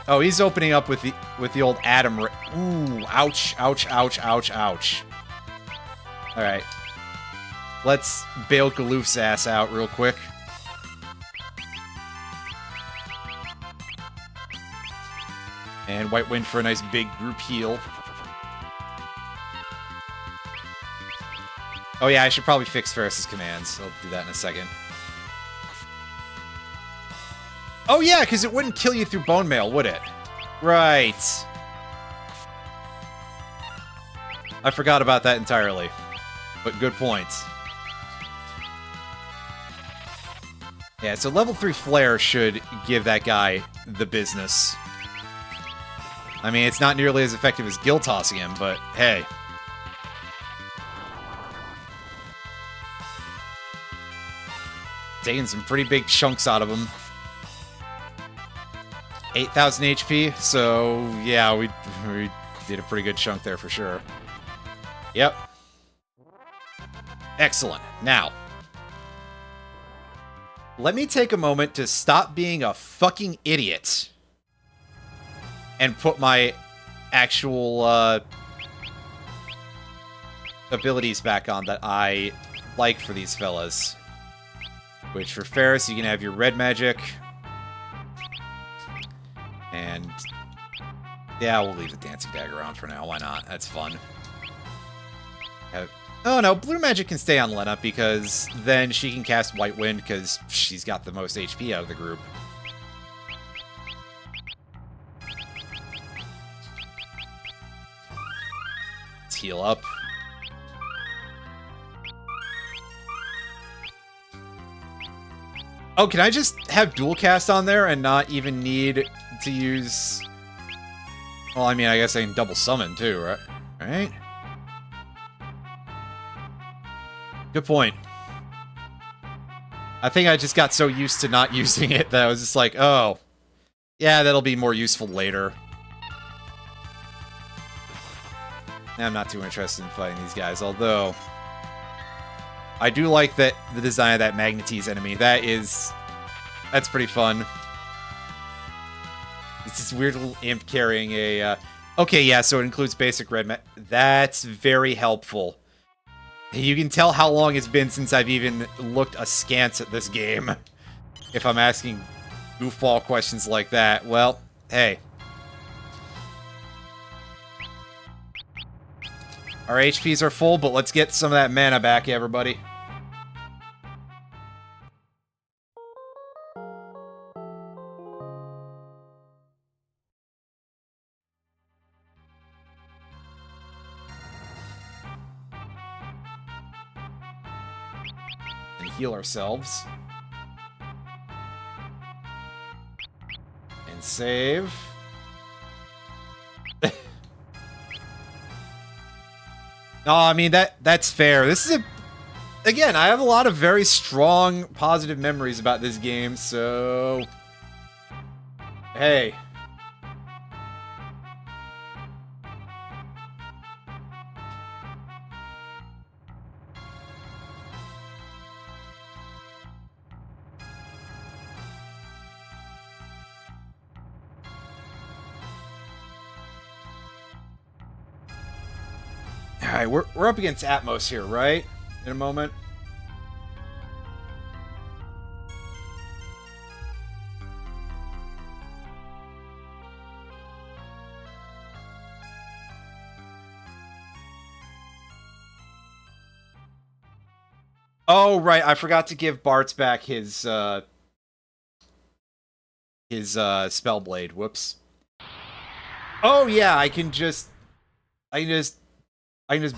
Oh, he's opening up with the old Atom. Ooh, ouch, ouch, ouch, ouch, ouch. All right, let's bail Galoof's ass out real quick. And White Wind for a nice big group heal. Oh yeah, I should probably fix Ferris's commands. I'll do that in a second. Oh yeah, because it wouldn't kill you through bone mail, would it? Right. I forgot about that entirely. But good point. Yeah, so level 3 Flare should give that guy the business. I mean, it's not nearly as effective as Guild Tossing him, but hey. Taking some pretty big chunks out of him. 8,000 HP, so yeah, we did a pretty good chunk there for sure. Yep. Excellent. Now, let me take a moment to stop being a fucking idiot and put my actual abilities back on that I like for these fellas. Which for Ferris, you can have your red magic. And yeah, we'll leave the Dancing Dagger on for now. Why not? That's fun. Oh no, blue magic can stay on Lena because then she can cast White Wind because she's got the most HP out of the group. Let's heal up. Oh, can I just have dual cast on there and not even need to use... Well, I mean, I guess I can double summon too, right? Right? Good point. I think I just got so used to not using it that I was just like, oh, yeah, that'll be more useful later. I'm not too interested in fighting these guys, although I do like that the design of that Magnetese enemy. That's pretty fun. It's this weird little imp carrying a... Okay, yeah, so it includes basic red That's very helpful. You can tell how long it's been since I've even looked askance at this game. If I'm asking goofball questions like that. Well, hey. Our HPs are full, but let's get some of that mana back, everybody. And heal ourselves. And save. No, I mean, that's fair. This is again, I have a lot of very strong, positive memories about this game, so... Hey. Alright, we're up against Atomos here, right? In a moment. Oh, right, I forgot to give Bart's back his spell blade. Whoops. Oh yeah, I can just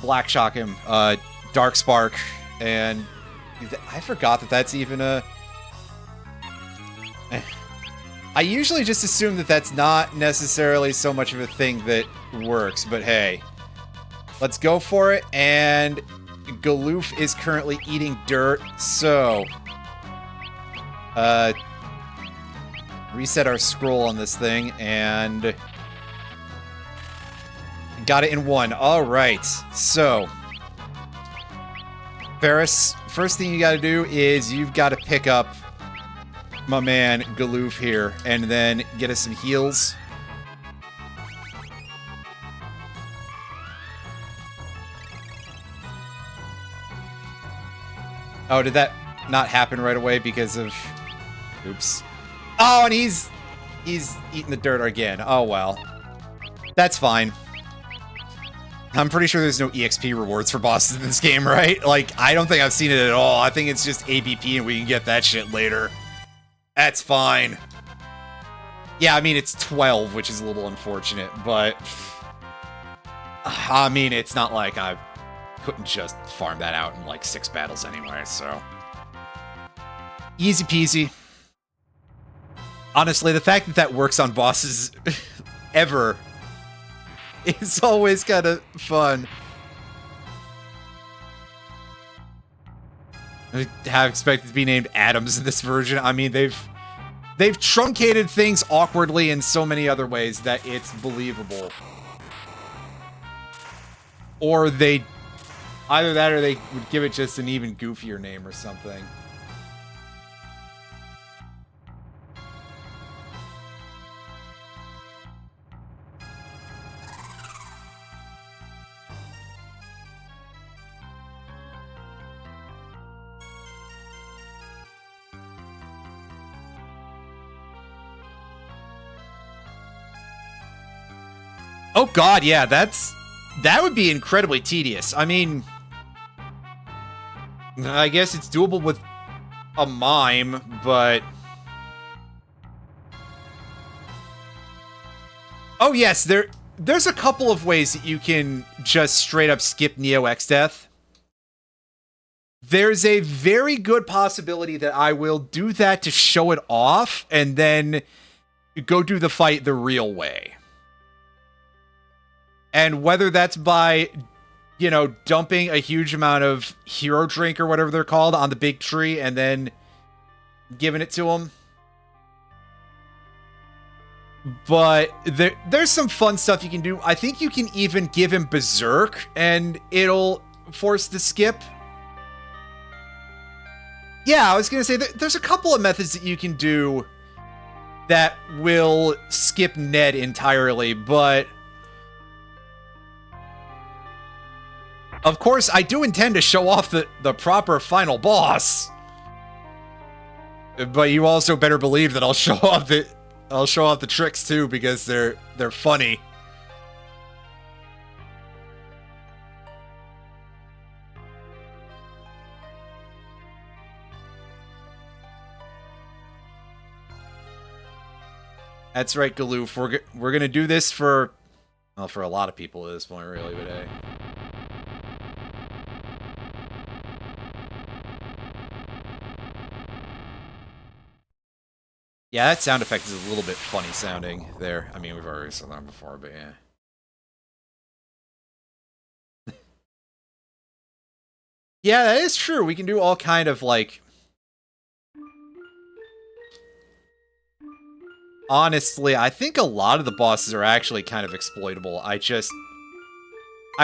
black shock him, dark spark, and I forgot that that's even a. I usually just assume that that's not necessarily so much of a thing that works, but hey, let's go for it. And Galoof is currently eating dirt, so reset our scroll on this thing and. Got it in one. All right. So, Ferris, first thing you got to do is you've got to pick up my man Galoof here and then get us some heals. Oh, did that not happen right away because of... Oops. Oh, and he's eating the dirt again. Oh, well. That's fine. I'm pretty sure there's no EXP rewards for bosses in this game, right? Like, I don't think I've seen it at all. I think it's just ABP and we can get that shit later. That's fine. Yeah, I mean, it's 12, which is a little unfortunate, but... I mean, it's not like I couldn't just farm that out in, like, 6 battles anyway, so... Easy peasy. Honestly, the fact that that works on bosses ever... It's always kind of fun. I have expected to be named Atoms in this version. I mean, they've truncated things awkwardly in so many other ways that it's believable. Or they... Either that or they would give it just an even goofier name or something. Oh god, yeah, that would be incredibly tedious. I mean, I guess it's doable with a mime, but... Oh yes, there's a couple of ways that you can just straight up skip Neo X Death. There's a very good possibility that I will do that to show it off, and then go do the fight the real way. And whether that's by, you know, dumping a huge amount of hero drink or whatever they're called on the big tree and then giving it to him. But there's some fun stuff you can do. I think you can even give him Berserk and it'll force the skip. Yeah, I was going to say there's a couple of methods that you can do that will skip Ned entirely, but... Of course, I do intend to show off the proper final boss. But you also better believe that I'll show off the tricks too, because they're funny. That's right, Galoof. We're gonna do this for, well, for a lot of people at this point, really, but hey. Yeah, that sound effect is a little bit funny sounding there. I mean, we've already said that before, but yeah. Yeah, that is true. We can do all kind of, like... Honestly, I think a lot of the bosses are actually kind of exploitable. I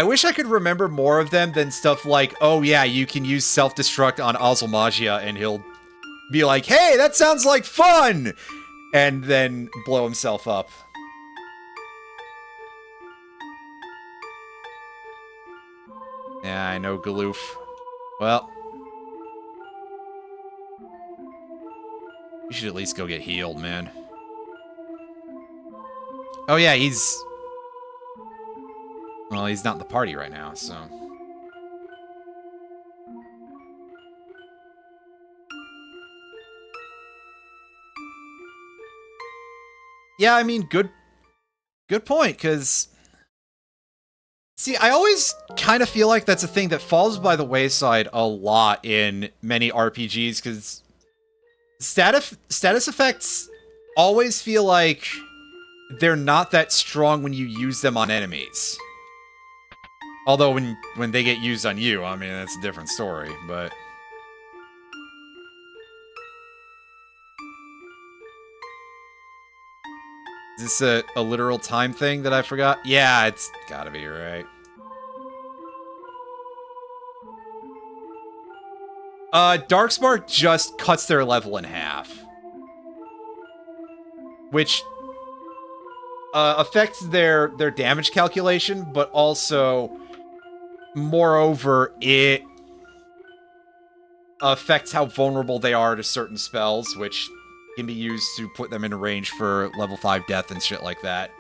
wish I could remember more of them than stuff like, oh yeah, you can use self-destruct on Ozylmagia and he'll be like, hey, that sounds like fun! And then blow himself up. I know, Galoof. Well, you should at least go get healed, man. Oh yeah, he's... Well, he's not in the party right now, so... Yeah, I mean, good point, because... See, I always kind of feel like that's a thing that falls by the wayside a lot in many RPGs, because status effects always feel like they're not that strong when you use them on enemies. Although when they get used on you, I mean, that's a different story, but... Is this a literal time thing that I forgot? Yeah, it's gotta be, right? Darkspark just cuts their level in half. Which affects their damage calculation, but also, moreover, it affects how vulnerable they are to certain spells, which can be used to put them in range for level 5 death and shit like that.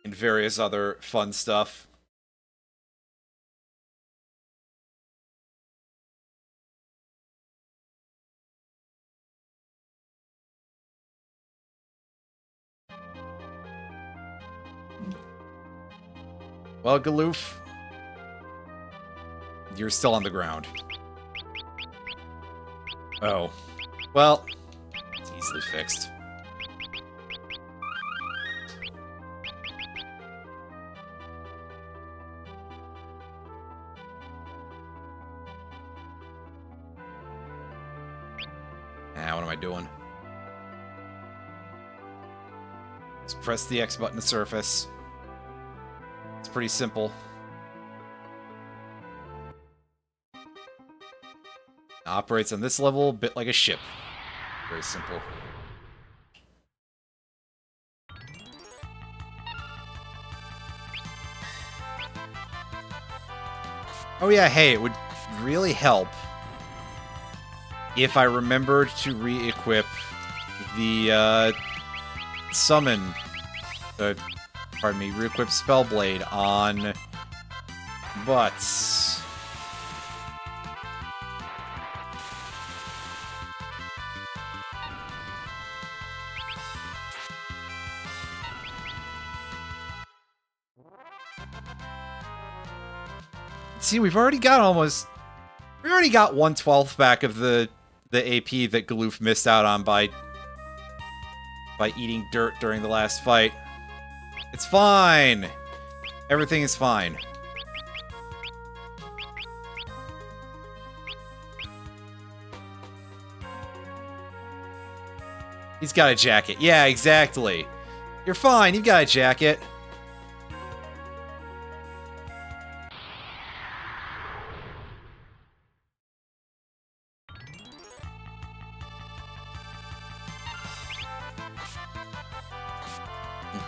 And various other fun stuff. Well, Galoof, you're still on the ground. Oh. Well, it's easily fixed. Ah, what am I doing? Just press the X button to surface. It's pretty simple. Operates on this level a bit like a ship. Very simple. Oh yeah, hey, it would really help if I remembered to re-equip the summon, pardon me, re-equip Spellblade on Butts. See, we've already got 1/12 back of the AP that Galoof missed out on by eating dirt during the last fight. It's fine. Everything is fine. He's got a jacket. Yeah, exactly. You're fine. You've got a jacket.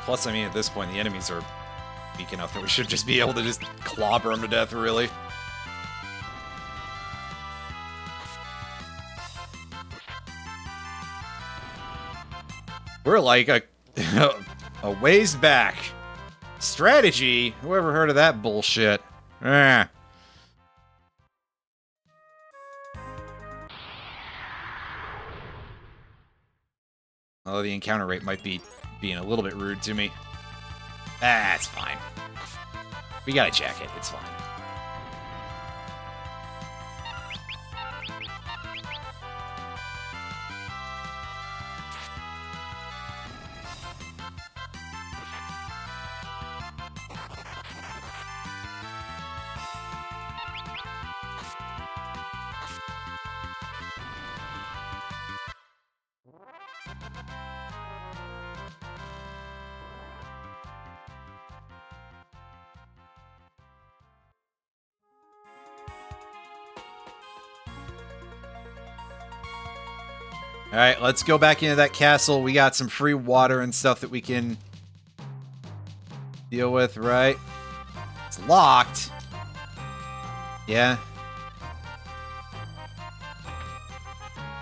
Plus, I mean, at this point, the enemies are weak enough that we should just be able to just clobber them to death, really. We're like a ways back. Strategy? Whoever heard of that bullshit? Eh. Although the encounter rate might be being a little bit rude to me. Ah, it's fine. We got a jacket. It's fine. Alright, let's go back into that castle. We got some free water and stuff that we can deal with, right? It's locked. Yeah.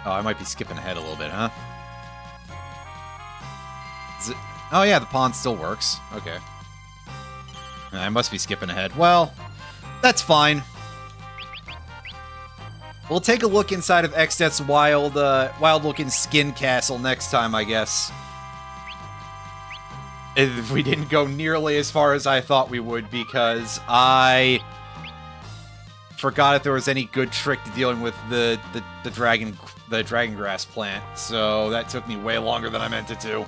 Oh, I might be skipping ahead a little bit, huh? Is it... Oh, yeah, the pond still works. Okay. I must be skipping ahead. Well, that's fine. We'll take a look inside of Xdet's wild-looking skin castle next time, I guess. If we didn't go nearly as far as I thought we would, because I forgot if there was any good trick to dealing with the dragon grass plant. So that took me way longer than I meant it to.